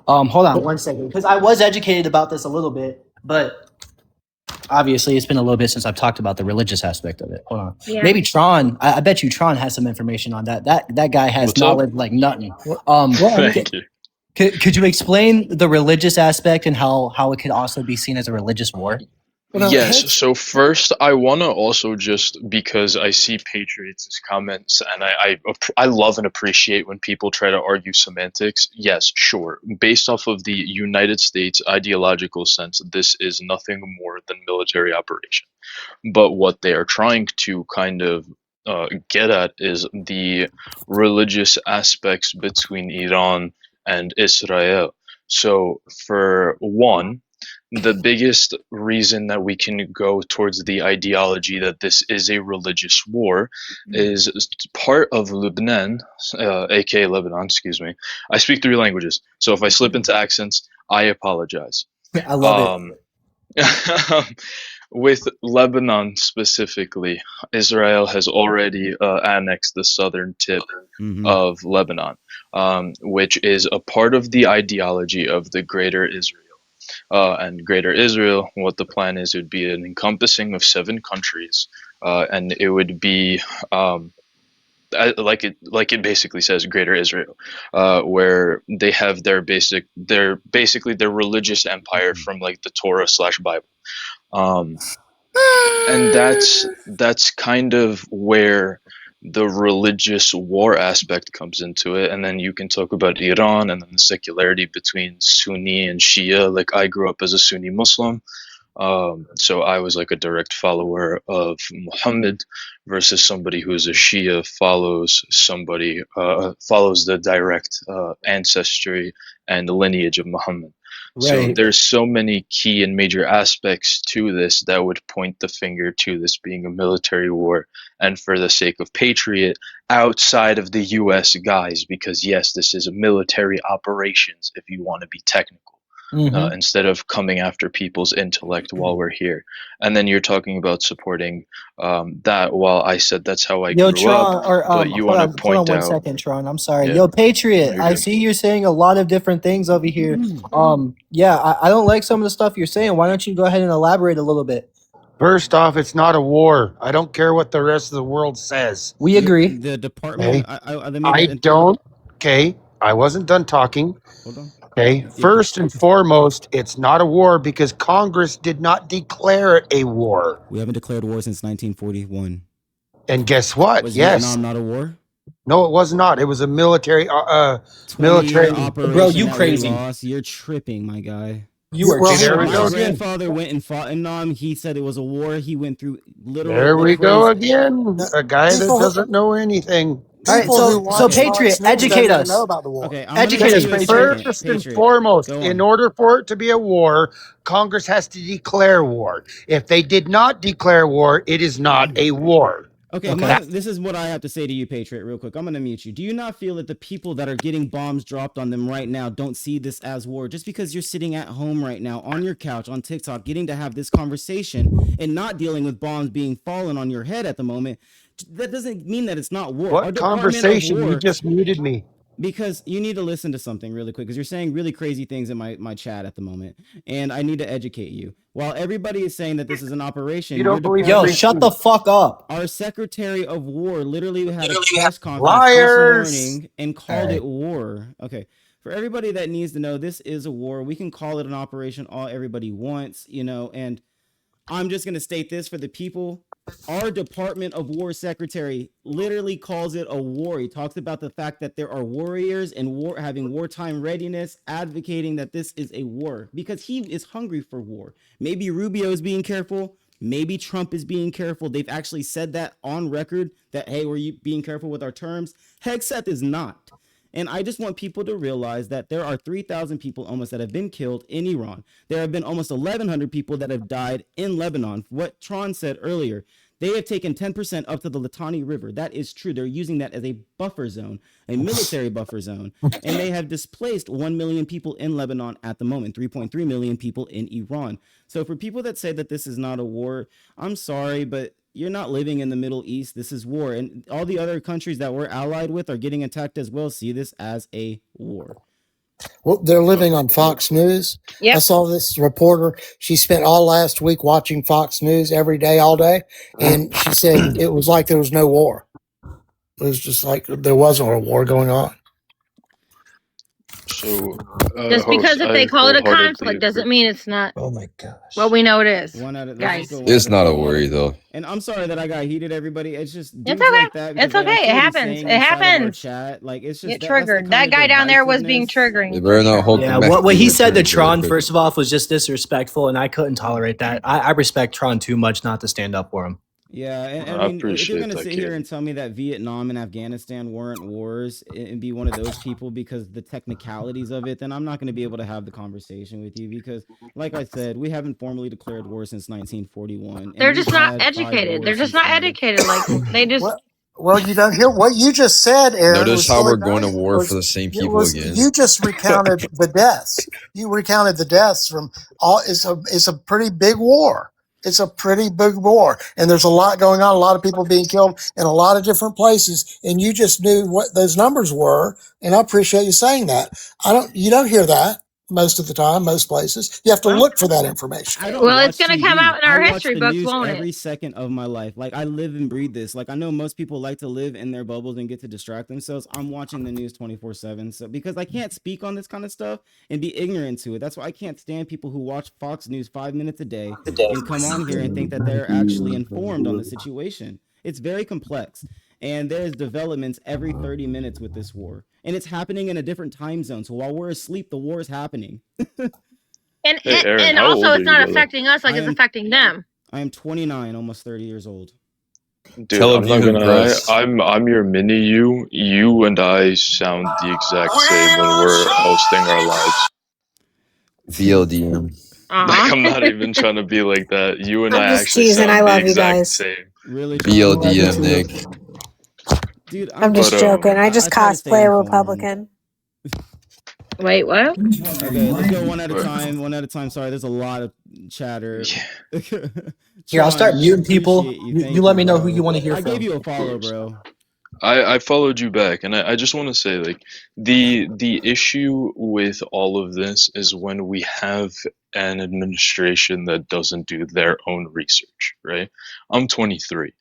Hold on 1 second, because I was educated about this a little bit, but obviously it's been a little bit since I've talked about the religious aspect of it. Hold on. Yeah. Maybe Tron, I bet you Tron has some information on that. That guy has knowledge like nothing. Thank you. Could you explain the religious aspect and how it could also be seen as a religious war? Yes. So first, I want to also just, because I see Patriots' comments, and I love and appreciate when people try to argue semantics. Yes, sure. Based off of the United States ideological sense, this is nothing more than military operation. But what they are trying to kind of get at is the religious aspects between Iran and Israel. So for one, the biggest reason that we can go towards the ideology that this is a religious war is part of Lebanon, aka Lebanon, excuse me. I speak 3 languages, so if I slip into accents, I apologize. I love it. With Lebanon specifically, Israel has already annexed the southern tip of Lebanon, which is a part of the ideology of the Greater Israel. And Greater Israel, what the plan is, it would be an encompassing of 7 countries, and it would be like it basically says Greater Israel, where they have their basically their religious empire from like the Torah / Bible. And that's kind of where the religious war aspect comes into it. And then you can talk about Iran and then the secularity between Sunni and Shia. Like, I grew up as a Sunni Muslim, so I was like a direct follower of Muhammad, versus somebody who's a Shia follows the direct ancestry and the lineage of Muhammad. So Right. there's so many key and major aspects to this that would point the finger to this being a military war, and for the sake of Patriot, outside of the US guys, because yes, this is a military operations if you want to be technical. Instead of coming after people's intellect while we're here. And then you're talking about supporting that, while I said that's how I Yo, grew Tron, up, or but you hold want to on, hold on point one out, second, Tron. I'm sorry. yeah, Yo, Patriot, you're I good. see you're saying a lot of different things over here. Yeah, I don't like some of the stuff you're saying. Why don't you go ahead and elaborate a little bit? First off, it's not a war. I don't care what the rest of the world says. We agree. The department. Let me I just don't. Okay, I wasn't done talking. hold on. Okay, first and foremost, it's not a war because Congress did not declare it a war. We haven't declared war since 1941. And guess what? Was Yes. Vietnam not a war? No, it was not. It was a military 20-year operation. Bro, you that we crazy. lost. You're tripping, my guy. You are Well, there we My go again. grandfather went and fought in Nam. He said it was a war. He went through literal. There we go crazy- again. A guy that People- doesn't know anything. All right, People who so watch Patriot, Fox News educate don't us. know about the war. Okay, I'm gonna Educate give us, you a Patriot. second. First and Patriot, foremost, go in on. order for it to be a war, Congress has to declare war. If they did not declare war, it is not a war. Okay, this is what I have to say to you, Patriot, real quick. I'm going to mute you. Do you not feel that the people that are getting bombs dropped on them right now don't see this as war? Just because you're sitting at home right now on your couch on TikTok getting to have this conversation and not dealing with bombs being fallen on your head at the moment, that doesn't mean that it's not war. Our What Department of conversation? War, You just muted me. because you need to listen to something really quick, because you're saying really crazy things in my chat at the moment, and I need to educate you. While everybody is saying that this is an operation, You don't believe Yo, free shut the fuck up. our Secretary of War literally had a press conference Liars! this morning and called it war. Okay. For everybody that needs to know, this is a war. We can call it an operation all everybody wants, and I'm just going to state this for the people. Our Department of War Secretary literally calls it a war. He talks about the fact that there are warriors and having wartime readiness, advocating that this is a war because he is hungry for war. Maybe Rubio is being careful. Maybe Trump is being careful. They've actually said that on record that, hey, we're being careful with our terms. Hegseth is not. And I just want people to realize that there are 3,000 people almost that have been killed in Iran. There have been almost 1,100 people that have died in Lebanon. What Tron said earlier, they have taken 10% up to the Litani River. That is true. They're using that as a buffer zone, a military buffer zone. And they have displaced 1 million people in Lebanon at the moment, 3.3 million people in Iran. So for people that say that this is not a war, I'm sorry, but you're not living in the Middle East. This is war. And all the other countries that we're allied with are getting attacked as well. See this as a war. Well, they're living on Fox News. Yep. I saw this reporter. She spent all last week watching Fox News every day, all day. And she said it was like there was no war. It was just like there wasn't a war going on. So, Just because if they call it a wholeheartedly conflict doesn't mean it's not. Oh my gosh. Well, we know it is. Guys. It's not a worry though. And I'm sorry that I got heated, everybody. It's just It's dudes okay. like that. It's because, like, okay. I It keep happens. saying It inside of our happens. Chat, like it's just Get that's the triggered. kind That of guy down there was being divisiveness. triggering. You better not hold Yeah, them back what he from said to the Tron, truth. first of all, was just disrespectful, and I couldn't tolerate that. I respect Tron too much not to stand up for him. Yeah, and I I mean, if you're appreciate gonna that, sit here kid. and tell me that Vietnam and Afghanistan weren't wars and be one of those people because the technicalities of it, then I'm not gonna be able to have the conversation with you because, like I said, we haven't formally declared war since 1941, and They're we've just not had 5 educated. They're wars just since not then. educated. Like they just Well, you don't hear what you just said, Aaron. Notice Was how so we're going to war for the same it people was again. you just recounted the deaths. You recounted the deaths from all. It's a pretty big war. It's a pretty big war, and there's a lot going on. A lot of people being killed in a lot of different places, and you just knew what those numbers were. And I appreciate you saying that. You don't hear that most of the time, most places. You have to well, look for that information. I don't well, it's watch gonna come TV. out in I our watch history the books, news won't it? every second of my life. Like I live and breathe this. Like I know most people like to live in their bubbles and get to distract themselves. I'm watching the news 24/7. So because I can't speak on this kind of stuff and be ignorant to it. That's why I can't stand people who watch Fox News 5 minutes a day and come on here and think that they're actually informed on the situation. It's very complex. And there's developments every 30 minutes with this war. And it's happening in a different time zone. So while we're asleep, the war is happening. And Hey, Aaron, and how also, old are it's you, not brother? affecting us like I it's am affecting them. I am 29, almost 30 years old. Dude, Tel I'm not Aviv gonna lie. impressed. I'm your mini you. You and I sound the exact same when we're hosting our lives. BLDM. Like Uh I'm not huh. even trying to be like that. You and I'm I just actually teasing. I sound the love you exact guys. same. Really, Charlie? Love you BLDM, too. Nick. Dude, I'm But just joking. I I just try to stay cosplay a informed. Republican. Wait, what? Okay, let's go one at a but time. One at a time. Sorry, there's a lot of chatter. yeah, Here, I'll start Tron, muting people. appreciate you. You Thank let you, me know who you bro. want to hear I gave from. you a of follow, course. bro. I followed you back, and I just want to say, like, the issue with all of this is when we have an administration that doesn't do their own research, right? I'm 23.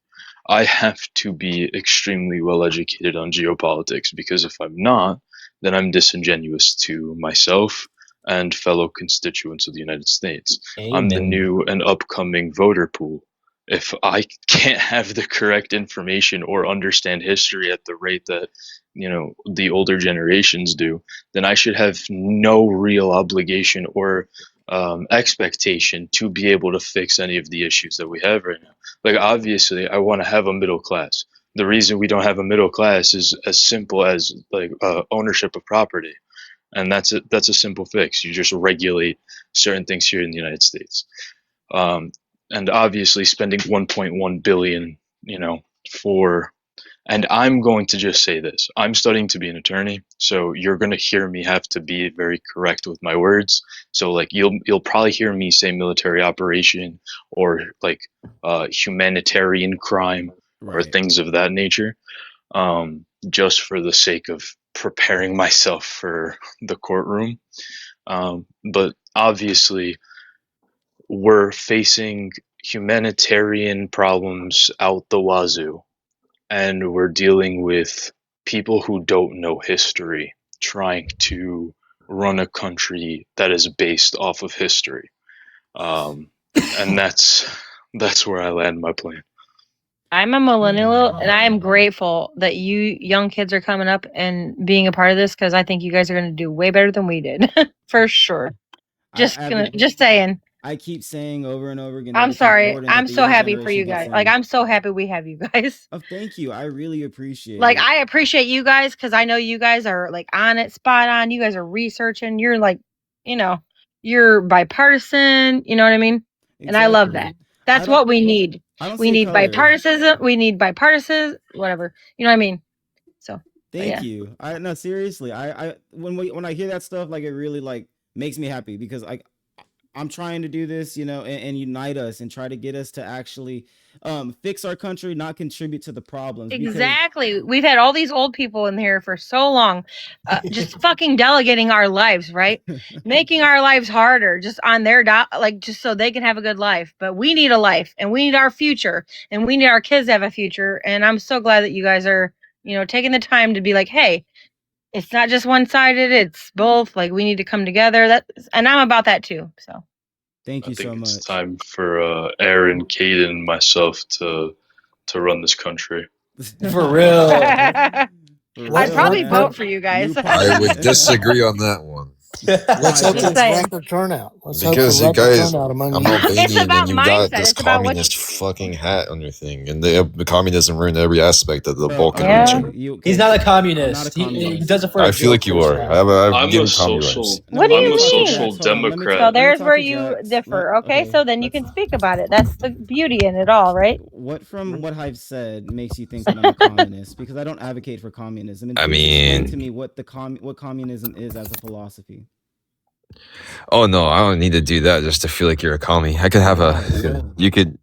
I have to be extremely well educated on geopolitics because if I'm not, then I'm disingenuous to myself and fellow constituents of the United States. I'm the Amen. new and upcoming voter pool. If I can't have the correct information or understand history at the rate that the older generations do, then I should have no real obligation or expectation to be able to fix any of the issues that we have right now. Like obviously, I want to have a middle class. The reason we don't have a middle class is as simple as like ownership of property, and that's a simple fix. You just regulate certain things here in the United States. Um, and obviously spending 1.1 billion, for and I'm going to just say this. I'm studying to be an attorney, so you're going to hear me have to be very correct with my words. So like you'll probably hear me say military operation or like humanitarian crime or Right. things of that nature, just for the sake of preparing myself for the courtroom. But obviously, we're facing humanitarian problems out the wazoo, and we're dealing with people who don't know history trying to run a country that is based off of history. Um, and that's where I land my plane. I'm a millennial, and I am grateful that you young kids are coming up and being a part of this because I think you guys are going to do way better than we did, for sure. Just saying. I keep saying over and over again that I'm it's sorry. important that I'm the so young happy for generation you gets guys. Like in. I'm so happy we have you guys. Oh, thank you. I really appreciate Like it. I appreciate you guys because I know you guys are like on it, spot on. You guys are researching. You're like, you're bipartisan. You know what I mean? And I love Exactly. that. That's what we need. I don't We see need color. bipartisan. We need bipartisan. Whatever. You know what I mean? So. Thank Yeah. you. I no seriously. When I hear that stuff, like it really like makes me happy because I'm trying to do this, and unite us and try to get us to actually fix our country, not contribute to the problems. Exactly. We've had all these old people in here for so long, just fucking delegating our lives, right? Making our lives harder, just on their like just so they can have a good life. But we need a life, and we need our future, and we need our kids to have a future. And I'm so glad that you guys are, taking the time to be like, hey, it's not just one sided; it's both. Like we need to come together. And I'm about that too. So. Thank I you think so it's much. time for Aaron, Caden, and myself to run this country. For real. I'd probably vote for you guys. I would disagree on that one. Let's hope Just there's saying. record turnout. Let's hope Because for you record guys, turnout among I'm you. It's Albanian, about and you got mindset. this It's about what communist fucking hat on your thing, and the communism ruined every aspect of the Balkan Yeah. region. He's not a communist. I'm not a He communist. does it for a I feel like joke you first are. half. I've I'm a given commie rights. social. No, What do let you me I'm a talk to mean? social Jax. Hold on. Let me So democrat. let me there's talk where to you Jax. differ. Okay, Okay, so then you can speak about it. That's the beauty in it all, right? what from what I've said makes you think that I'm a communist? Because I don't advocate for communism. And I please explain to mean, me what what communism is as a philosophy. oh no, I don't need to do that just to feel like you're a commie. I could have you could,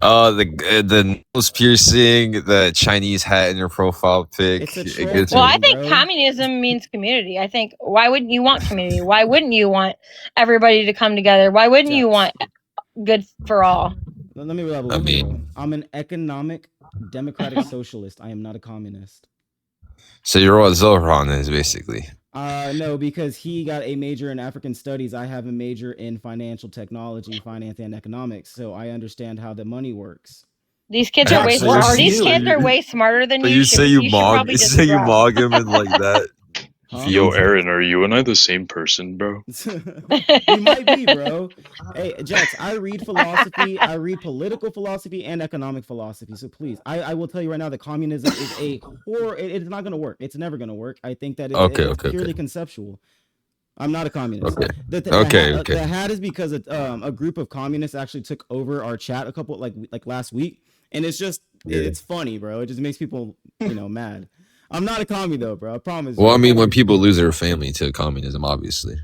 the nose piercing, the Chinese hat in your profile pic. It's a It troll gets Well, I me. thing, think bro. communism means community. I think why wouldn't you want community? Why wouldn't you want everybody to come together? Why wouldn't you Jax, want good for all? let me level I with you, bro. mean, I'm an economic democratic socialist. I am not a communist. so you're what Zohran is basically. No, because he got a major in African studies. I have a major in financial technology, finance, and economics. So I understand how the money works. These kids are Jack, way so you're smart. These so kids are you way smarter than so you. you say you You should mog probably you just say you drop. mog him in like that Huh? Yo, field. Aaron, are you and I the same person, bro? We might be, bro. Hey, Jax, I read philosophy. I read political philosophy and economic philosophy. So please, I will tell you right now that communism is a horror. It's not going to work. It's never going to work. I think that Okay, it's okay, purely okay, conceptual. I'm not a communist. okay, The hat okay, okay. the hat is because a group of communists actually took over our chat a couple like last week, and it's just Yeah. it's funny, bro. It just makes people mad. I'm not a commie though, bro. I promise Well, I you. mean, when people lose their family to communism, obviously.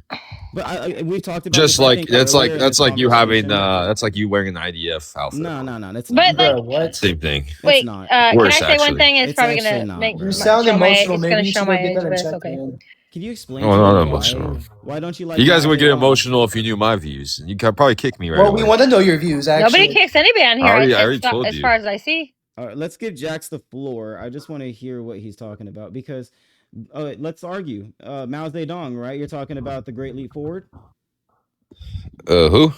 But we've talked about Just this, I like think, earlier in this that's like you having conversation. that's like you wearing an IDF outfit. No, that's But not. like, Bro, what? Same thing. It's wait, not. can I Worse, say one actually. thing? It's It's probably actually gonna not, make You bro. sound show my emotional. it's Maybe gonna you show should go my get age, that but it's checked, okay. man. Can you explain Oh, to no, me not emotional. why don't you like You guys Mao would get Zedong? emotional if you knew my views. You could probably kick me right Well, we away. want to know your views, Nobody actually. kicks anybody on I here. already told As you. far as I see. All right, let's give Jax the floor. I just want to hear what he's talking about because let's argue. Mao Zedong, right? You're talking about the Great Leap Forward. Who?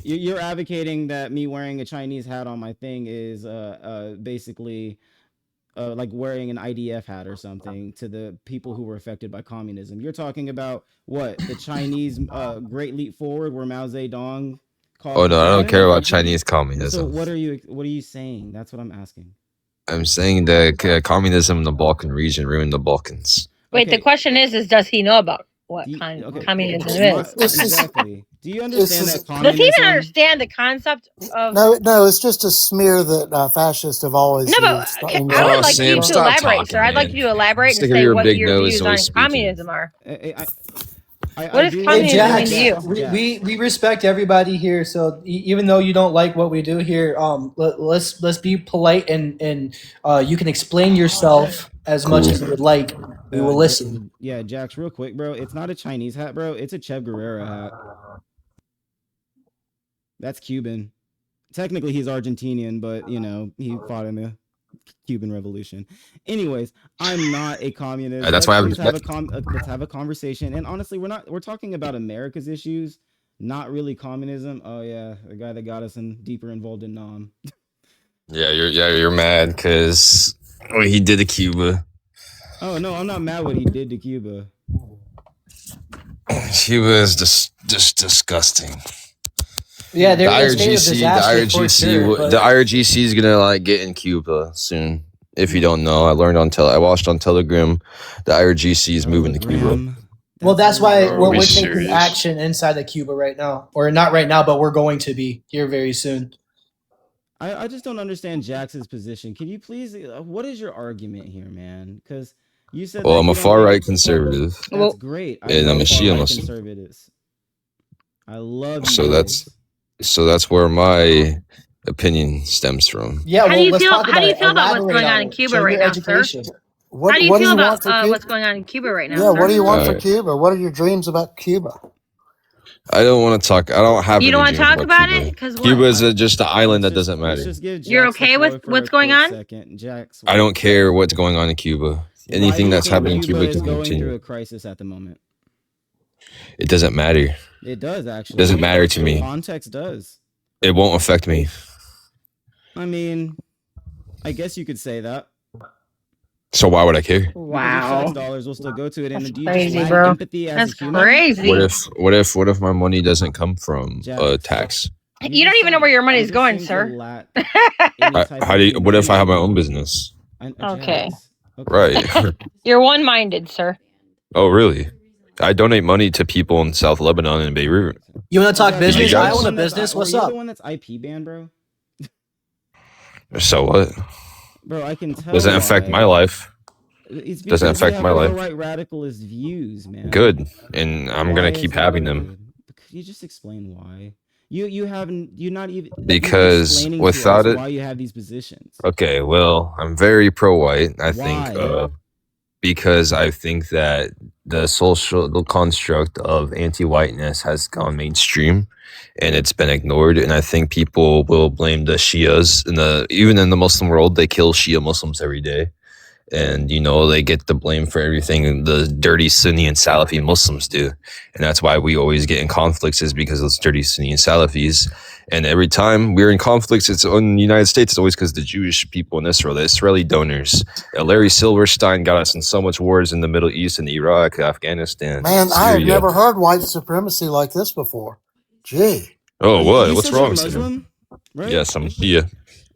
You're advocating that me wearing a Chinese hat on my thing is basically like wearing an IDF hat or something to the people who were affected by communism. You're talking about what the Chinese Great Leap Forward, where Mao Zedong Oh caused the no, I don't dragon care about effect. Chinese So communism. what are you saying? That's what I'm asking. I'm saying that communism in the Balkan region ruined the Balkans. Wait, the Okay, question is does he know about what okay, communism my is? This is exactly. Do you this understand is that Does he even communism? understand the concept of? no. It's just a smear that fascists have always No, but used in I their. would Oh, like you Sam, to stop elaborate, sir. talking, I'd like man. you to elaborate I'm and sick of say your what big your nose views always on speaking. communism are. What I does do Hey, communism mean to Jax, you? Jax, we respect everybody here. So even though you don't like what we do here, let's be polite and you can explain yourself as much Cool. as you would like. We will listen. Yeah, Jax, real quick, bro. It's not a Chinese hat, bro. It's a Che Guevara hat. That's Cuban. Technically, he's Argentinian, but he fought in the Cuban Revolution. Anyways, I'm not a communist. That's Let's why please have let's have a conversation. And honestly, we're talking about America's issues, not really communism. Oh yeah, the guy that got us deeper involved in Nam. you're mad because what he did to Cuba. Oh no, I'm not mad what he did to Cuba. Cuba is just disgusting. Yeah, The they're a state of IRGC, disaster for sure. the But IRGC is gonna like get in Cuba soon. If you don't know, I watched on Telegram. The IRGC is moving to Cuba. Telegram. well, that's why Bro, are we we're taking serious? action inside of Cuba right now, or not right now, but we're going to be here very soon. I just don't understand Jax's position. Can you please? What is your argument here, man? Because you said Well, that I'm you a don't far give. right conservative, That's great. I and I'm love a far Shia right Muslim. conservatives. I love you So guys. that's where my opinion stems from. Yeah, How do well, you let's feel? talk How about do you it. feel about what's Elaborate going on on in it. Cuba Show right your now, sir? education. How do you What do feel you about want for Cuba? what's going on in Cuba right now, Yeah, sir? what do you want All for right. Cuba? What are your dreams about Cuba? I don't want to talk. I don't have You any don't want to dreams talk about Cuba. it because what? Cuba is just an island that doesn't Let's matter. just give You're Jax the okay with floor for what's a going quick on? second. Jax, I don't care what's going on in Cuba. why do Anything you that's think happening in Cuba Cuba is can going through continue. a crisis at the moment? It doesn't matter. It does It actually. doesn't matter to The me. context does. It won't affect me. I mean, I guess you could say that. So why would I care? Because your tax Wow. dollars will still go to it. That's And do you just crazy, lack bro. empathy as That's a human? crazy. What if my money doesn't come from tax? You don't even know where your money is going, seem to sir. lack any type How of do you, what if I have my humanity. own business? Okay. Right. You're one-minded, sir. Oh, really? I donate money to people in South Lebanon and Beirut. You want to talk Jax, business? You I guys? own a business. Were What's you up? the one that's IP banned, bro? So what? Bro, I can tell. Doesn't affect my life. It's Doesn't because you affect have my life. right radicalist views, man. Good, and I'm Why gonna is keep that having good? them Could you just explain why? You're not even because explaining without to us it, why you have these positions. okay. Well, I'm very pro-white. I think Why? because I think that the construct of anti-whiteness has gone mainstream, and it's been ignored. And I think people will blame the Shias even in the Muslim world. They kill Shia Muslims every day. And they get the blame for everything the dirty Sunni and Salafi Muslims do, and that's why we always get in conflicts, is because of those dirty Sunni and Salafis. And every time we're in conflicts, it's in the United States, it's always because the Jewish people in Israel, the Israeli donors. Larry Silverstein got us in so much wars in the Middle East and Iraq, Afghanistan, Man, I have Syria. never heard white supremacy like this before. Gee. Oh, what? You What's said you're wrong, Sam? Muslim, right? Yes, I'm Shia.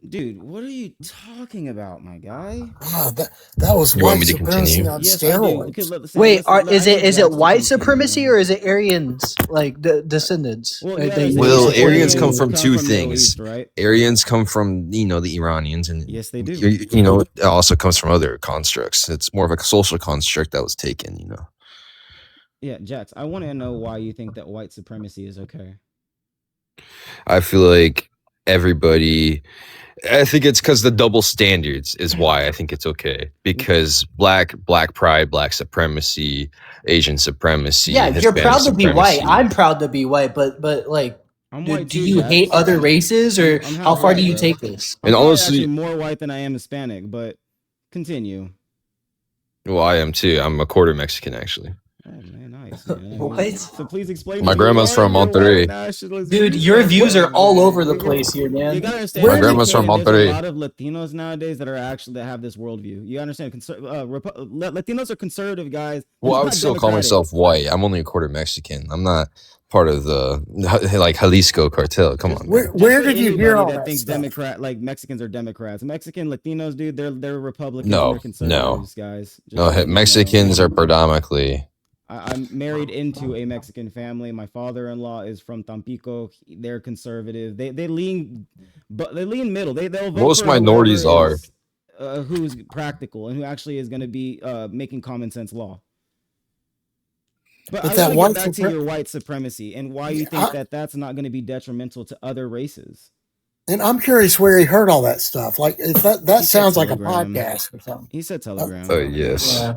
Dude, what are you talking about, my guy? God, that was You want white me to supremacy continue? on Yes, I do. steroids. Okay, Sam, Wait, listen, is I it need Jax to white continue, supremacy man. or is it Aryans, like the descendants? Well, you that you Well, support Aryans come Aryans? from two from Middle things. East, right? Aryans come from the Iranians, and Yes, they do. it also comes from other constructs. It's more of a social construct that was taken. Yeah, Jax, I want to know why you think that white supremacy is okay. I feel like everybody. I think it's because the double standards is why I think it's okay. Because black pride, black supremacy, Asian supremacy. Yeah, you're Hispanic proud to be white. supremacy. I'm proud to be white, but like, I'm do, white do too, you Jax. hate other races, or I'm half how far white, do you bro. take this? I'm And probably honestly- actually more white than I am Hispanic, but continue. Well, I am too. I'm a quarter Mexican, actually. Oh man, nice. Man. What? So please explain. My to me grandma's why from you're Monterrey. white nationalist. Dude, Please your tell views us, are all man. over the place here, man. You gotta understand. My grandma's from There's Monterrey. a lot of Latinos nowadays that have this worldview. You understand? Latinos are conservative guys. Well, I They're would not still call democratic. myself white. I'm only a quarter Mexican. I'm not part of the Jalisco cartel. Come on. Where, man. where For did you anybody hear all that that thinks stuff? Democrat like Mexicans are Democrats? Mexican Latinos, dude, they're Republicans No, and they're conservatives, guys. Just No, letting you know. Mexicans are predominantly. I'm married into a Mexican family. My father-in-law is from Tampico. They're conservative. They lean, but they lean middle. They'll vote Most for minorities whoever are. is, who's practical and who actually is going to be making common sense law. But I that want to get white back to supre- your white supremacy and why you Yeah, think that that's not going to be detrimental to other races. And I'm curious where he heard all that stuff. Like, if that He said sounds like a Telegram. podcast or something. He said Telegram. Oh yes. Yeah.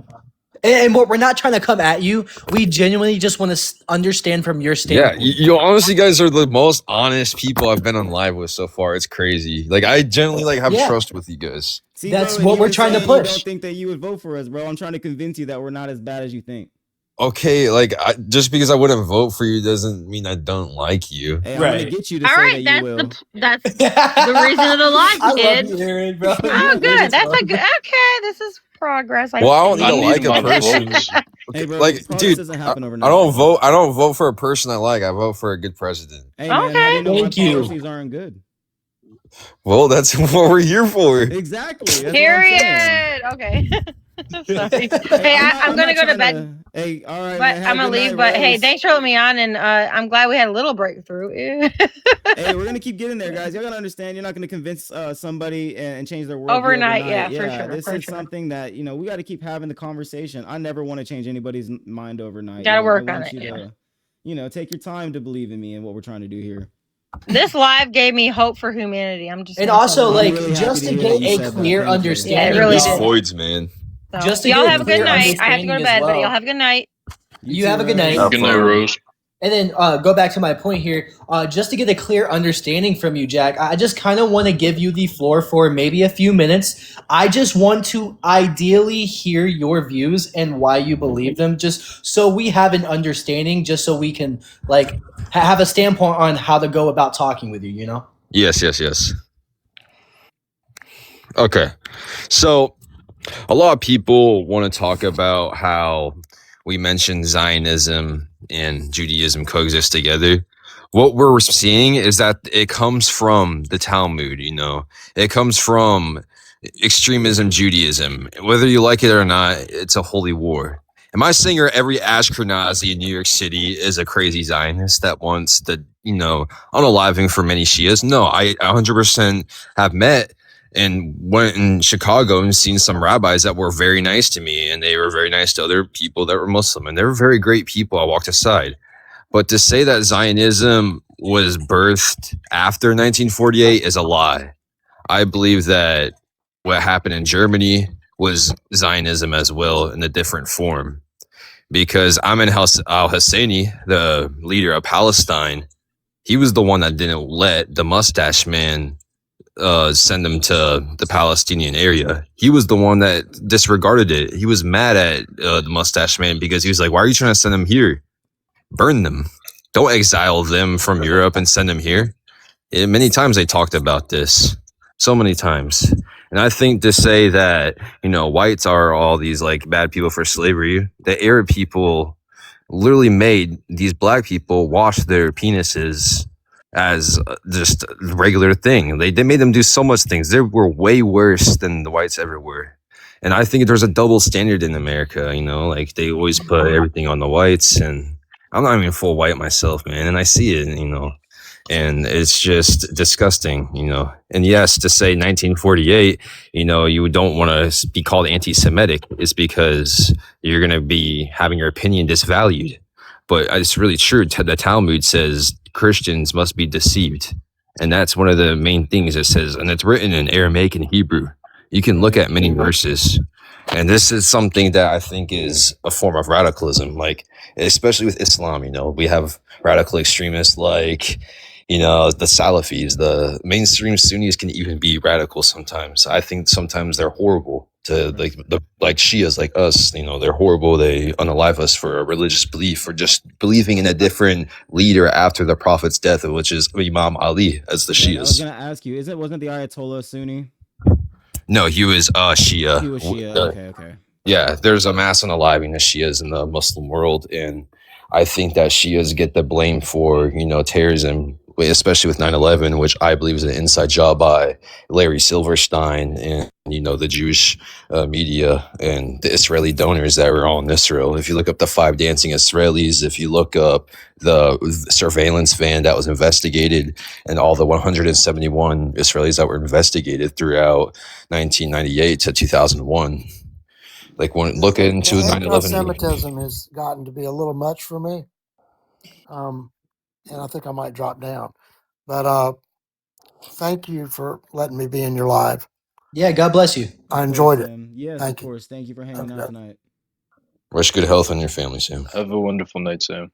And we're not trying to come at you. We genuinely just want to understand from your Yeah, standpoint. you honestly guys are the most honest people I've been on live with so far. It's crazy. Like I genuinely have Yeah. trust with you guys. See, That's bro, what and we're even trying to saying you push. don't think that you would vote for us, bro. I'm trying to convince you that we're not as bad as you think. Okay, just because I wouldn't vote for you doesn't mean I don't like you. Hey, I'm gonna Right. get you to All say right, that you that's will. the reason of the live, I love kid. you, Aaron, bro. Oh, good. That's a good. Okay, this is progress. Well, I don't need I to need like a my person. votes. Hey, bro, Like, progress dude, doesn't I happen overnight. don't vote. I don't vote for a person I like. I vote for a good president. Hey, man, how do Okay. you know my Thank you. policies aren't good? Well, that's what we're here for. Exactly. That's what I'm saying. Period. Okay. Sorry. Hey, I'm gonna not go to trying bed. Hey, all right, But man. Have I'm a gonna good leave. night, But hey, Rose. thanks for letting me on, and I'm glad we had a little breakthrough. Hey, we're gonna keep getting there, guys. Y'all gotta understand. You're not gonna convince somebody and change their world Overnight, yeah, for sure, This for is sure. something that we got to keep having the conversation. I never want to change anybody's mind overnight. Gotta work I on want it, you to, take your time to believe in me and what we're trying to do here. This live gave me hope for humanity. I'm just And gonna also, tell you. like, I'm really just happy to to hear that get you a said that. clear Thank you. understanding. Yeah, it really These did. Floyds, man. So, Just to y'all get a have a good clear night. I have to go to understanding bed, as but well. y'all have a good night. You have a good night. Good night, Rose. And then go back to my point here. Just to get a clear understanding from you, Jack, I just kind of want to give you the floor for maybe a few minutes. I just want to ideally hear your views and why you believe them, just so we have an understanding, just so we can have a standpoint on how to go about talking with you, Yes. Okay. So A lot of people want to talk about how we mentioned Zionism and Judaism coexist together. What we're seeing is that it comes from the Talmud, it comes from extremism, Judaism. Whether you like it or not, it's a holy war. Am I saying every Ashkenazi in New York City is a crazy Zionist that wants the, unaliving for many Shias? No, I 100% have met and went in Chicago and seen some rabbis that were very nice to me, and they were very nice to other people that were Muslim, and they were very great people. I walked aside. But to say that Zionism was birthed after 1948 is a lie. I believe that what happened in Germany was Zionism as well in a different form. Because Amin al-Husseini, the leader of Palestine, he was the one that didn't let the mustache man send them to the Palestinian area. He was the one that disregarded it. He was mad at the mustache man because he was like, why are you trying to send them here? Burn them. Don't exile them from Europe and send them here. Many times they talked about this. So many times. And I think to say that, whites are all these like bad people for slavery, the Arab people literally made these black people wash their penises as just a regular thing. They made them do so much things. They were way worse than the whites ever were. And I think there's a double standard in America, like they always put everything on the whites, and I'm not even full white myself, man. And I see it, and it's just disgusting, And yes, to say 1948, you don't want to be called anti-Semitic is because you're going to be having your opinion disvalued. But it's really true. The Talmud says Christians must be deceived. And that's one of the main things it says. And it's written in Aramaic and Hebrew. You can look at many verses. And this is something that I think is a form of radicalism, like, especially with Islam, we have radical extremists like, the Salafis, the mainstream Sunnis can even be radical sometimes. I think sometimes they're horrible to like Shias like us, they're horrible. They unalive us for a religious belief or just believing in a different leader after the Prophet's death, which is Imam Ali as the I was Shias. gonna ask you, wasn't the Ayatollah Sunni? No, he was Shia. He was Shia. Okay. Yeah, there's a mass unaliving of Shias in the Muslim world, and I think that Shias get the blame for terrorism, especially with 9/11, which I believe is an inside job by Larry Silverstein and the Jewish media and the Israeli donors that were all in Israel. If you look up the 5 dancing Israelis, if you look up the surveillance van that was investigated, and all the 171 Israelis that were investigated throughout 1998 to 2001. Like when look into 9/11. Anti-Semitism has gotten to be a little much for me, and I think I might drop down. But thank you for letting me be in your live. Yeah, God bless you. I enjoyed it. Yes, Thank of course. Thank you for hanging out tonight. Wish good health on your family, Sam. Have a wonderful night, Sam.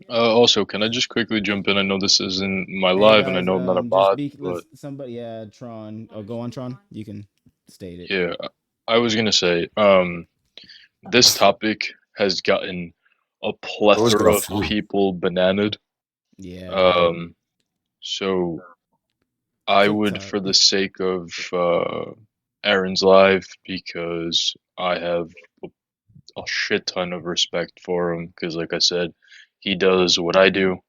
Also, can I just quickly jump in? I know this isn't my live, and I know I'm not a mod, but somebody, Tron. Oh, go on, Tron. You can state it. yeah, I was gonna say, this topic has gotten a plethora of people bananaed. Yeah. So I would, for the sake of Aaron's live, because I have a shit ton of respect for him, because like I said, he does what I do,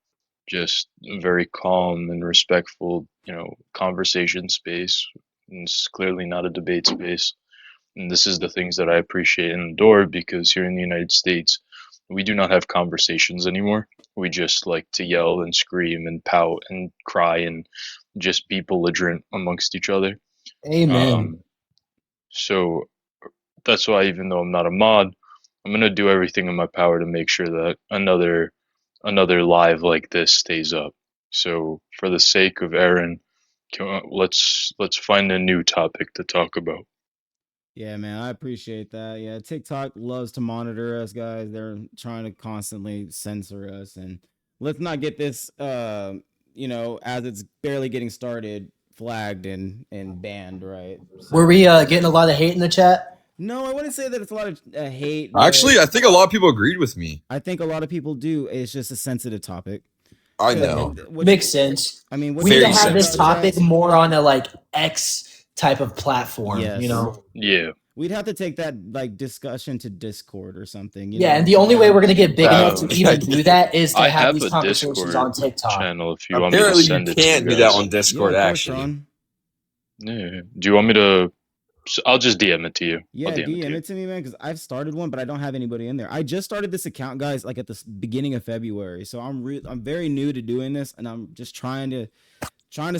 just very calm and respectful, conversation space. And it's clearly not a debate space. And this is the things that I appreciate and adore, because here in the United States, we do not have conversations anymore. We just like to yell and scream and pout and cry and just be belligerent amongst each other. Amen. So that's why, even though I'm not a mod, I'm gonna do everything in my power to make sure that another live like this stays up. So for the sake of Aaron, let's find a new topic to talk about. Yeah, man, I appreciate that. Yeah, TikTok loves to monitor us, guys. They're trying to constantly censor us, and let's not get this, as it's barely getting started, flagged and banned, right? So, Were we getting a lot of hate in the chat? No, I wouldn't say that it's a lot of hate. Actually, I think a lot of people agreed with me. I think a lot of people do. It's just a sensitive topic. I know. Makes sense. I mean, we need to have this topic more on a like X type of platform, Yes. you know? Yeah. We'd have to take that like discussion to Discord or something. You know Yeah, what and I'm the only way saying? we're gonna get big enough Um, to even do that is to I have have these a conversations on Discord TikTok. channel if you want me to Apparently, you send it to you can't do that guys. on Discord. Yeah, of course, Actually, Tron. Yeah. Do you want me to? I'll just DM it to you. I'll Yeah, DM it to DM you. it to me, man, because I've started one, but I don't have anybody in there. I just started this account, guys, like at the beginning of February. So I'm very new to doing this, and I'm just trying to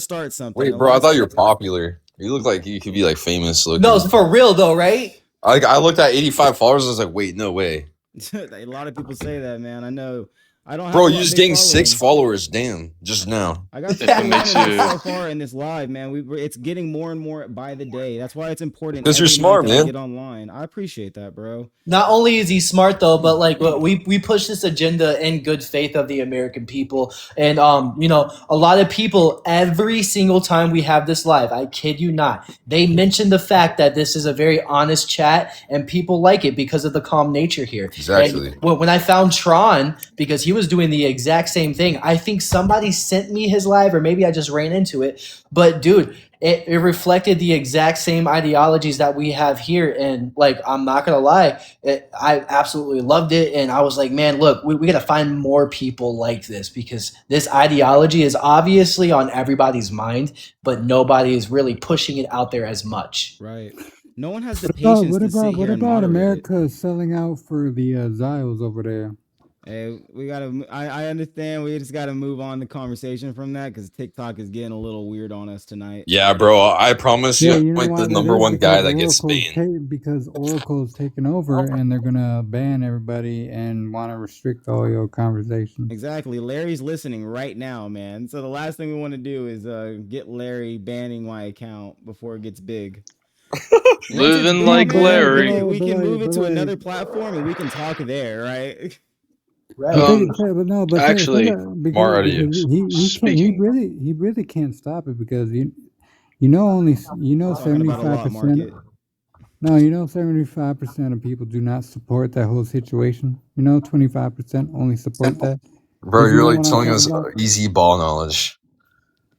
start something. wait, The bro, I last thought you were popular. You look like you could be like famous looking. No, for real though, right? I looked at 85 followers. I was like, wait, no way, a lot of people say that, man. I know. I don't have bro. a You just big gained 6 following. followers. Damn, just now. I got If it 51 makes of this you, so far in this live, man. It's getting more and more by the day. That's why it's important Because you're every night smart, that I man. get online. I appreciate that, bro. Not only is he smart though, but like we push this agenda in good faith of the American people, and you know, a lot of people every single time we have this live, I kid you not, they mention the fact that this is a very honest chat, and people like it because of the calm nature here. Exactly. And when I found Tron, because he was doing the exact same thing, I think somebody sent me his live, or maybe I just ran into it. But dude, it reflected the exact same ideologies that we have here, and like I'm not gonna lie, I absolutely loved it, and I was like, man, look, we gotta find more people like this, because this ideology is obviously on everybody's mind, but nobody is really pushing it out there as much. Right. No one has the patience to sit here and moderate America selling out for the Ziles over there? Hey, we gotta. I understand. We just gotta move on the conversation from that because TikTok is getting a little weird on us tonight. Yeah, bro. I promise you, Yeah, I'm you know like why the that number is? one guy Because that gets banned. because Oracle's taken over and they're gonna ban everybody and want to restrict all your conversations. Exactly. Larry's listening right now, man. So the last thing we want to do is get Larry banning my account before it gets big. living Big, like man, Larry. we can move it to another platform and we can talk there, right? Right. Actually, because he really can't stop it, because you know only you know Talking about a lot 75%. market. No, you know 75% of people do not support that whole situation. You know 25% only support that. Bro, You you're know like what I'm telling talking us about? easy ball knowledge.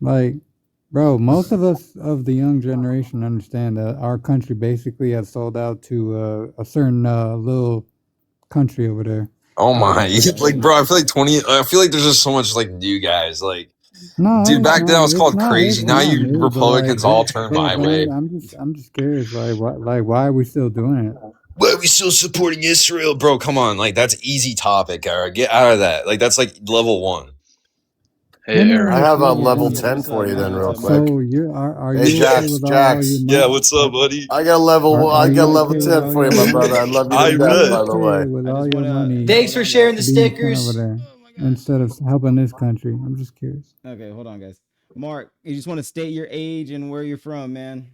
Like, bro, most of us of the young generation understand that our country basically has sold out to a certain little country over there. Oh my, right. like, bro, I feel like 20. I feel like there's just so much like new guys. Like, No, dude, it's back then I was not. called crazy. It's Now not you new, but Republicans all turn my way. I'm just curious. Why are we still doing it? Why are we still supporting Israel, bro? Come on, like that's easy topic, Ara. Get out of that. Like that's like level 1. Hey, Let me Aaron. I ask have you a this. level Yeah, 10 what's for up, you then, man? What's real up, Mark? quick. So are Hey, you okay Jax, with all your Jax. Yeah, what's up, buddy? I got Are a you level okay with 10 all for you, your my money? brother. I love you Are to you death, by the okay way. with I all just your want to. money Thanks Hold for on, sharing guys. the being sent over stickers. there instead of helping this country? I'm just curious. Okay, hold on, guys. Mark, you just want to state your age and where you're from, man.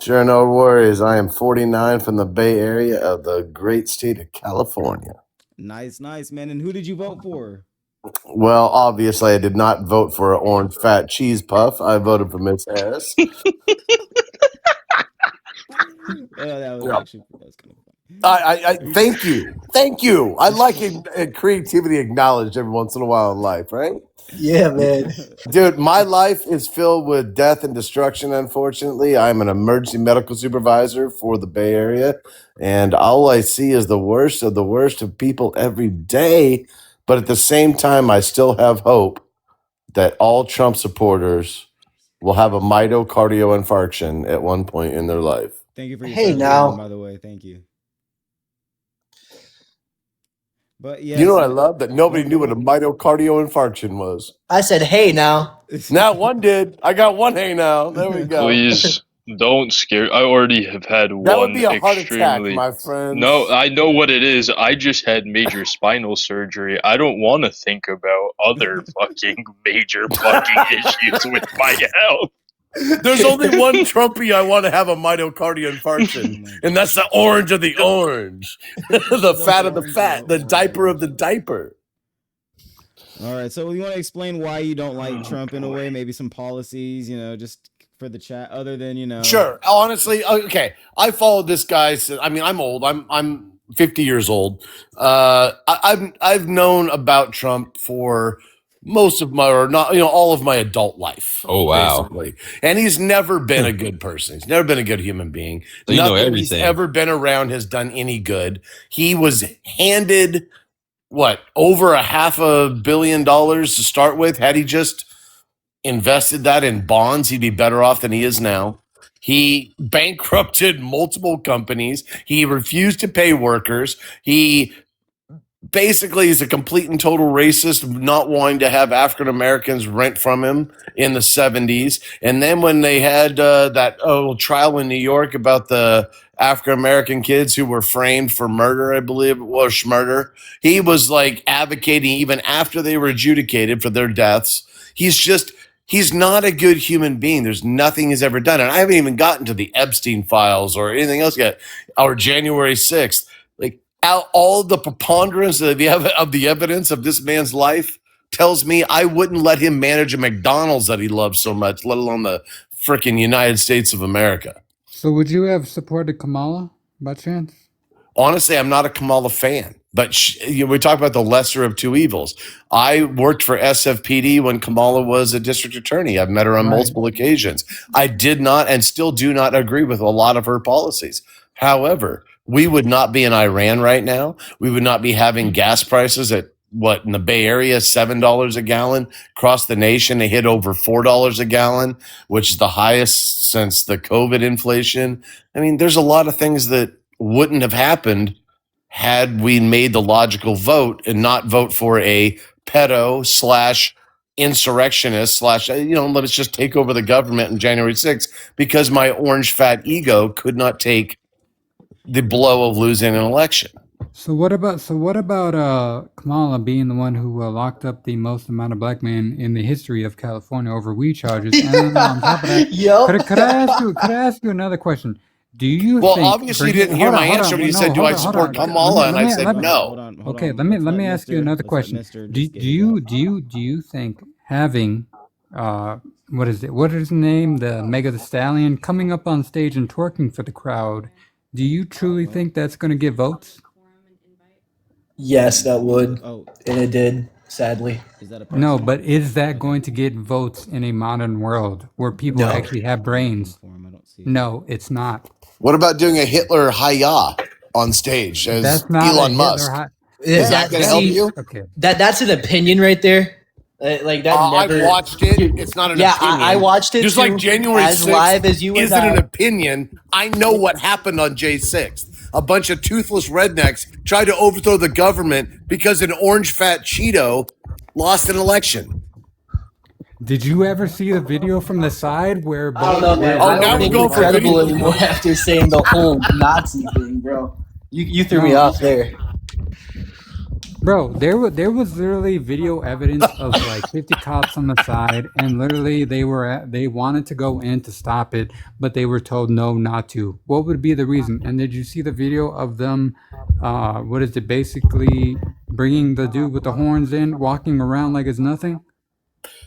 Sure, no worries. I am 49 from the Bay Area of the great state of California. Nice, man. And who did you vote for? Well, obviously, I did not vote for an orange fat cheese puff. I voted for Miss Harris. That was kind of funny. I thank you. I like creativity acknowledged every once in a while in life, right? Yeah, man. Dude, my life is filled with death and destruction, unfortunately. I'm an emergency medical supervisor for the Bay Area, and all I see is the worst of people every day. But at the same time, I still have hope that all Trump supporters will have a myocardial infarction at one point in their life. Thank you for your Hey, service, now. man, by the way. Thank you. But yes, You know what I love? That nobody knew what a myocardial infarction was. I said, hey, now. Now one did. I got one hey now. There we go. Please don't scare. I already have had That would one be a heart attack, extremely. my friends. No, I know what it is. I just had major spinal surgery. I don't want to think about other fucking major fucking issues with my health. There's only one Trumpy I want to have a myocardial infarction, and that's the orange of the orange, the fat of the fat, the diaper of the diaper. All right, so you want to explain why you don't like Trump in a way, maybe some policies, just for the chat, other than. Sure. Honestly, okay. I followed this guy. I mean, I'm old. I'm 50 years old. I've known about Trump for most of my, or not, all of my adult life. Oh, wow. Basically. And he's never been a good person. He's never been a good human being. So you know Nothing he's everything. ever been around has done any good. He was handed over $500 million to start with. Had he just invested that in bonds, he'd be better off than he is now. He bankrupted multiple companies. He refused to pay workers. He basically is a complete and total racist, not wanting to have African Americans rent from him in the 70s. And then when they had that trial in New York about the African American kids who were framed for murder, I believe it was murder, he was like advocating even after they were adjudicated for their deaths. He's not a good human being. There's nothing he's ever done. And I haven't even gotten to the Epstein files or anything else yet, or January 6th. Like, all the preponderance of the evidence of this man's life tells me I wouldn't let him manage a McDonald's that he loves so much, let alone the freaking United States of America. So would you have supported Kamala by chance? Honestly, I'm not a Kamala fan, but we talk about the lesser of two evils. I worked for SFPD when Kamala was a district attorney. I've met her on multiple occasions. I did not and still do not agree with a lot of her policies. However, we would not be in Iran right now. We would not be having gas prices at in the Bay Area, $7 a gallon. Across the nation, they hit over $4 a gallon, which is the highest since the COVID inflation. I mean, there's a lot of things that wouldn't have happened had we made the logical vote and not vote for a pedo / insurrectionist / let's just take over the government on January 6th, because my orange fat ego could not take the blow of losing an election. So what about Kamala being the one who locked up the most amount of black men in the history of California over weed charges? And then on top of that, could I ask you another question? Do you think? Obviously you didn't hear my answer when you said, "Do I support Kamala?" And I said no. Okay, let me ask you another question. Do you think having what is his name, the Mega the Stallion, coming up on stage and twerking for the crowd? Do you truly think that's going to get votes? Yes, that would, and it did, sadly. No, but is that going to get votes in a modern world where people actually have brains? No, it's not. What about doing a Hitler Hi-Ya on stage as Elon Musk? Is that going to help you? Okay. That's an opinion right there. Like that. I watched it. It's not an opinion. I watched it just too, like January 6th as live as you isn't an opinion. I know what happened on J6. A bunch of toothless rednecks tried to overthrow the government because an orange fat Cheeto lost an election. Did you ever see the video from the side where? I don't know, man. I don't think it's credible anymore after saying the whole Nazi thing, bro. You threw me off there. Bro, there was literally video evidence of like 50 cops on the side, and literally they wanted to go in to stop it, but they were told no, not to. What would be the reason? And did you see the video of them? Basically bringing the dude with the horns in, walking around like it's nothing?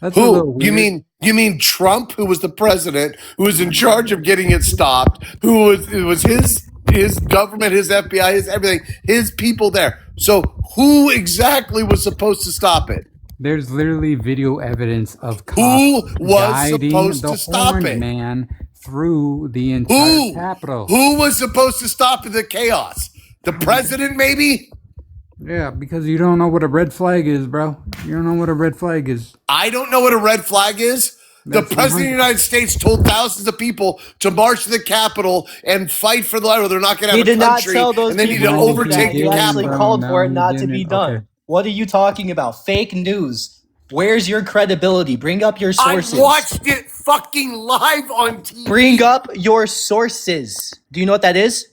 That's a little weird. You mean Trump, who was the president, who was in charge of getting it stopped, it was his government, his FBI, his everything, his people there. So who exactly was supposed to stop it? There's literally video evidence of cops who was guiding supposed the to stop horned it? man through the entire Capitol. Who was supposed to stop the chaos? The president, maybe? Yeah, because you don't know what a red flag is, bro. You don't know what a red flag is. I don't know what a red flag is. The president of the United States told thousands of people to march to the Capitol and fight for the life. They're not going to have a country, and they need to overtake the He actually Capitol. called for it not to be done. Okay. What are you talking about? Fake news. Where's your credibility? Bring up your sources. I watched it fucking live on TV. Bring up your sources. Do you know what that is?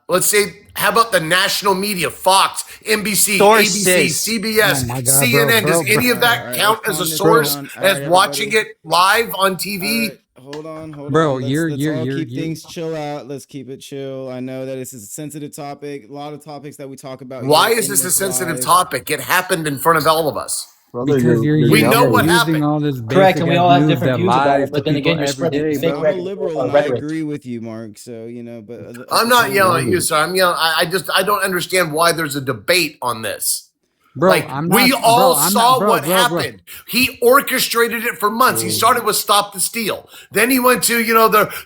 Let's say, how about the national media? Fox, NBC, Sources. ABC, CBS, Oh my God, CNN. bro, Does any of that count as a source as watching it live on TV? Hold on. Bro, Let's you're all keep things chill out. Let's keep it chill. I know that this is a sensitive topic. A lot of topics that we talk about. Why here is in this a sensitive live. topic? It happened in front of all of us. Because We know what using happened. all this Correct, and we all have news different that views about lies it, but to then again, people you're every spreading day, fake bro. I'm a liberal and I rhetoric. agree with you, Mark. So but I'm not yelling at you, sir. I'm yelling. I don't understand why there's a debate on this. Bro, Like I'm we not, all bro, I'm not, saw bro, what bro, bro. happened. He orchestrated it for months. He started with Stop the Steal. Then he went to,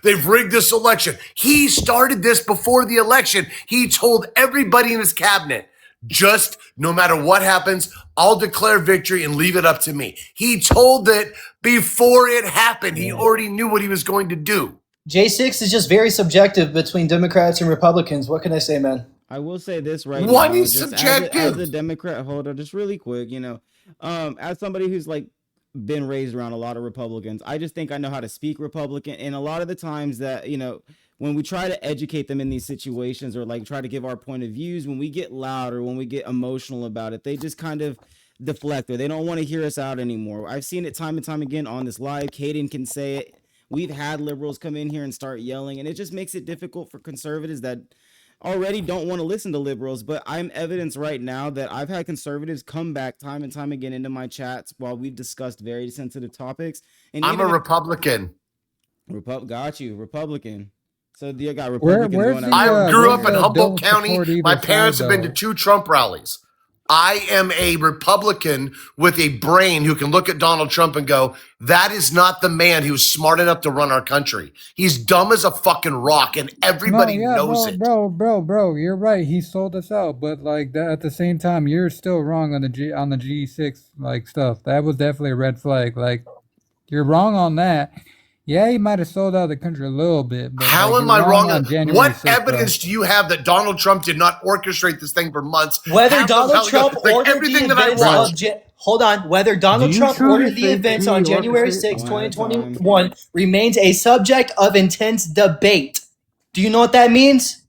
they've rigged this election. He started this before the election. He told everybody in his cabinet, just no matter what happens, I'll declare victory and leave it up to me. He told it before it happened. He already knew what he was going to do. J6 is just very subjective between Democrats and Republicans. What can I say, man? I will say this right What now, is just as a subjective? Democrat holder, just really quick, as somebody who's like been raised around a lot of Republicans, I just think I know how to speak Republican, and a lot of the times that when we try to educate them in these situations or like try to give our point of views, when we get loud or when we get emotional about it, they just kind of deflect or they don't want to hear us out anymore. I've seen it time and time again on this live. Caden can say it. We've had liberals come in here and start yelling, and it just makes it difficult for conservatives that already don't want to listen to liberals. But I'm evidence right now that I've had conservatives come back time and time again into my chats while we've discussed very sensitive topics. And I'm a even Republican. got you, Republican. So you got Where, Republicans where's going the, after I Trump grew over up in here. Humboldt don't County. support My either parents side, have been to though? 2 Trump rallies. I am a Republican with a brain who can look at Donald Trump and go, that is not the man who's smart enough to run our country. He's dumb as a fucking rock, and No, everybody yeah, knows it. bro. You're right. He sold us out, but like that at the same time, you're still wrong on the G6 like stuff. That was definitely a red flag. Like you're wrong on that. Yeah, he might have sold out the country a little bit, but like How you're am I wrong wrong? on January What 6th, bro. evidence do you have that Donald Trump did not orchestrate this thing for months? Whether Half of Donald how Trump like ordered the everything that I events watch. of hold on, whether Do Donald you Trump truly ordered the think events he on January orchestrated? 6, One at a time. 2021 remains a subject of intense debate. Do you know what that means?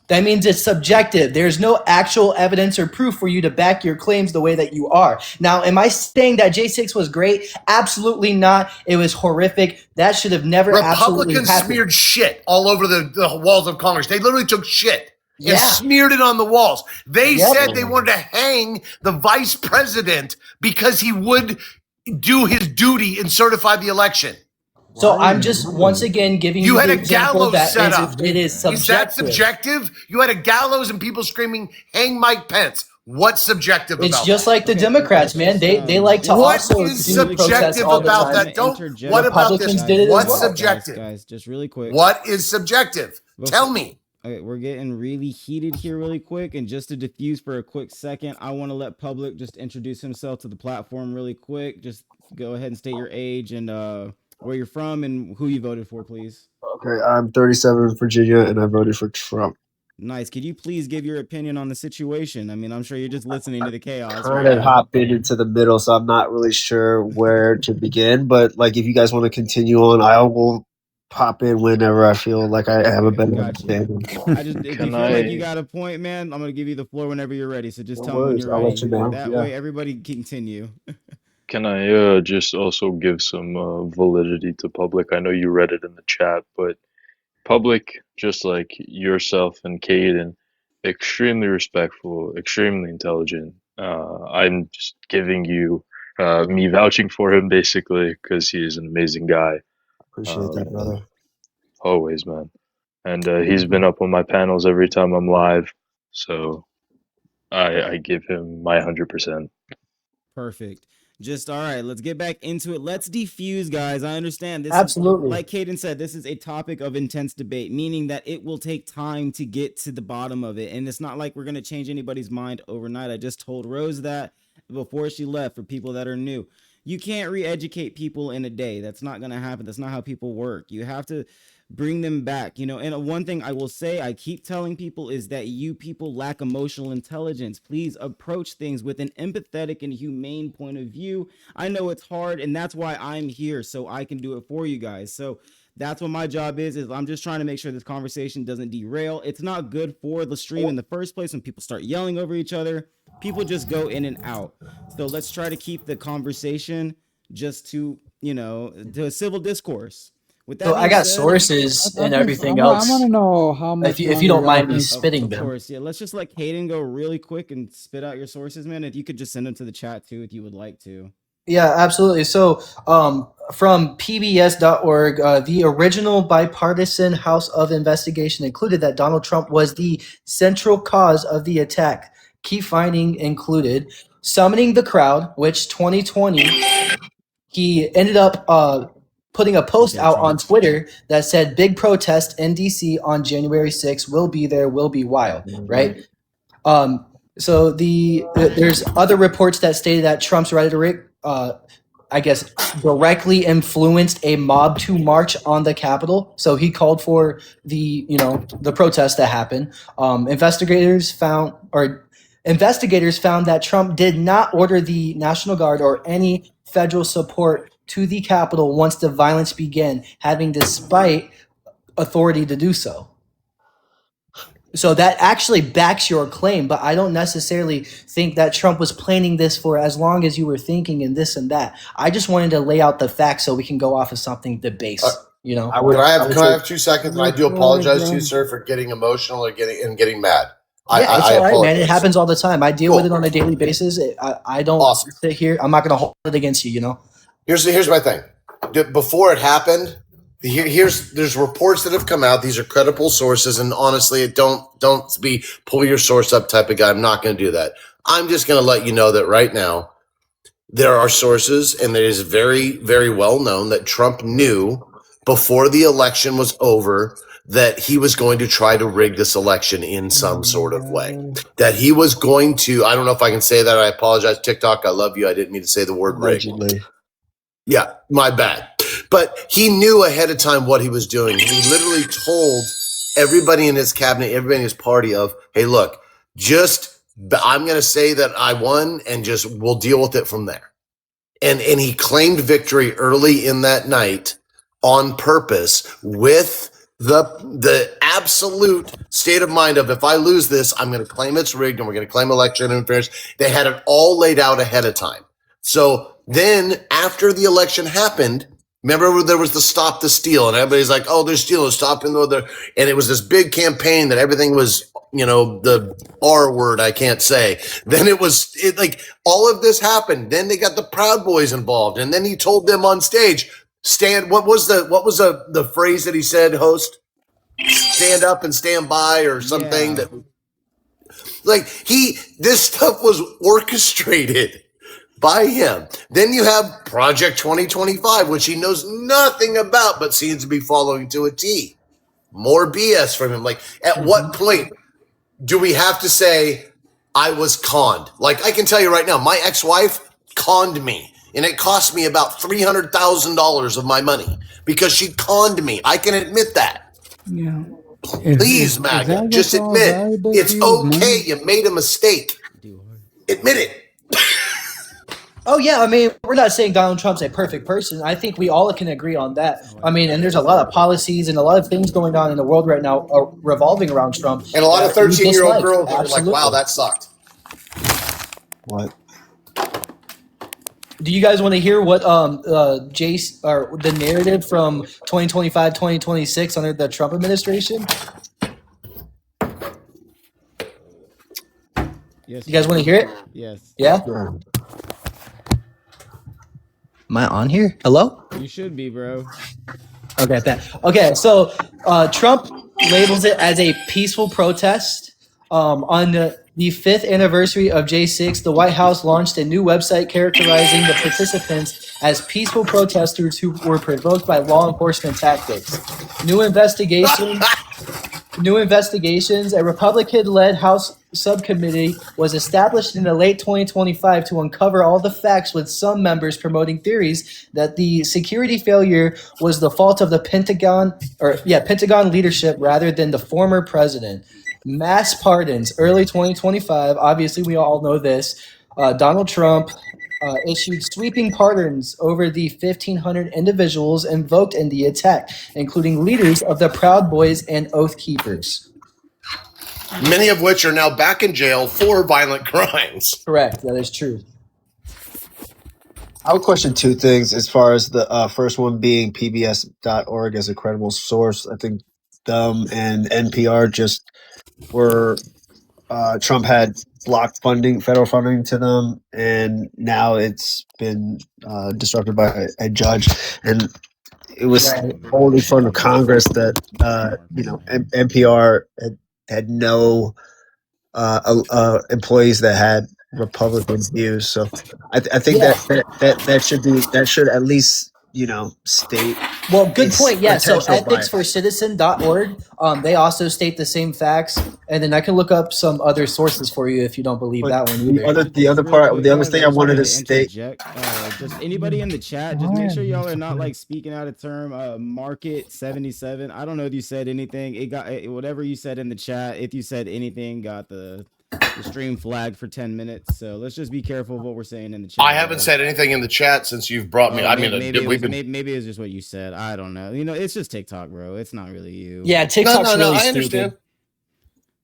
That means it's subjective. There's no actual evidence or proof for you to back your claims the way that you are. Now, am I saying that J6 was great? Absolutely not. It was horrific. That should have never absolutely Republicans happened. smeared shit all over the walls of Congress. They literally took shit and Yeah. smeared it on the walls. They Yep. said they wanted to hang the vice president because he would do his duty and certify the election. So I'm just once again giving you, You had the a example gallows that set is, up. it is subjective. Is that subjective? You had a gallows and people screaming, hang Mike Pence. What's subjective It's about just that? like the Democrats, man. They like to What also is do protests subjective all the about time. that? Don't. Interject. What about this? Republicans did it as What's well. subjective? Guys, just really quick. What is subjective? Tell me. Okay, we're getting really heated here really quick, and just to diffuse for a quick second, I want to let Public just introduce himself to the platform really quick. Just go ahead and state your age and where you're from and who you voted for, please. Okay, I'm 37 in Virginia, and I voted for Trump. Nice. Could you please give your opinion on the situation? I mean, I'm sure you're just listening to the chaos. Kind Right of hopping into the middle, so I'm not really sure where to begin. But like, if you guys want to continue on, I will pop in whenever I feel like I have a better understanding. I just, if you feel like you got a point, man, I'm gonna give you the floor whenever you're ready. So just No tell me when worries, you're I'll ready. let you know, That yeah. way, everybody can continue. Can I just also give some validity to Public? I know you read it in the chat, but Public, just like yourself and Caden, extremely respectful, extremely intelligent. I'm just giving you me vouching for him basically because he is an amazing guy. Appreciate that, brother. Always, man. And he's been up on my panels every time I'm live, so I give him my 100%. Perfect. Just all right. Let's get back into it. Let's defuse, guys. I understand this. Absolutely. Is, like Caden said, this is a topic of intense debate, meaning that it will take time to get to the bottom of it, and it's not like we're gonna change anybody's mind overnight. I just told Rose that before she left. For people that are new, you can't re-educate people in a day. That's not gonna happen. That's not how people work. You have to bring them back, and one thing I will say, I keep telling people, is that you people lack emotional intelligence. Please approach things with an empathetic and humane point of view. I know it's hard, and that's why I'm here, so I can do it for you guys. So that's what my job is I'm just trying to make sure this conversation doesn't derail. It's not good for the stream in the first place when people start yelling over each other. People just go in and out. So let's try to keep the conversation just to a civil discourse. With that So I got sources and everything else. I want to know how much. If you don't mind me spitting them. Of course, yeah. Let's just let Caden go really quick and spit out your sources, man. If you could just send them to the chat too, if you would like to. Yeah, absolutely. So from pbs.org, the original bipartisan House of Investigation included that Donald Trump was the central cause of the attack. Key finding included summoning the crowd, which 2020 he ended up putting a post out on Twitter that said big protest in DC on January 6th, will be there, will be wild, right? So there's other reports that stated that Trump's rhetoric I guess, directly influenced a mob to march on the Capitol. So he called for the protest that happened. Investigators found that Trump did not order the National Guard or any federal support to the Capitol once the violence began, having despite authority to do so. So that actually backs your claim, but I don't necessarily think that Trump was planning this for as long as you were thinking and this and that. I just wanted to lay out the facts so we can go off of something to base. Can I have 2 seconds? And I do apologize to you, sir, for getting emotional or getting mad. Yeah, it's all right, man. It happens all the time. I deal with it on a daily basis. I don't sit here. I'm not going to hold it against you. Here's my thing. Before it happened, there's reports that have come out. These are credible sources, and honestly, don't be pull your source up type of guy. I'm not going to do that. I'm just going to let you know that right now there are sources, and it is very, very well known that Trump knew before the election was over that he was going to try to rig this election in some sort of way. That he was going to, I don't know if I can say that. I apologize. TikTok, I love you. I didn't mean to say the word rig. Yeah, my bad. But he knew ahead of time what he was doing. He literally told everybody in his cabinet, everybody in his party of, hey, look, I'm going to say that I won and just we'll deal with it from there. And he claimed victory early in that night on purpose with the absolute state of mind of, if I lose this, I'm going to claim it's rigged and we're going to claim election interference. They had it all laid out ahead of time. So then after the election happened, remember there was the Stop the Steal, and everybody's like, oh, they're stealing, stopping and it was this big campaign that everything was, the R word I can't say. Then like all of this happened. Then they got the Proud Boys involved, and then he told them on stage, what was the phrase that he said, host? Stand up and stand by or something. Yeah. This stuff was orchestrated by him. Then you have Project 2025, which he knows nothing about, but seems to be following to a T. More BS from him. Like, at what point do we have to say, I was conned? Like, I can tell you right now, my ex-wife conned me, and it cost me about $300,000 of my money because she conned me. I can admit that. Yeah. Please, MAGA, just admit it's okay. You made a mistake. Admit it. Oh, yeah. I mean, we're not saying Donald Trump's a perfect person. I think we all can agree on that. I mean, and there's a lot of policies and a lot of things going on in the world right now revolving around Trump. And a lot of 13-year-old girls are like, wow, that sucked. What? Do you guys want to hear what Jace or the narrative from 2025, 2026 under the Trump administration? Yes. You guys want to hear it? Yes. Yeah? Am I on here? Hello? You should be, bro. Okay, so Trump labels it as a peaceful protest. On the 5th anniversary of J6, the White House launched a new website characterizing the participants as peaceful protesters who were provoked by law enforcement tactics. New investigations, a Republican-led House subcommittee was established in the late 2025 to uncover all the facts, with some members promoting theories that the security failure was the fault of the Pentagon leadership rather than the former president. Mass pardons, early 2025. Obviously, we all know this. Donald Trump issued sweeping pardons over the 1,500 individuals invoked in the attack, including leaders of the Proud Boys and Oath Keepers. Many of which are now back in jail for violent crimes. Correct. That is true. I would question two things as far as the first one being PBS.org as a credible source. I think them and NPR just were Trump had blocked federal funding to them, and now it's been disrupted by a judge. And it was all in front of Congress that NPR had no employees that had Republican views. So I think that should at least state. Well, good point. Yeah. So Potential bias. ethicsforcitizen.org, they also state the same facts. And then I can look up some other sources for you if you don't believe that one either. The other Real part, quick, the other guys, thing I I just wanted wanted to to state. interject. Just anybody in the chat, just make sure y'all are not like speaking out of term. Market 77. I don't know if you said anything. It got whatever you said in the chat. If you said anything, got the stream flagged for 10 minutes. So let's just be careful of what we're saying in the chat. I haven't said anything in the chat since you've brought me. I mean, maybe it was just what you said. I don't know. It's just TikTok, bro. It's not really you. Yeah, TikTok's really I stupid. understand.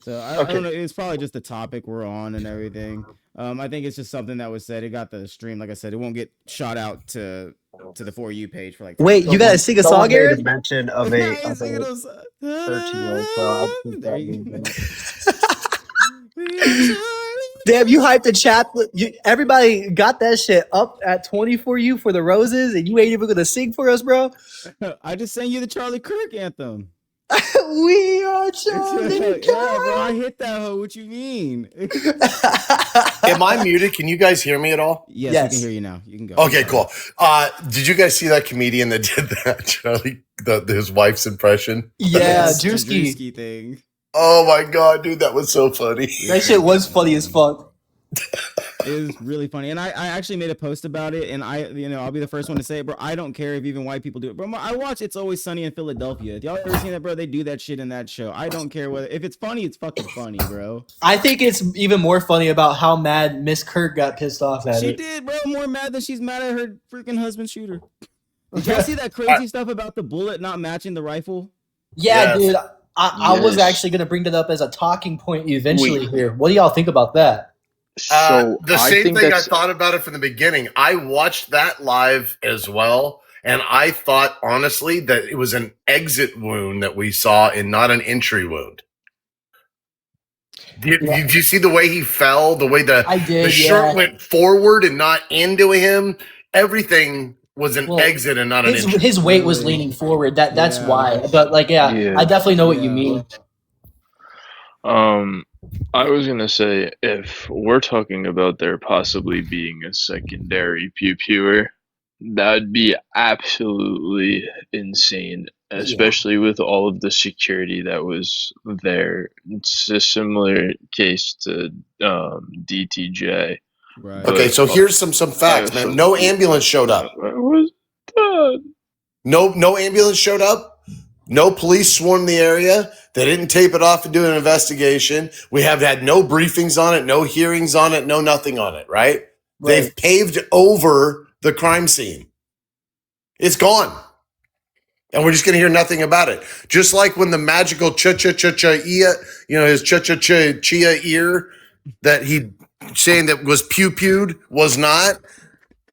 So I don't know. It's probably just the topic we're on and everything. I think it's just something that was said. It got the stream. Like I said, it won't get shot out to the For You page for like. Wait, you gotta sing a song, Aaron? Mention of a 13-year-old. So there you go. Damn, you hyped the chat. Everybody got that shit up at 20 for you for the roses, and you ain't even gonna sing for us, bro. I just sang you the Charlie Kirk anthem. We are Charlie Kirk. Yeah, bro, I hit that hoe. What you mean? Am I muted? Can you guys hear me at all? Yes, we can hear you now. You can go. Okay, cool. Did you guys see that comedian that did that, Charlie, his wife's impression? Yeah, Drewski thing. Oh my god, dude, that was so funny. That shit was funny as fuck. It was really funny, and I actually made a post about it, and I'll be the first one to say it, bro. I don't care if even white people do it, bro. I watch It's Always Sunny in Philadelphia. Y'all ever seen that, bro? They do that shit in that show. I don't care if it's funny, it's fucking funny, bro. I think it's even more funny about how mad Miss Kirk got pissed off at it. She did, bro. More mad than she's mad at her freaking husband shooter. Did y'all see that crazy stuff about the bullet not matching the rifle? Yeah, dude. I was actually gonna bring that up as a talking point eventually here. What do y'all think about that? So the same thing I thought about it from the beginning. I watched that live as well, and I thought honestly that it was an exit wound that we saw and not an entry wound. Did you see the way he fell? The way the shirt went forward and not into him? Everything was an exit and not an entry. His weight was leaning forward. That's why. But I definitely know what you mean. I was gonna say, if we're talking about there possibly being a secondary pew-pewer, that'd be absolutely insane, especially with all of the security that was there. It's a similar case to DTJ. Right. Okay, so here's some facts, man. No ambulance showed up. No ambulance showed up. No police swarmed the area. They didn't tape it off and do an investigation. We have had no briefings on it, no hearings on it, no nothing on it, right? They've paved over the crime scene. It's gone. And we're just going to hear nothing about it. Just like when the magical cha-cha-cha-cha-ia, his cha-cha-cha-chia ear that he saying that was pew-pewed was not.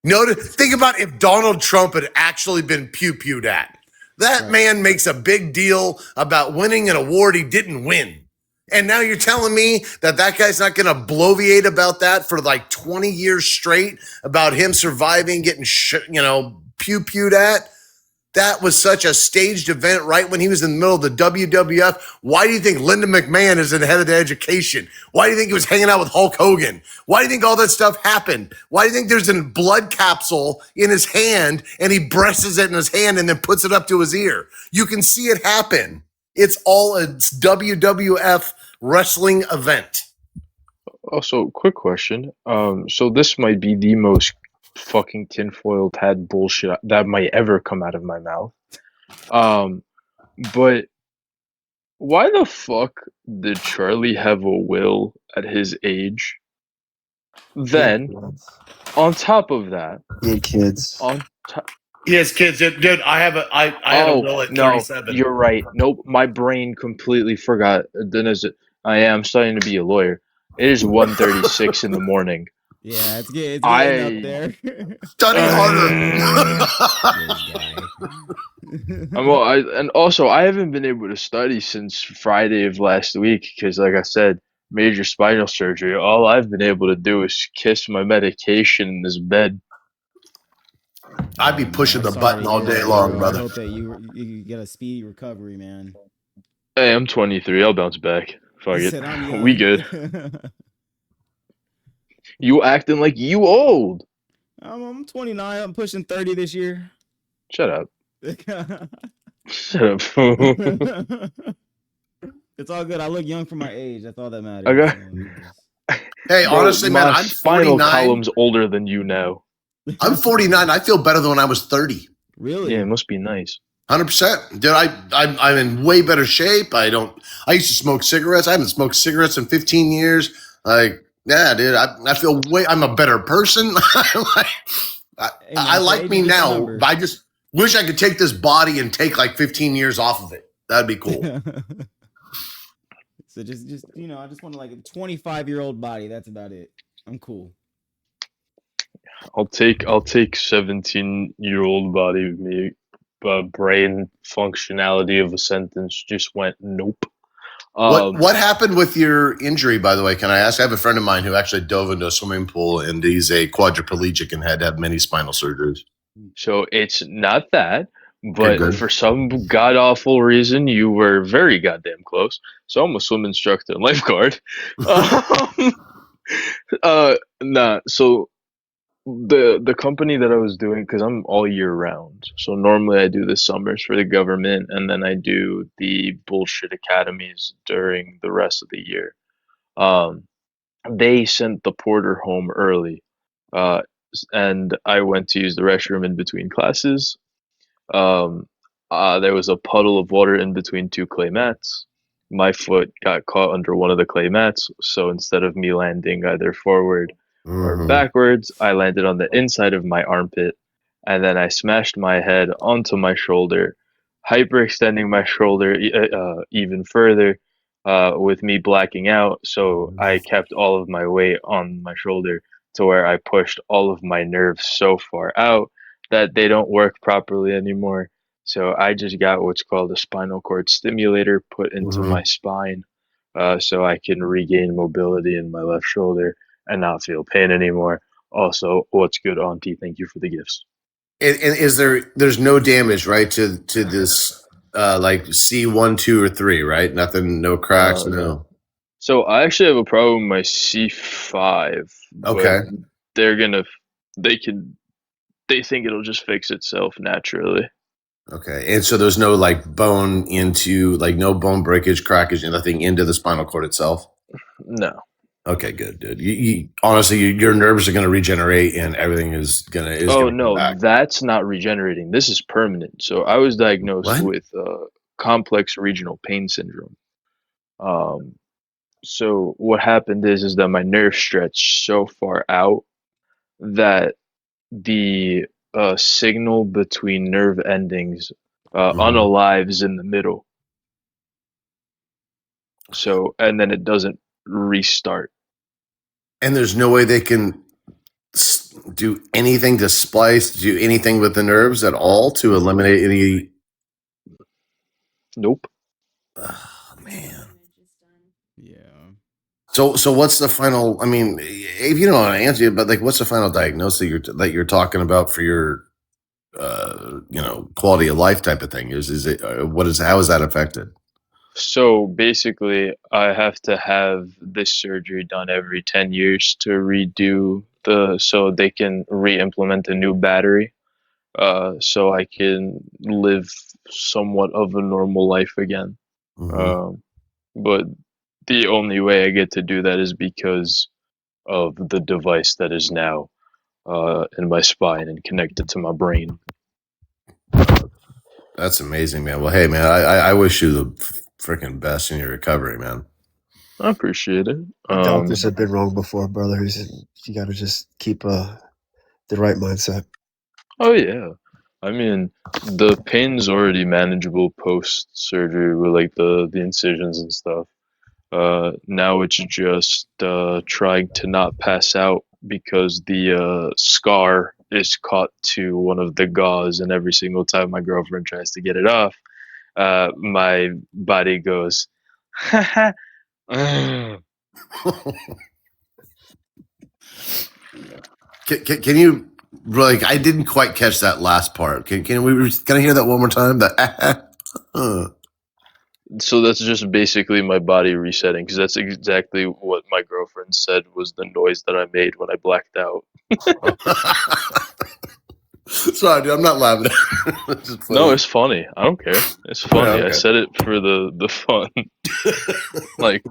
Think about if Donald Trump had actually been pew-pewed at. That man makes a big deal about winning an award he didn't win. And now you're telling me that guy's not going to bloviate about that for like 20 years straight, about him surviving, getting, pew-pewed at? That was such a staged event right when he was in the middle of the WWF. Why do you think Linda McMahon is the head of the education? Why do you think he was hanging out with Hulk Hogan? Why do you think all that stuff happened? Why do you think there's a blood capsule in his hand and he presses it in his hand and then puts it up to his ear? You can see it happen. It's all a WWF wrestling event. Also, quick question. So this might be the most fucking tinfoil hat bullshit that might ever come out of my mouth. But why the fuck did Charlie have a will at his age? Then, on top of that, he had kids. He has kids, dude. I had a will at 37. No, you're right. Nope, my brain completely forgot. Then I am starting to be a lawyer. It is 1:36 in the morning. Yeah, it's getting up there. Study harder. And also I haven't been able to study since Friday of last week because, like I said, major spinal surgery. All I've been able to do is kiss my medication in this bed. I'd be pushing the button all day long, brother. I hope that you get a speedy recovery, man. Hey, I'm 23. I'll bounce back. Fuck it. We good. You acting like you old. I'm 29. I'm pushing 30 this year. Shut up. Shut up. It's all good. I look young for my age. That's all that matters. Okay. Hey, Bro, honestly, man, my I'm spinal 49. column's older than you now. I'm 49. I feel better than when I was 30. Really? Yeah, it must be nice. 100%, dude. I'm in way better shape. I used to smoke cigarettes. I haven't smoked cigarettes in 15 years. Like, yeah, dude. I feel I'm a better person. I like me now. I just wish I could take this body and take like 15 years off of it. That'd be cool. So just I just want like a 25-year-old body. That's about it. I'm cool. I'll take 17-year-old body with me. Brain functionality of a sentence just went nope. What happened with your injury, by the way? Can I ask? I have a friend of mine who actually dove into a swimming pool, and he's a quadriplegic and had to have many spinal surgeries. So it's not that, but good. for some god awful reason, you were very goddamn close. So I'm a swim instructor and lifeguard. Nah. So the company that I was doing, because I'm all year round. So normally I do the summers for the government, and then I do the bullshit academies during the rest of the year. They sent the porter home early, and I went to use the restroom in between classes. There was a puddle of water in between two clay mats. My foot got caught under one of the clay mats, so instead of me landing either forward or backwards, I landed on the inside of my armpit, and then I smashed my head onto my shoulder, hyperextending my shoulder even further, with me blacking out. So I kept all of my weight on my shoulder to where I pushed all of my nerves so far out that they don't work properly anymore. So I just got what's called a spinal cord stimulator put into my spine, so I can regain mobility in my left shoulder and not feel pain anymore. Also, what's good, Auntie? Thank you for the gifts. And is there's no damage, right, to this like C1, 2, or 3, right? Nothing, no cracks, no. So I actually have a problem with my C5. Okay. They think it'll just fix itself naturally. Okay. And so there's no like bone into like no bone breakage, crackage, and nothing into the spinal cord itself? No. Okay, good, dude. You honestly, your nerves are going to regenerate, and everything is gonna. No, that's not regenerating. This is permanent. So I was diagnosed with complex regional pain syndrome. So what happened is that my nerve stretched so far out that the signal between nerve endings unalives in the middle. So, and then it doesn't restart. And there's no way they can do anything to splice, do anything with the nerves at all to eliminate any. Nope. Oh, man. Yeah. So what's the final? I mean, if you don't want to answer it, but like, what's the final diagnosis that you're talking about for your, quality of life type of thing? Is it how is that affected? So basically, I have to have this surgery done every 10 years to redo so they can re-implement a new battery, so I can live somewhat of a normal life again. But the only way I get to do that is because of the device that is now in my spine and connected to my brain. That's amazing, man. Well, hey, man, I wish you the freaking best in your recovery, man. I appreciate it. Doctors have been wrong before, brother. You got to just keep the right mindset. Oh yeah, I mean the pain's already manageable post surgery with like the incisions and stuff. Now it's just trying to not pass out because the scar is caught to one of the gauze, and every single time my girlfriend tries to get it off, my body goes, ha ha. Can you like? I didn't quite catch that last part. Can I hear that one more time? So that's just basically my body resetting, because that's exactly what my girlfriend said was the noise that I made when I blacked out. Sorry, dude, I'm not laughing. It's just funny. No, it's funny. I don't care. It's funny. Yeah, I okay. said it for the fun. Like,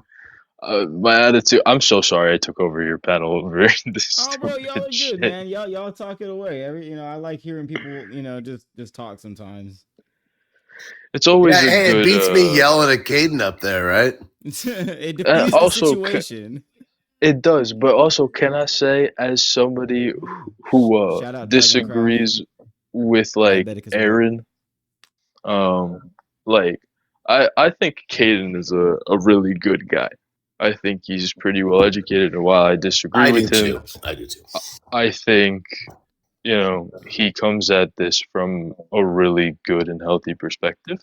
my attitude. I'm so sorry I took over your panel over this Oh, bro, y'all stupid are good, shit. man. Y'all talk it away. I like hearing people, just talk sometimes. It's always Yeah, a hey, it good. beats me yelling at Caden up there, right? It diffused the Also, situation. it does, but also, can I say, as somebody who Shout out Dragoncraft. disagrees with like Diabetic as well. Aaron, um, like I think Caden is a really good guy. I think he's pretty well educated, and while I disagree I do with him, too. I do too. I think he comes at this from a really good and healthy perspective,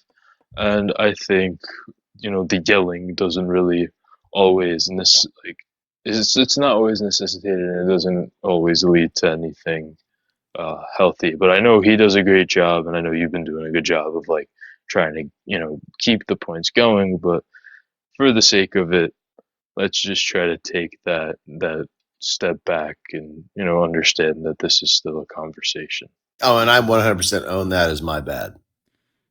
and I think the yelling doesn't really always it's not always necessitated, and it doesn't always lead to anything healthy. But I know he does a great job, and I know you've been doing a good job of like trying to keep the points going. But for the sake of it, let's just try to take that step back and understand that this is still a conversation. Oh, and I 100% own that as my bad.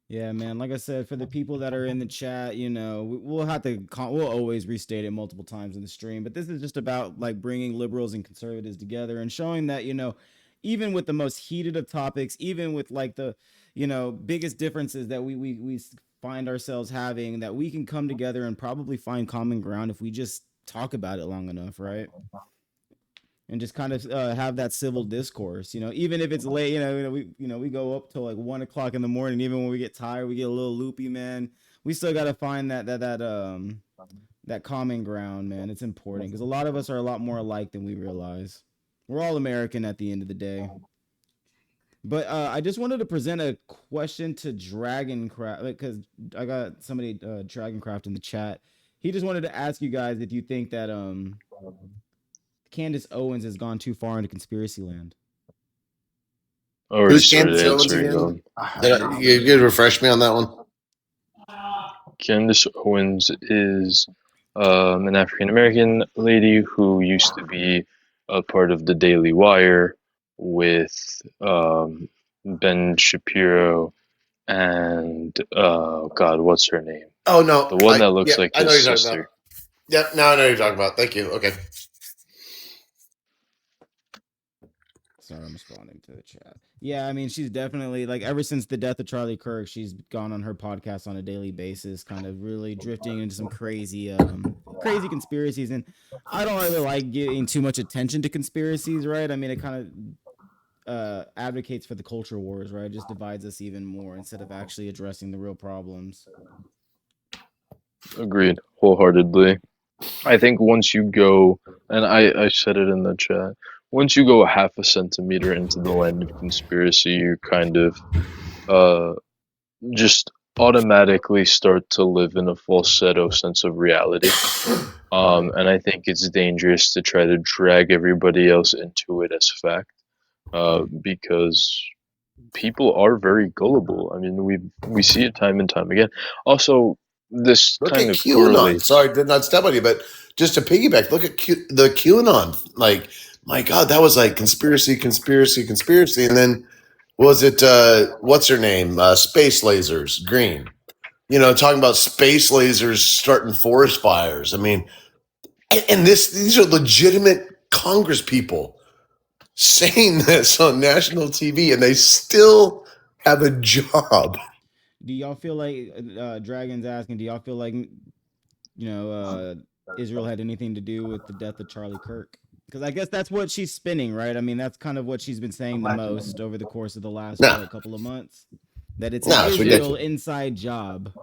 Yeah, man. Like I said, for the people that are in the chat, we'll have to we'll always restate it multiple times in the stream. But this is just about like bringing liberals and conservatives together and showing that even with the most heated of topics, even with like the biggest differences that we find ourselves having, that we can come together and probably find common ground if we just talk about it long enough, right? And just kind of have that civil discourse, even if it's late, we go up till like 1 o'clock in the morning. Even when we get tired, we get a little loopy, man. We still got to find that common ground, man. It's important because a lot of us are a lot more alike than we realize. We're all American at the end of the day. But I just wanted to present a question to Dragoncraft, because I got somebody Dragoncraft in the chat. He just wanted to ask you guys if you think that Candace Owens has gone too far into conspiracy land. Already Who's started Candace Owens answering again? them. You could refresh me on that one. Candace Owens is an African American lady who used to be a part of the Daily Wire with Ben Shapiro and God, what's her name? Oh no, The one that looks like I know his you're talking sister. about. Yep, now I know you're talking about. Thank you. Okay. Sorry, I'm responding to the chat. Yeah, I mean, she's definitely like ever since the death of Charlie Kirk, she's gone on her podcast on a daily basis, kind of really drifting into some crazy conspiracies. And I don't really like getting too much attention to conspiracies, right? I mean, it kind of advocates for the culture wars, right? It just divides us even more instead of actually addressing the real problems. Agreed, wholeheartedly. I think once you go, and I said it in the chat, once you go a half a centimeter into the land of conspiracy, you kind of just automatically start to live in a falsetto sense of reality. And I think it's dangerous to try to drag everybody else into it as fact, because people are very gullible. I mean, we see it time and time again. Also, this Look kind at of QAnon. correlates. Sorry, did not step on you, but just to piggyback, look at the QAnon. Like, my God, that was like conspiracy, and then was it what's her name? Space lasers, Green. Talking about space lasers starting forest fires. I mean, and these are legitimate Congress people saying this on national TV, and they still have a job. Do y'all feel like Dragon's asking? Do y'all feel like Israel had anything to do with the death of Charlie Kirk? Because I guess that's what she's spinning, right? I mean, that's kind of what she's been saying the most over the course of the last couple of months. That it's an Israel inside job.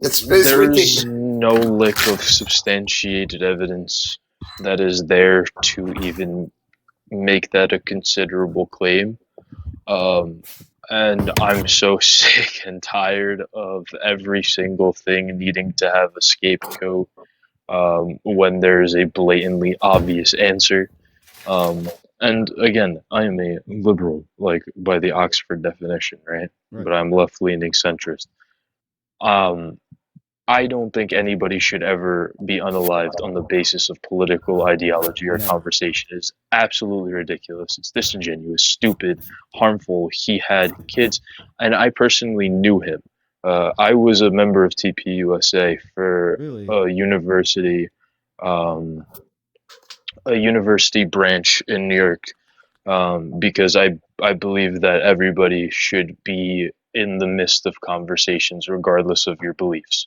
There's no lick of substantiated evidence that is there to even make that a considerable claim. And I'm so sick and tired of every single thing needing to have a scapegoat when there's a blatantly obvious answer. And again, I am a liberal, like by the Oxford definition, right? But I'm left-leaning centrist. I don't think anybody should ever be unalived on the basis of political ideology or conversation. It's absolutely ridiculous. It's disingenuous, stupid, harmful. He had kids, and I personally knew him. I was a member of TPUSA for a university, a university branch in New York, because I believe that everybody should be in the midst of conversations, regardless of your beliefs.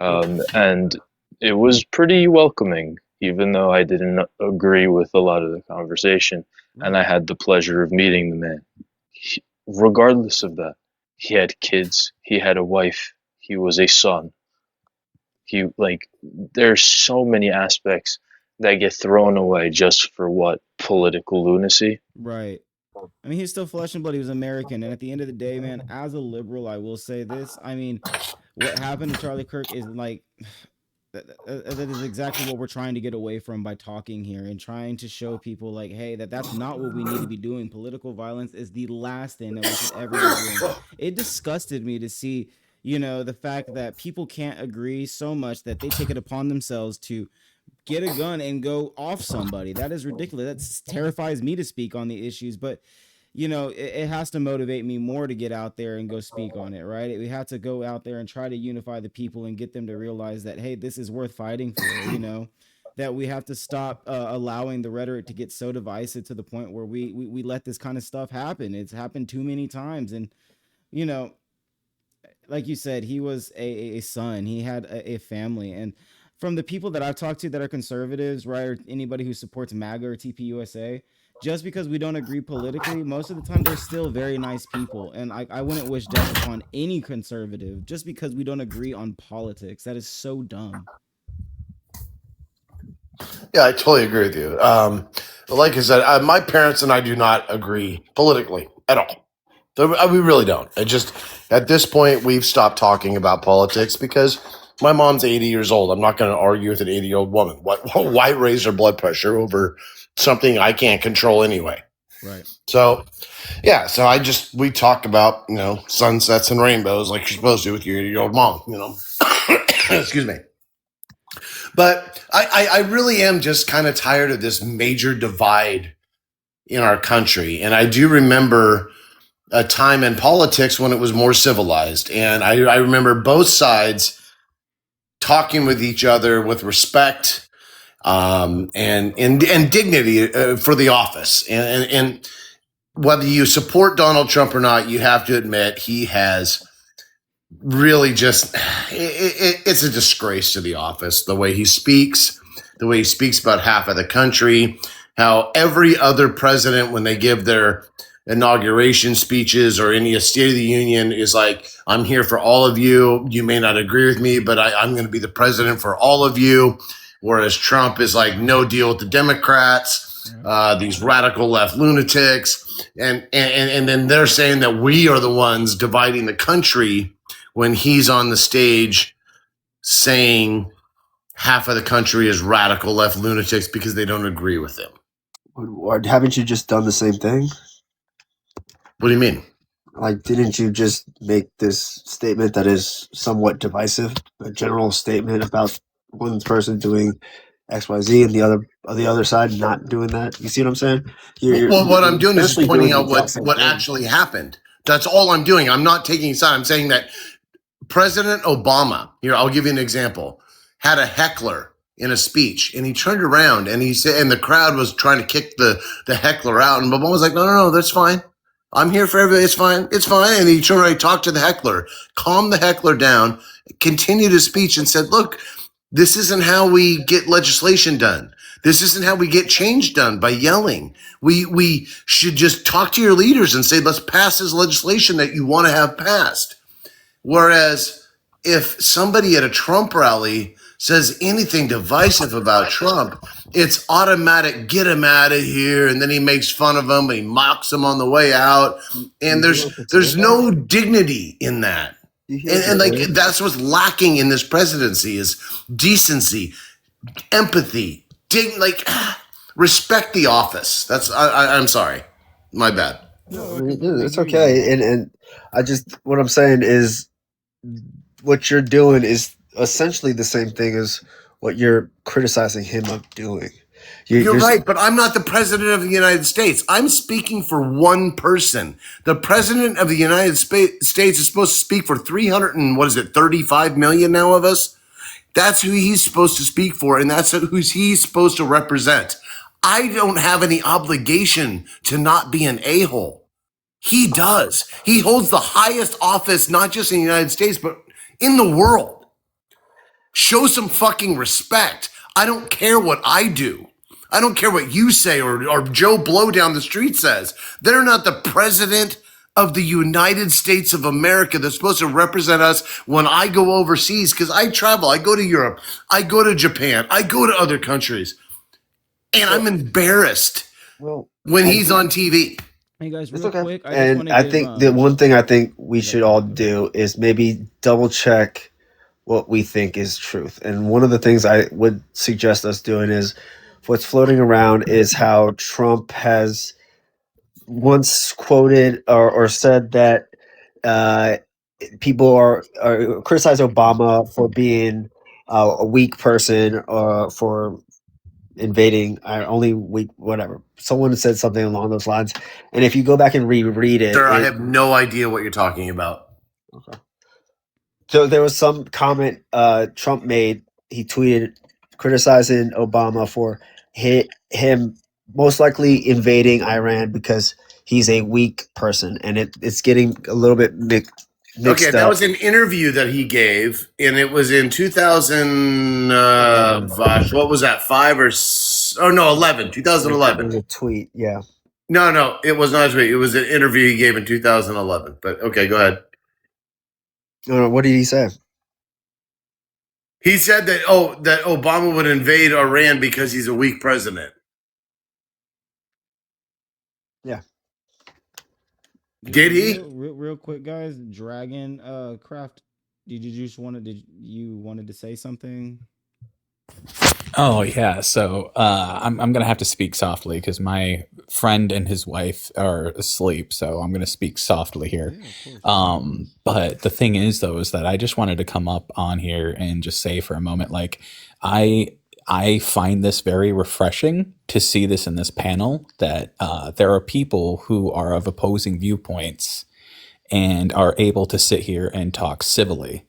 And it was pretty welcoming, even though I didn't agree with a lot of the conversation. And I had the pleasure of meeting the man. Regardless of that, he had kids, he had a wife, he was a son. There's so many aspects that get thrown away just for what? Political lunacy? Right. I mean, he's still flesh and blood. He was American. And at the end of the day, man, as a liberal, I will say this. I mean, what happened to Charlie Kirk is like, that is exactly what we're trying to get away from by talking here and trying to show people like, hey, that's not what we need to be doing. Political violence is the last thing that we should ever be doing. It disgusted me to see, the fact that people can't agree so much that they take it upon themselves to get a gun and go off somebody. That is ridiculous. That terrifies me to speak on the issues, but it has to motivate me more to get out there and go speak on it, right? We have to go out there and try to unify the people and get them to realize that, hey, this is worth fighting for, that we have to stop allowing the rhetoric to get so divisive to the point where we let this kind of stuff happen. It's happened too many times. And, like you said, he was a son. He had a family. And from the people that I've talked to that are conservatives, right, or anybody who supports MAGA or TPUSA, just because we don't agree politically, most of the time they're still very nice people. And I wouldn't wish death upon any conservative just because we don't agree on politics. That is so dumb. Yeah, I totally agree with you. Like I said, my parents and I do not agree politically at all. We really don't. At this point, we've stopped talking about politics because my mom's 80 years old. I'm not going to argue with an 80-year-old woman. Why raise her blood pressure over something I can't control anyway? Right. So, yeah. So we talk about, sunsets and rainbows like you're supposed to with your 80-year-old mom, Excuse me. But I really am just kind of tired of this major divide in our country. And I do remember a time in politics when it was more civilized. And I remember both sides talking with each other with respect and dignity for the office. And whether you support Donald Trump or not, you have to admit he has really it's a disgrace to the office, the way he speaks about half of the country, how every other president, when they give their inauguration speeches or any State of the Union, is like, I'm here for all of you. You may not agree with me, but I'm going to be the president for all of you. Whereas Trump is like, no deal with the Democrats, these radical left lunatics. And then they're saying that we are the ones dividing the country when he's on the stage saying half of the country is radical left lunatics because they don't agree with him. Haven't you just done the same thing? What do you mean? Like, didn't you just make this statement that is somewhat divisive? A general statement about one person doing XYZ and the other side not doing that. You see what I'm saying? What I'm doing is essentially pointing doing out the exact same what thing. actually happened. That's all I'm doing. I'm not taking a side. I'm saying that President Obama, here, I'll give you an example, had a heckler in a speech, and he turned around and he said, and the crowd was trying to kick the heckler out, and Obama was like, no, that's fine. I'm here for everybody. It's fine. And he turned around, he talked to the heckler, calmed the heckler down, continued his speech, and said, look, this isn't how we get legislation done. This isn't how we get change done by yelling. We should just talk to your leaders and say, let's pass this legislation that you want to have passed. Whereas if somebody at a Trump rally says anything divisive about Trump, it's automatic, get him out of here. And then he makes fun of him, he mocks him on the way out. And there's no dignity in that. And like, that's what's lacking in this presidency is decency, empathy, respect the office. I'm sorry. My bad. It's okay. And what I'm saying is what you're doing is essentially the same thing as what you're criticizing him of doing. You're right, but I'm not the president of the United States. I'm speaking for one person. The president of the United States is supposed to speak for 35 million now of us. That's who he's supposed to speak for, and that's who he's supposed to represent. I don't have any obligation to not be an a-hole. He does. He holds the highest office, not just in the United States, but in the world. Show some fucking respect. I don't care what I do. I don't care what you say or Joe Blow down the street says. They're not the president of the United States of America that's supposed to represent us when I go overseas, because I travel. I go to Europe. I go to Japan. I go to other countries. And I'm embarrassed when he's on TV. Hey guys, It's real okay. quick, I just And want to I give think the one thing I think we should all do is maybe double check what we think is truth. And one of the things I would suggest us doing is what's floating around is how Trump has once quoted or said that people are criticize Obama for being a weak person or for invading only weak whatever. Someone said something along those lines, and if you go back and reread it, Sir, I have no idea what you're talking about. Okay. So there was some comment Trump made. He tweeted criticizing Obama for him most likely invading Iran because he's a weak person, and it's getting a little bit mixed Okay, that up. was an interview that he gave, and it was in 2000. What was that? 11. 2011. It was a tweet. Yeah. No, it was not a tweet. It was an interview he gave in 2011. But okay, go ahead. No, what did he say? He said that that Obama would invade Iran because he's a weak president. Yeah. Did he? Real quick, guys? Dragon Craft. Did you wanted to say something? Oh yeah, so I'm gonna have to speak softly because my friend and his wife are asleep, so I'm gonna speak softly here. But the thing is, though, is that I just wanted to come up on here and just say for a moment, like I find this very refreshing to see this in this panel that there are people who are of opposing viewpoints and are able to sit here and talk civilly.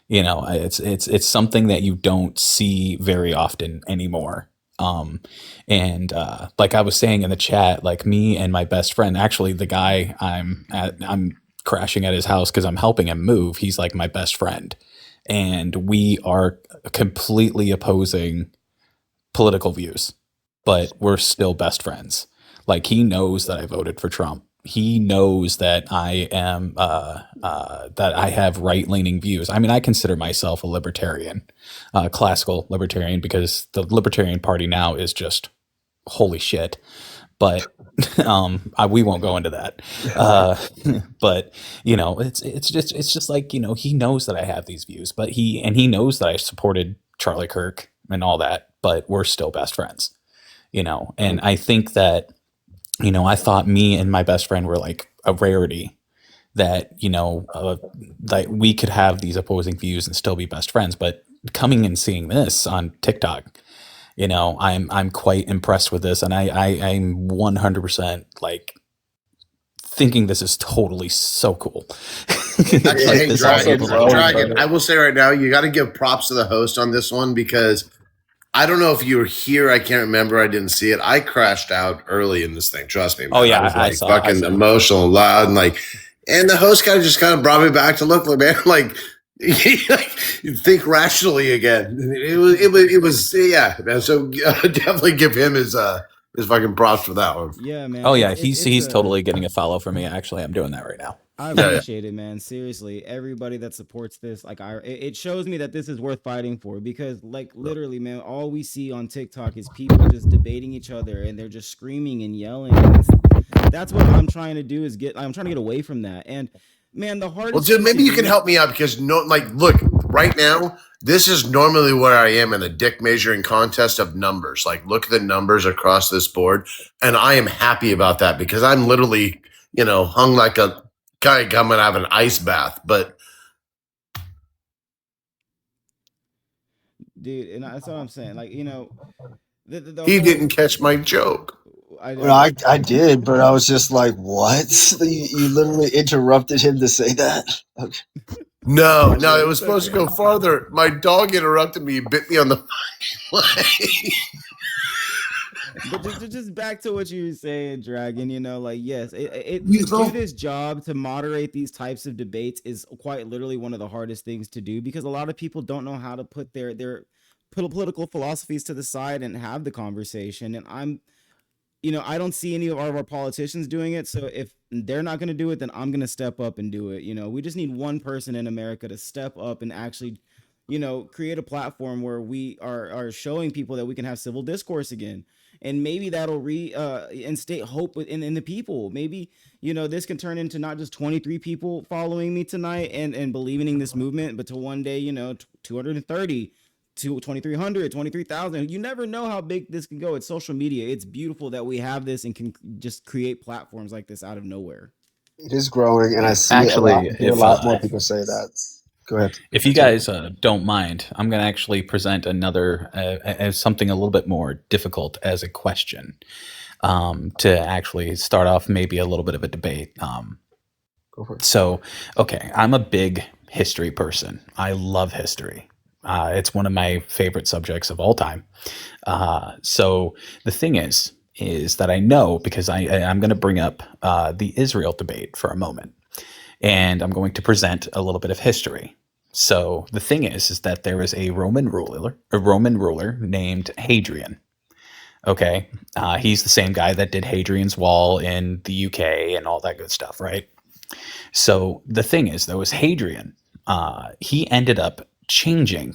You know, it's something that you don't see very often anymore. And like I was saying in the chat, like me and my best friend, actually the guy I'm crashing at his house because I'm helping him move. He's like my best friend, and we are completely opposing political views, but we're still best friends. Like he knows that I voted for Trump. He knows that I am that I have right leaning views. I mean, I consider myself a libertarian, classical libertarian, because the Libertarian Party now is just holy shit. But we won't go into that. But you know, it's just like, you know, he knows that I have these views, but he knows that I supported Charlie Kirk and all that, but we're still best friends. You know, and I think that, you know, I thought me and my best friend were like a rarity, that, you know, that we could have these opposing views and still be best friends. But coming and seeing this on TikTok, you know, I'm quite impressed with this, and I'm 100% like thinking this is totally so cool. Actually, hey, This Dragon, I will say right now, you got to give props to the host on this one, because I don't know if you were here. I can't remember. I didn't see it. I crashed out early in this thing. Trust me. Man. Oh yeah, I was like I saw, fucking emotional, and loud, and like, and the host kind of brought me back to look, like, man, like, think rationally again. It was yeah, man. So definitely give him his fucking props for that one. Yeah, man. Oh yeah, he's totally getting a follow from me. Actually, I'm doing that right now. I appreciate it, man. Seriously, everybody that supports this, like, it shows me that this is worth fighting for, because, like, literally, man, all we see on TikTok is people just debating each other, and they're just screaming and yelling. And that's what I'm trying to do. I'm trying to get away from that. And man, the hardest. Well, dude, maybe you can help me out, because look, right now, this is normally where I am in the dick measuring contest of numbers. Like, look at the numbers across this board, and I am happy about that, because I'm literally, you know, hung like a guy coming out of an ice bath. But dude, and that's what I'm saying. Like, you know, the He whole. didn't catch my joke. I Well, know. I did, but I was just like, what? You literally interrupted him to say that? Okay. No, Yeah, no, it was it's supposed to okay. go farther. My dog interrupted me, bit me on the leg. But just back to what you were saying, Dragon. You know, like yes, to do Weasel. this job to moderate these types of debates is quite literally one of the hardest things to do because a lot of people don't know how to put their political philosophies to the side and have the conversation. And I'm you know, I don't see any of our politicians doing it. So if they're not going to do it, then I'm going to step up and do it. You know, we just need one person in America to step up and actually, you know, create a platform where we are showing people that we can have civil discourse again. And maybe that'll instate hope in the people. Maybe, you know, this can turn into not just 23 people following me tonight and believing in this movement, but to one day, you know, 230 to 2,300, 23,000. You never know how big this can go. It's social media. It's beautiful that we have this and can just create platforms like this out of nowhere. It is growing, and I see Actually, hear a lot more people say that. Go ahead. If you guys don't mind, I'm going to actually present another as something a little bit more difficult as a question to actually start off maybe a little bit of a debate. Go for it. So, okay, I'm a big history person. I love history. It's one of my favorite subjects of all time. So the thing is that I know because I'm going to bring up the Israel debate for a moment, and I'm going to present a little bit of history. So the thing is that there was a Roman ruler named Hadrian. Okay, he's the same guy that did Hadrian's Wall in the UK and all that good stuff, right? So the thing is, though, is Hadrian. He ended up changing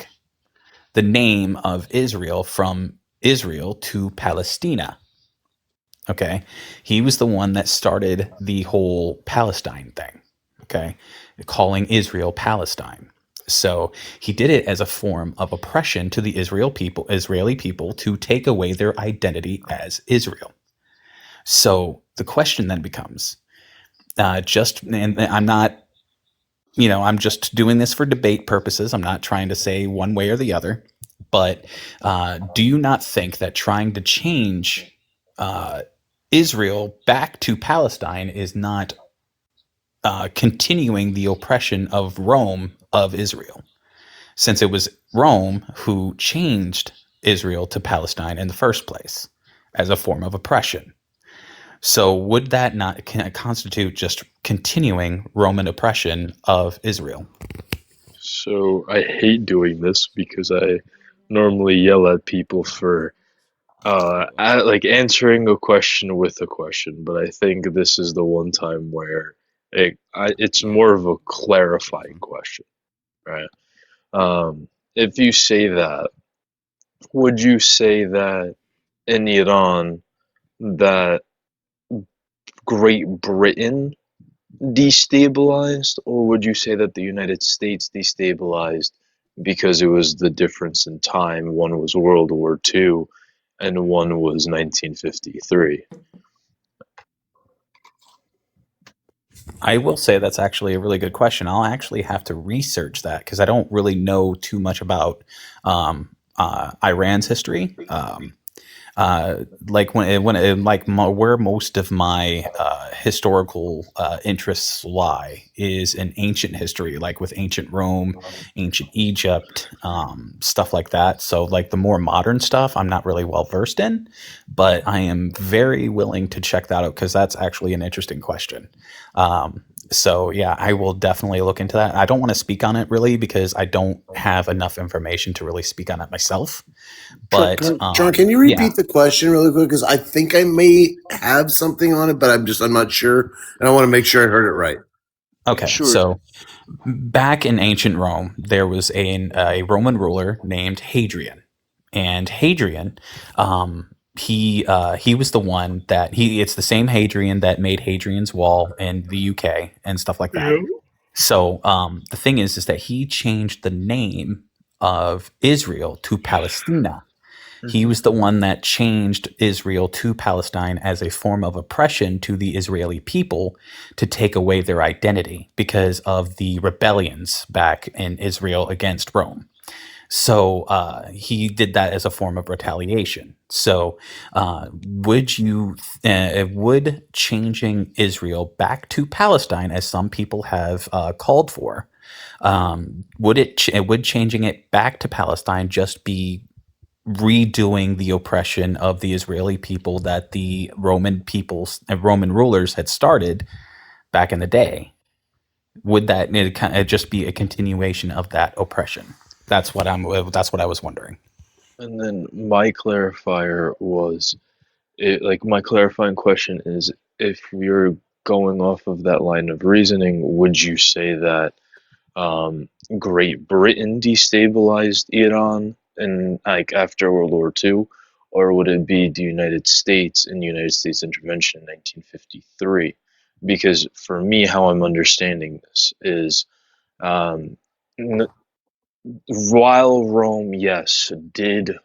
the name of Israel from Israel to Palestina. Okay, he was the one that started the whole Palestine thing. Okay, calling Israel Palestine. So he did it as a form of oppression to the Israeli people to take away their identity as Israel. So the question then becomes, and I'm not, you know, I'm just doing this for debate purposes. I'm not trying to say one way or the other. But do you not think that trying to change Israel back to Palestine is not continuing the oppression of Rome of Israel, since it was Rome who changed Israel to Palestine in the first place as a form of oppression? So would that not constitute just continuing Roman oppression of Israel? So I hate doing this because I normally yell at people for like answering a question with a question, but I think this is the one time where it's more of a clarifying question, right? If you say that, would you say that in Iran that Great Britain destabilized, or would you say that the United States destabilized because it was the difference in time? One was World War II and one was 1953. I will say that's actually a really good question. I'll actually have to research that because I don't really know too much about Iran's history. Like where most of my historical interests lie is in ancient history, like with ancient Rome, ancient Egypt, stuff like that. So like the more modern stuff, I'm not really well versed in, but I am very willing to check that out because that's actually an interesting question. So yeah, I will definitely look into that. I don't want to speak on it really because I don't have enough information to really speak on it myself. But John, can you yeah. repeat the question really quick? Because I think I may have something on it, but I'm not sure, and I want to make sure I heard it right. Okay, Sure. so back in ancient Rome, there was a Roman ruler named Hadrian, and Hadrian, he was the one that it's the same Hadrian that made Hadrian's Wall in the UK and stuff like that. So the thing is that he changed the name of Israel to Palestina. He was the one that changed Israel to Palestine as a form of oppression to the Israeli people to take away their identity because of the rebellions back in Israel against Rome. So he did that as a form of retaliation. So would changing Israel back to Palestine, as some people have called for, would changing it back to Palestine just be redoing the oppression of the Israeli people that the Roman rulers had started back in the day? Would that just be a continuation of that oppression? That's what I was wondering. And then my clarifier was my clarifying question is, if you're going off of that line of reasoning, would you say that Great Britain destabilized Iran and after World War II, or would it be the United States and United States intervention in 1953? Because for me, how I'm understanding this is, um, while Rome, yes, did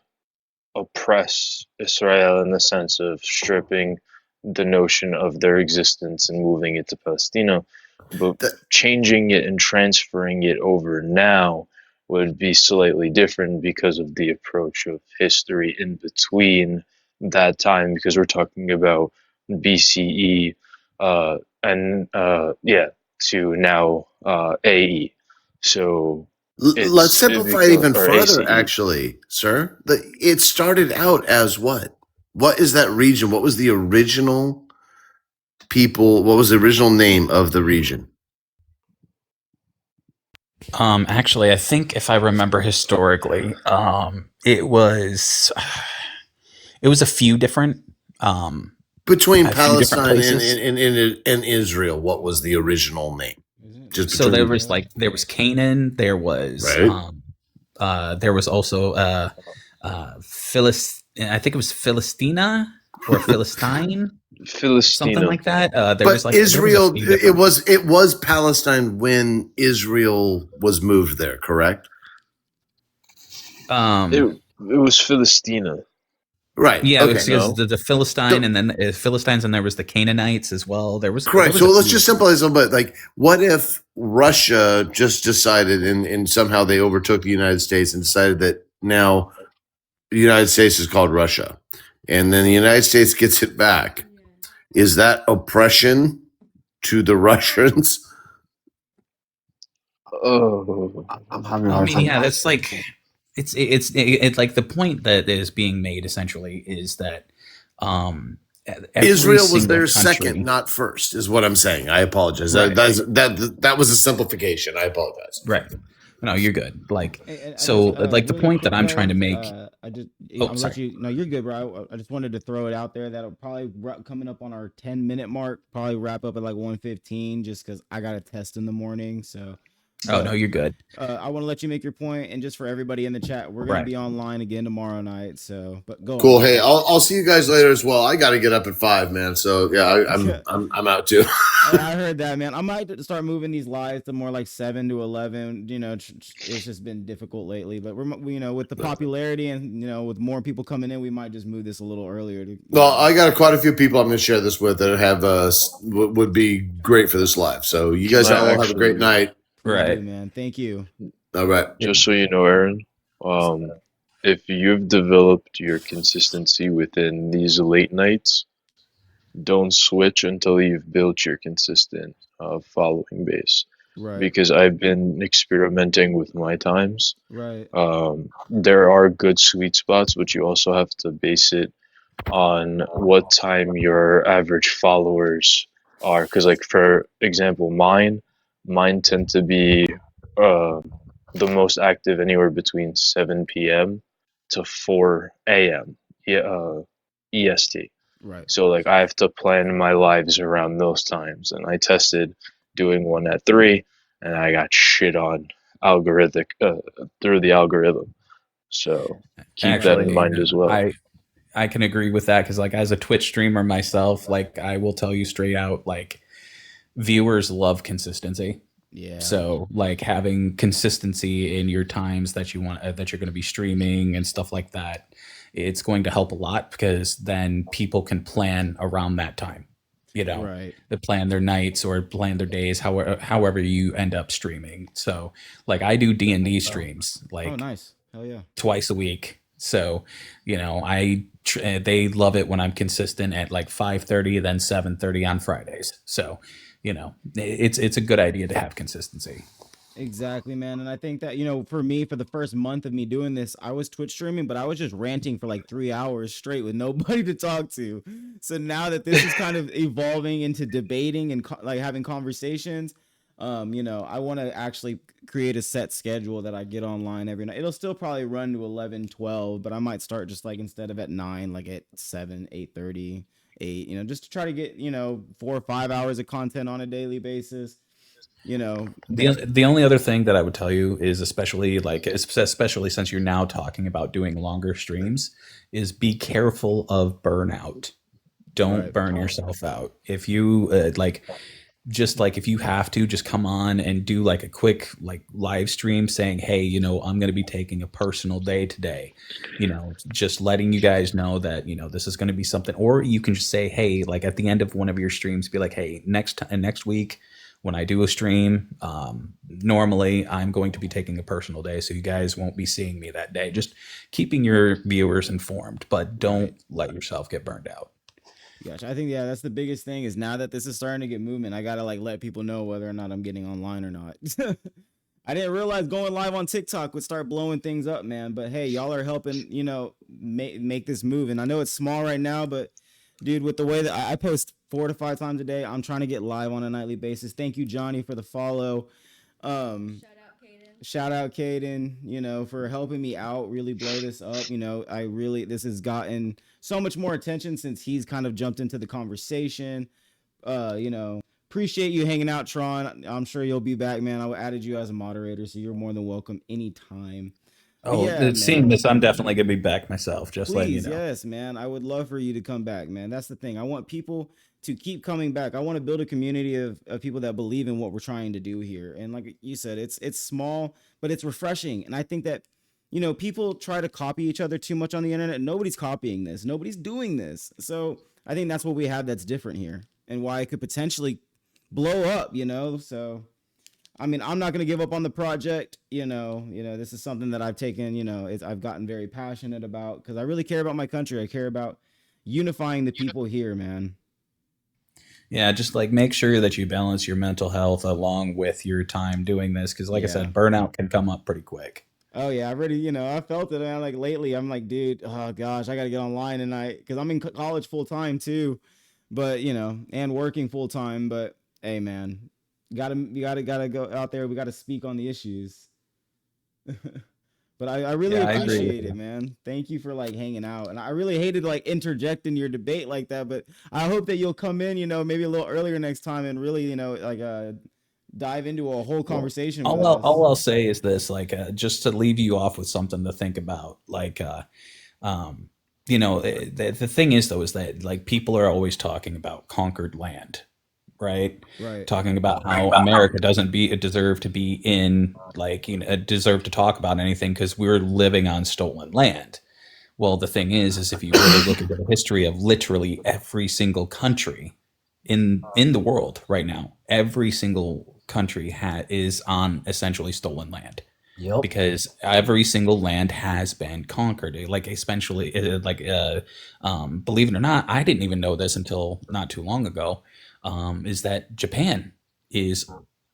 oppress Israel in the sense of stripping the notion of their existence and moving it to Palestina, but changing it and transferring it over now would be slightly different because of the approach of history in between that time, because we're talking about BCE and to now AE. So Let's it's simplify it even or further, ACE. actually, sir. It started out as what? What is that region? What was the original people? What was the original name of the region? Actually, I think if I remember historically, it was a few different Between a few different Palestine places. and Israel, what was the original name? Just So there between was Canaan, there was also I think it was Philistina or Philistine, something Philistina. like that. But Israel, it was Palestine when Israel was moved there, correct? It was Philistina. Right. Yeah, Okay. because the Philistine and then the Philistines, and there was the Canaanites as well. There was Correct. There So was let's just simplify it a bit. Like, what if Russia just decided and somehow they overtook the United States and decided that now the United States is called Russia, and then the United States gets it back? Is that oppression to the Russians? Oh, I'm having a I hard mean, time. yeah, that's like it's like the point that is being made essentially is that every Israel was single their country, second, not first, is what I'm saying. I apologize. Right. That was a simplification. I apologize. Right. No, you're good. Like, And so, like the really point that quick I'm though, trying to make. I'm gonna let Sorry. you. No, you're good, bro. I just wanted to throw it out there. That'll probably coming up on our 10-minute mark. Probably wrap up at like 1:15, just because I got a test in the morning. So. Oh no, you're good. I want to let you make your point, and just for everybody in the chat, we're gonna Right. be online again tomorrow night. So, but go Cool. on. Hey, I'll see you guys later as well. I got to get up at 5, man. So yeah, I'm out too. I heard that, man. I might start moving these lives to more like 7 to 11. You know, it's just been difficult lately, but with the popularity and with more people coming in, we might just move this a little earlier. Well, I got quite a few people I'm going to share this with that have would be great for this live. So you guys all have a great night. Right, man. Thank you. All right. Just so you know, Aaron, if you've developed your consistency within these late nights, don't switch until you've built your consistent following base. Right. Because I've been experimenting with my times. Right. There are good sweet spots, but you also have to base it on what time your average followers are. Because, like, for example, mine tend to be the most active anywhere between 7 p.m. to 4 a.m. EST. Right. So, like, I have to plan my lives around those times. And I tested doing one at 3, and I got shit on through the algorithm. So keep that in mind as well. I can agree with that, because like as a Twitch streamer myself, like I will tell you straight out, like viewers love consistency. Yeah. So like having consistency in your times that you want that you're going to be streaming and stuff like that, it's going to help a lot, because then people can plan around that time. Right. They plan their nights or plan their days, however you end up streaming. So like I do D&D streams. Like, oh, nice. Hell yeah. twice a week. So, they love it when I'm consistent at like 5:30, then 7:30 on Fridays. So, it's a good idea to have consistency. Exactly, man. And I think that, for me, for the first month of me doing this, I was Twitch streaming, but I was just ranting for like 3 hours straight with nobody to talk to. So now that this is kind of evolving into debating and like having conversations, I want to actually create a set schedule that I get online every night. It'll still probably run to 11, 12, but I might start just like instead of at 9, like at 7, 8:30, 8, just to try to get, 4 or 5 hours of content on a daily basis. The only other thing that I would tell you is, especially since you're now talking about doing longer streams, is be careful of burnout. Don't Right. burn yourself out. If you if you have to, just come on and do like a quick like live stream saying, hey, I'm going to be taking a personal day today, just letting you guys know that this is going to be something. Or you can just say, hey, like at the end of one of your streams, be like, hey, next week when I do a stream, normally I'm going to be taking a personal day, so you guys won't be seeing me that day. Just keeping your viewers informed, but don't let yourself get burned out. Gosh, I think that's the biggest thing is now that this is starting to get movement, I gotta like let people know whether or not I'm getting online or not. I didn't realize going live on TikTok would start blowing things up, man. But hey, y'all are helping, make this move. And I know it's small right now, but dude, with the way that I post 4 to 5 times a day, I'm trying to get live on a nightly basis. Thank you, Johnny, for the follow. Shout out Caden, for helping me out, really blow this up. This has gotten so much more attention since he's kind of jumped into the conversation. Appreciate you hanging out, Tron. I'm sure you'll be back, man. I added you as a moderator, so you're more than welcome anytime. Oh, yeah, seeing this, I'm definitely gonna be back myself. Just letting you know. Yes, man. I would love for you to come back, man. That's the thing. I want people to keep coming back. I want to build a community of people that believe in what we're trying to do here. And like you said, it's small, but it's refreshing. And I think that, people try to copy each other too much on the internet. Nobody's copying this. Nobody's doing this. So I think that's what we have that's different here and why it could potentially blow up, So I mean, I'm not going to give up on the project. This is something that I've taken, I've gotten very passionate about because I really care about my country. I care about unifying the people here, man. Yeah, just like make sure that you balance your mental health along with your time doing this. Cause like I said, burnout can come up pretty quick. Oh yeah, I've already, I felt it. And like lately, I'm like, dude, oh gosh, I got to get online tonight because I'm in college full time too, but and working full time. But hey, man, gotta go out there. We gotta speak on the issues. But I really appreciate it, man. Thank you for like hanging out. And I really hated like interjecting your debate like that, but I hope that you'll come in, maybe a little earlier next time and really, dive into a whole conversation. All I'll say is this, like, just to leave you off with something to think about, like, the thing is though, is that like people are always talking about conquered land, right? Talking about how America doesn't deserve to be in deserve to talk about anything because we're living on stolen land. Well, the thing is if you really look into the history of literally every single country in the world right now, every single country is on essentially stolen land. Yep. Because every single land has been conquered. Like essentially, believe it or not, I didn't even know this until not too long ago. Is that Japan is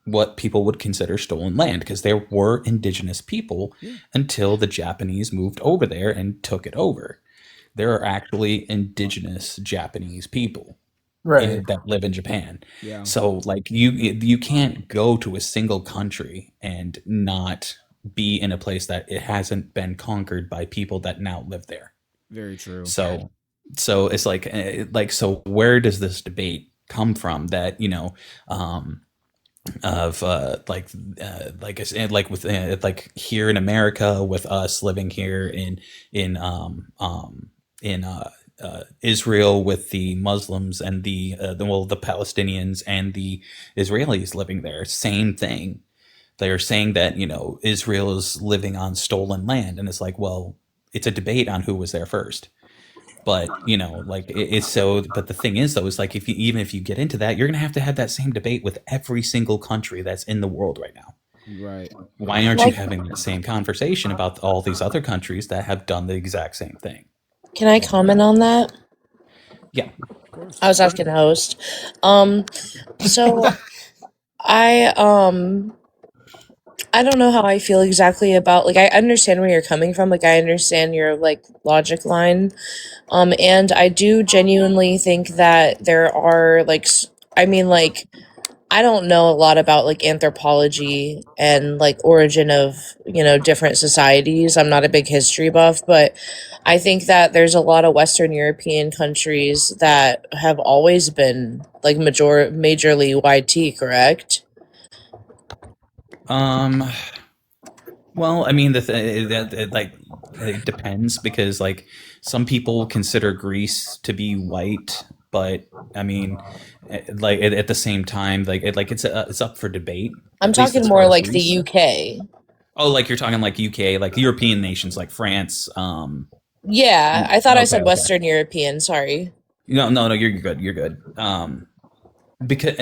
what people would consider stolen land because there were indigenous people until the Japanese moved over there and took it over. There are actually indigenous Japanese people that live in Japan. Yeah. So like you can't go to a single country and not be in a place that it hasn't been conquered by people that now live there. Very true. So it's so where does this debate come from that like here in America with us living here in Israel with the Muslims and the Palestinians and the Israelis living there, same thing. They're saying that Israel is living on stolen land, and it's like, well, it's a debate on who was there first. But but the thing is though, is like if you get into that, you're gonna have that same debate with every single country that's in the world right now. Right. Why aren't you having the same conversation about all these other countries that have done the exact same thing? Can I comment on that? Yeah. I was asking the host. So I I don't know how I feel exactly about, like, I understand where you're coming from. Like, I understand your like logic line. And I do genuinely think that there are like I mean, like, I don't know a lot about like anthropology and like origin of, different societies. I'm not a big history buff, but I think that there's a lot of Western European countries that have always been like majorly YT, correct? Well, I mean, it depends because like some people consider Greece to be white, but I mean, at the same time, it's up for debate. I'm At least talking as far more as like the Greece. UK. Oh, like you're talking like UK, like European nations like France. Yeah, I thought I Okay, said okay. Western European, sorry. No, you're good. You're good. Because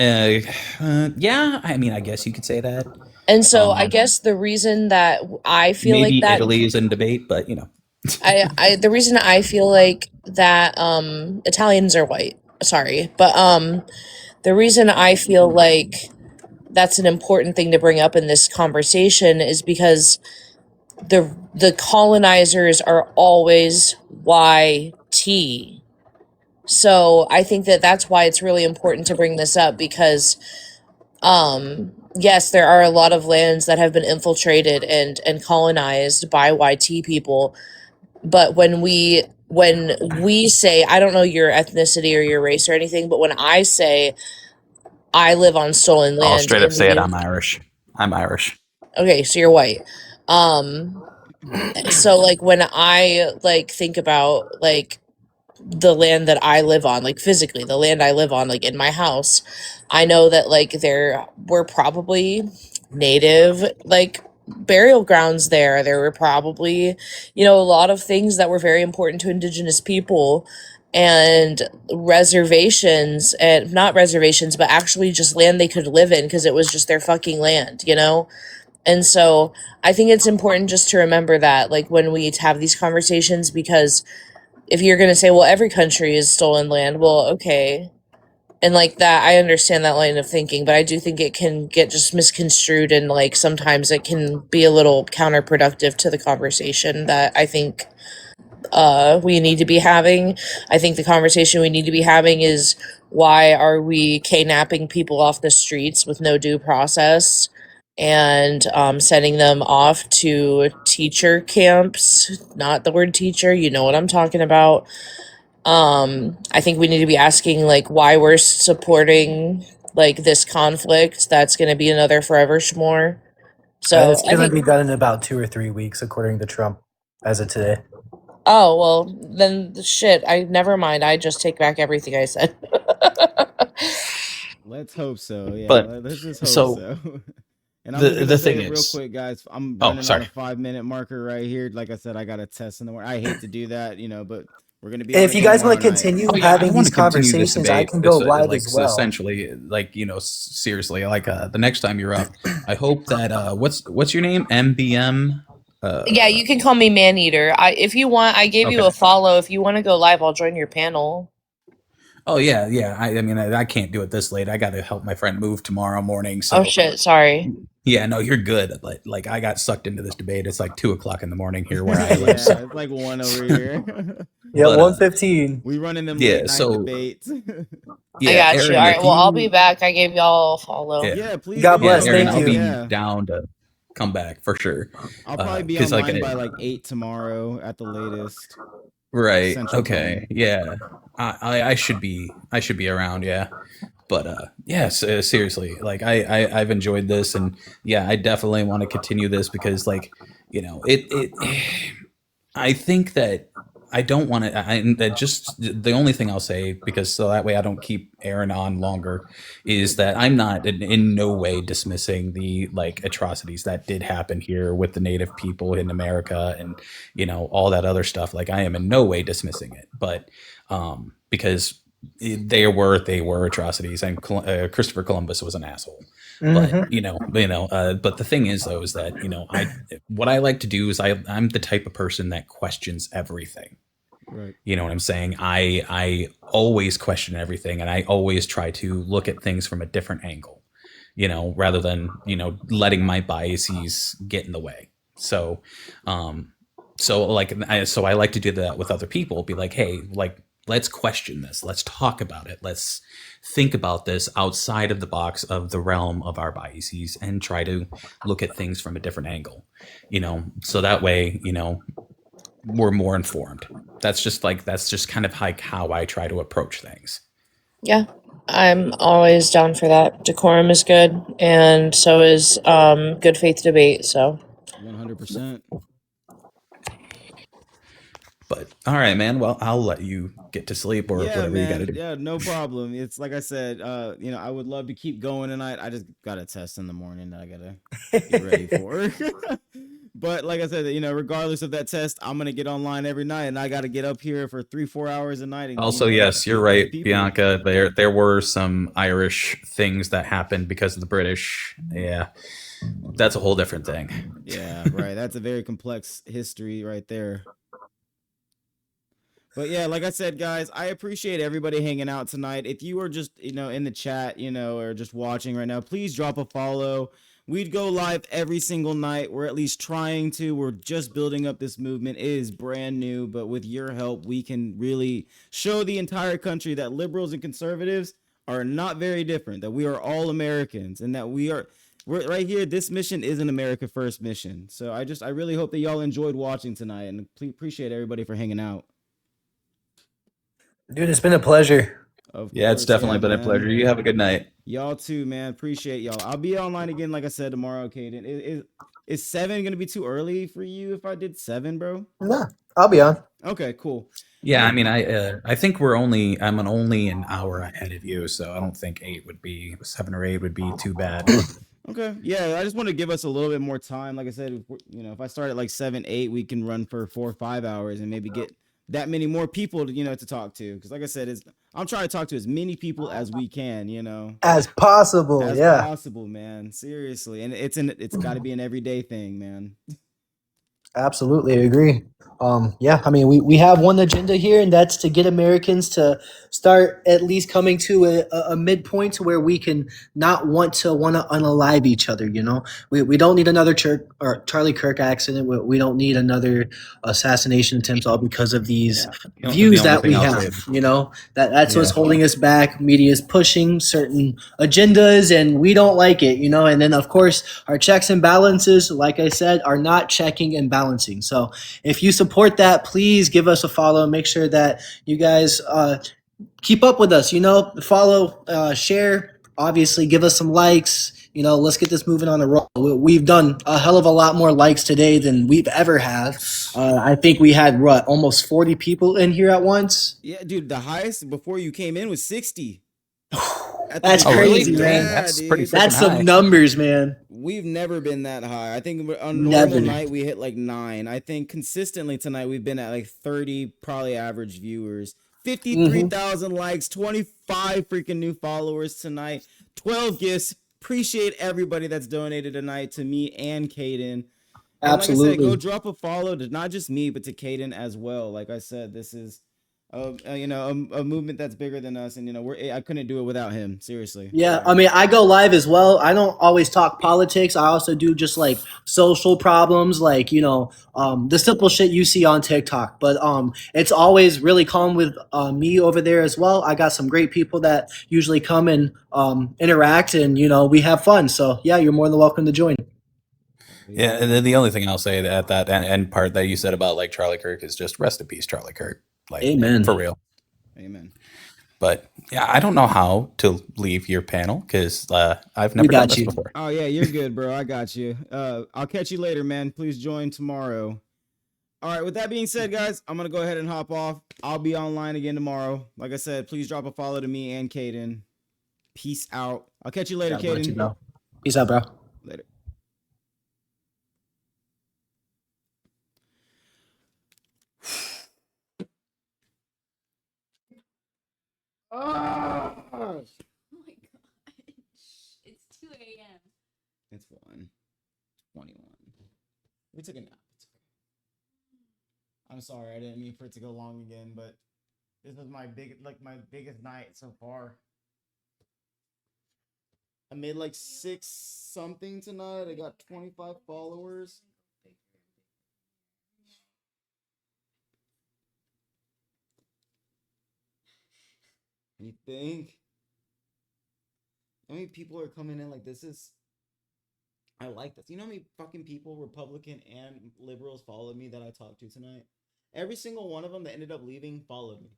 yeah, I mean, I guess you could say that. And so I guess the reason that I feel like Maybe that Italy is in debate, but you know. the reason I feel like that Italians are white. Sorry. But the reason I feel like that's an important thing to bring up in this conversation is because the colonizers are always YT. So I think that that's why it's really important to bring this up because yes, there are a lot of lands that have been infiltrated and colonized by YT people, but when we say, I don't know your ethnicity or your race or anything, but when I say I live on stolen I'll land straight up in say it. the I'm Irish. I'm Irish. okay, so you're white. Um so like when I like think about like the land that I live on, like physically, the land I live on, like in my house, I know that like there were probably native like burial grounds there. There were probably, a lot of things that were very important to indigenous people and reservations, and not reservations, but actually just land they could live in because it was just their fucking land. And so I think it's important just to remember that, like, when we have these conversations, because if you're going to say, well, every country is stolen land, well, okay. And like that, I understand that line of thinking, but I do think it can get just misconstrued, and like sometimes it can be a little counterproductive to the conversation that I think we need to be having. I think the conversation we need to be having is, why are we kidnapping people off the streets with no due process and sending them off to teacher camps? Not the word teacher, you know what I'm talking about. I think we need to be asking like why we're supporting like this conflict that's going to be another forever schmore. So It's I gonna think, be done in about 2 or 3 weeks, according to Trump, as of today. oh well, then shit, I never mind, I just take back everything I said. Let's hope so. Yeah, But let's just hope so so. And I'm just gonna the say thing it real is, quick, guys. I'm oh, running on a sorry. 5-minute marker right here. Like I said, I got a test in the morning. I hate to do that, but we're gonna be on If you again guys tomorrow want to night. continue Oh yeah, I having want these to continue this conversations, I debate. can go It's live like as so well. essentially, like seriously, like the next time you're up, I hope that what's your name? MBM. Yeah, you can call me man eater. If you want, I gave you Okay. a follow. If you want to go live, I'll join your panel. Oh yeah, yeah. I mean, I can't do it this late. I got to help my friend move tomorrow morning. Oh So shit, sorry. yeah, no, you're good. But like, I got sucked into this debate. It's like 2 o'clock in the morning here where I live. Yeah, So. it's like 1 over here. Yeah, But 1:15. We running them yeah. late night So debates. I yeah, got you. Aaron, All right, if well, I'll be you back. I gave y'all a follow. Yeah, please God do yeah, bless. come Aaron, Thank I'll back. you. be Yeah, down to come back for sure. I'll probably be Because like online by like 8 tomorrow at the latest. right, Central okay, time. yeah, I should be around, yeah. But yes, seriously, like I've enjoyed this, and yeah, I definitely want to continue this because like it I think that I don't want to. That just the only thing I'll say, because so that way I don't keep Aaron on longer, is that I'm not in no way dismissing the like atrocities that did happen here with the native people in America and all that other stuff. Like I am in no way dismissing it, but because They were atrocities, and Christopher Columbus was an asshole. Mhm. But but the thing is, though, is that what I like to do is I'm the type of person that questions everything. Right. You know what I'm saying? I always question everything, and I always try to look at things from a different angle. Rather than letting my biases get in the way. So, so I like to do that with other people. Be like, hey, like, let's question this. Let's talk about it. Let's think about this outside of the box of the realm of our biases and try to look at things from a different angle. So that way, we're more informed. That's just kind of like how I try to approach things. Yeah, I'm always down for that. Decorum is good, and so is good faith debate. So 100%. But all right, man. Well, I'll let you get to sleep or Yeah, whatever you got to man. do. Yeah, no problem. It's like I said, I would love to keep going tonight. I just got a test in the morning that I gotta get ready for. But like I said, regardless of that test, I'm gonna get online every night, and I gotta get up here for 3-4 hours a night, and Also, yes, you're speak with the right, people. Bianca. There were some Irish things that happened because of the British. Yeah, that's a whole different thing. Yeah, right. That's a very complex history right there. But yeah, like I said, guys, I appreciate everybody hanging out tonight. If you are just, in the chat, or just watching right now, please drop a follow. We'd go live every single night. We're at least trying to. We're just building up this movement. It is brand new, but with your help, we can really show the entire country that liberals and conservatives are not very different, that we are all Americans, and that we're right here. This mission is an America First mission. So I really hope that y'all enjoyed watching tonight, and appreciate everybody for hanging out. Dude, it's been a pleasure. Of Yeah, it's course, definitely yeah, been a man. pleasure. You have a good night. Y'all too, man. Appreciate y'all. I'll be online again, like I said, tomorrow, Caden. Is 7 gonna be too early for you if I did 7, bro? Nah, I'll be on. Okay, cool. Yeah, I mean, I think I'm only an hour ahead of you, so I don't think 7 or 8 would be too bad. Okay, yeah, I just want to give us a little bit more time. Like I said, if I start at like 7, 8, we can run for 4 or 5 hours and maybe get that many more people to talk to. Because like I said, I'm trying to talk to as many people as we can. As possible, As yeah. possible, man. Seriously, and it's got to be an everyday thing, man. Absolutely, I agree. Yeah, I mean, we have one agenda here, and that's to get Americans to start at least coming to a midpoint to where we can not want to unalive each other. We don't need another Charlie Kirk accident. We don't need another assassination attempts, all because of these views that we have. That's what's holding us back. Media is pushing certain agendas, and we don't like it. And then of course our checks and balances, like I said, are not checking and balancing. So if you support that, please give us a follow. Make sure that you guys keep up with us. Follow, share. Obviously, give us some likes. Let's get this moving on the roll. We've done a hell of a lot more likes today than we've ever had. I think we had almost 40 people in here at once. Yeah, dude, the highest before you came in was 60. That's crazy, yeah, man. That's dude. pretty freaking That's high. some numbers, man. We've never been that high. I think on a normal Never. night we hit like 9. I think consistently tonight we've been at like 30 probably average viewers. 53,000 likes, 25 freaking new followers tonight, 12 gifts. Appreciate everybody that's donated tonight to me and Caden. And like I said, go drop a follow to not just me, but to Caden as well. Like I said, this is a movement that's bigger than us, and I couldn't do it without him. Seriously. Yeah, I mean, I go live as well. I don't always talk politics. I also do just like social problems, like the simple shit you see on TikTok. But it's always really calm with me over there as well. I got some great people that usually come and interact, and we have fun. So yeah, you're more than welcome to join. Yeah, and then the only thing I'll say at that end part that you said about like Charlie Kirk is just rest in peace, Charlie Kirk. Like, amen, for real. Amen. But yeah, I don't know how to leave your panel because I've never done this before. Oh yeah, you're good, bro. I got you. I'll catch you later, man. Please join tomorrow. All right. With that being said, guys, I'm gonna go ahead and hop off. I'll be online again tomorrow. Like I said, please drop a follow to me and Caden. Peace out. I'll catch you later, Caden. Peace out, bro. Later. Ah! Oh my god. It's 2 a.m. It's 1:21. We took a nap. It's okay. I'm sorry, I didn't mean for it to go long again, but this was my biggest night so far. I made like 6 something tonight. I got 25 followers. You think? How many people are coming in like this is I like this. You know how many fucking people, Republican and liberals, followed me that I talked to tonight? Every single one of them that ended up leaving followed me.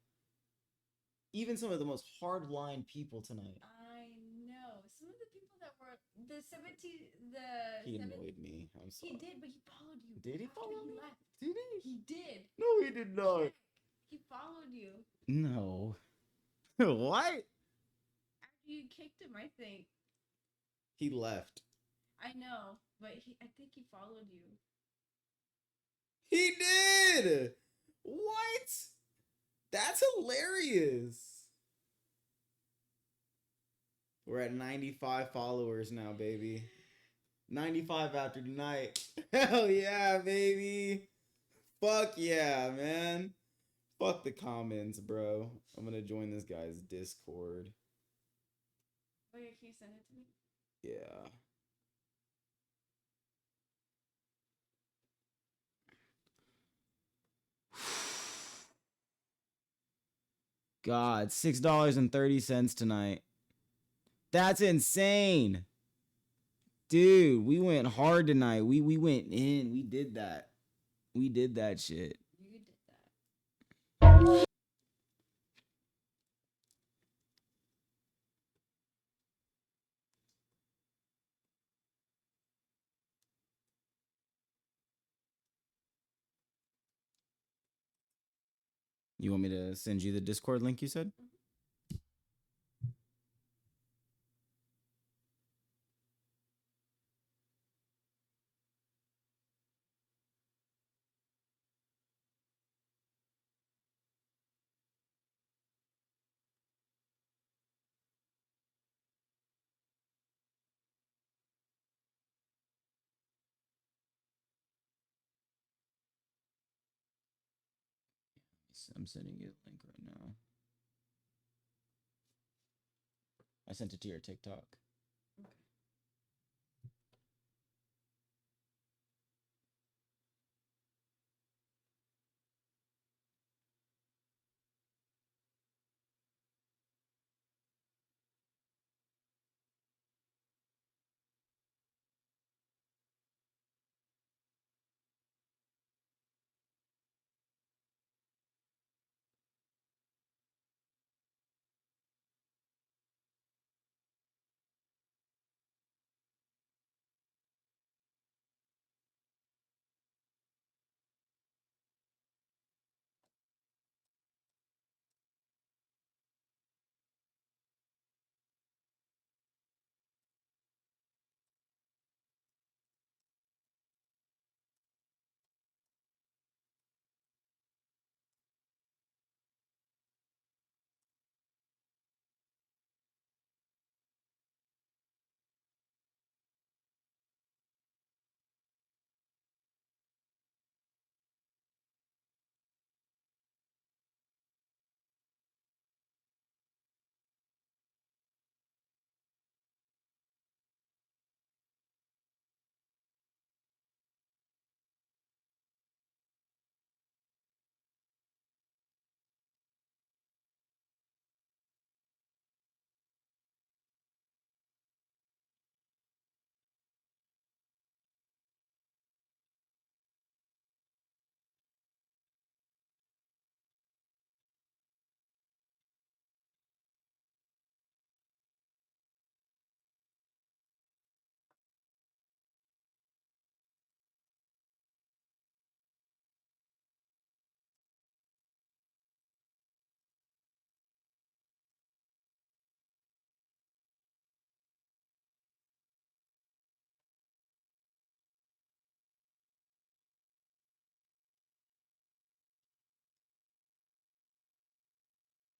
Even some of the most hardline people tonight. I know. Some of the people that were the 17 He annoyed me. I'm sorry. He did, but he followed you. Did he after follow me? left. Did he? He did. No, he did not. He followed you. No. What? After you kicked him, I think. He left. I know, but I think he followed you. He did! What? That's hilarious. We're at 95 followers now, baby. 95 after tonight. Hell yeah, baby. Fuck yeah, man. Fuck the comments, bro. I'm gonna join this guy's Discord. Oh yeah, can you send it to me? Yeah. God, $6.30 tonight. That's insane. Dude, we went hard tonight. We went in. We did that. We did that shit. You did that. You want me to send you the Discord link you said? I'm sending you the link right now. I sent it to your TikTok. Okay.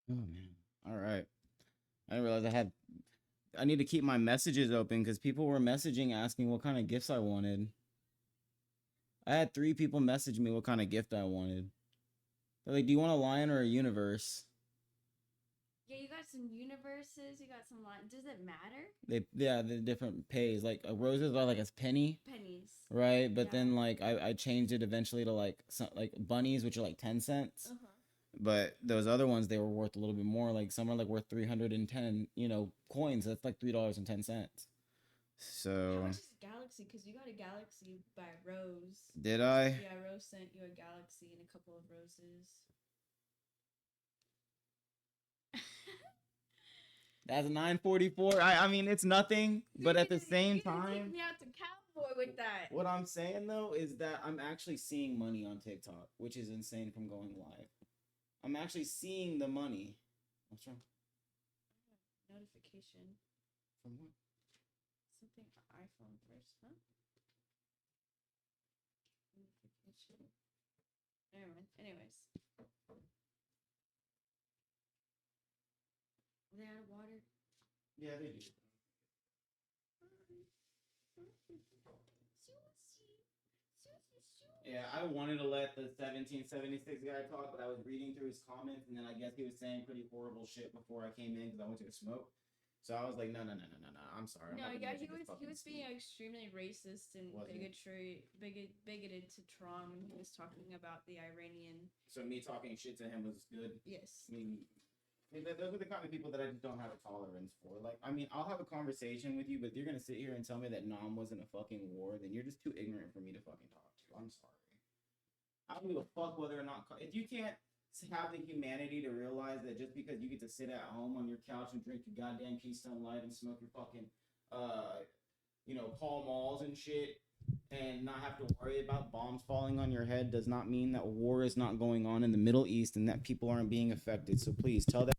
Oh man. All right. I didn't realize I need to keep my messages open because people were messaging asking what kind of gifts I wanted. I had 3 people message me what kind of gift I wanted. They're like, "Do you want a lion or a universe?" Yeah, you got some universes. You got some line. Does it matter? The different pays. Like roses are like a penny. Pennies. Right, but then like I changed it eventually to like some like bunnies, which are like 10 cents. But those other ones, they were worth a little bit more. Like some are like worth 310, coins. That's like $3.10. So How much is Galaxy? Because you got a Galaxy by Rose. Did I? Yeah, Rose sent you a Galaxy and a couple of roses. That's 944. I mean it's nothing, but at the same Take time, me out to Cowboy with that. what I'm saying though is that I'm actually seeing money on TikTok, which is insane from going live. I'm actually seeing the money. What's wrong? Notification. From what? Something iPhone first, huh? Notification. Never mind. Anyways. Are they out of water? Yeah, they do. Yeah, I wanted to let the 1776 guy talk, but I was reading through his comments, and then I guess he was saying pretty horrible shit before I came in because I went to go smoke. So I was like, no. I'm sorry. I'm No, not gonna yeah, let he you just was fucking being speak." extremely racist and Was he? bigoted to Trump when he was talking about the Iranian. So me talking shit to him was good. Yes. I mean, those are the kind of people that I just don't have a tolerance for. Like, I mean, I'll have a conversation with you, but if you're gonna sit here and tell me that Nam wasn't a fucking war, then you're just too ignorant for me to fucking talk to. I'm sorry. I don't give a fuck whether or not if you can't have the humanity to realize that just because you get to sit at home on your couch and drink your goddamn Keystone Light and smoke your fucking, Pall Malls and shit, and not have to worry about bombs falling on your head does not mean that war is not going on in the Middle East and that people aren't being affected. So please tell that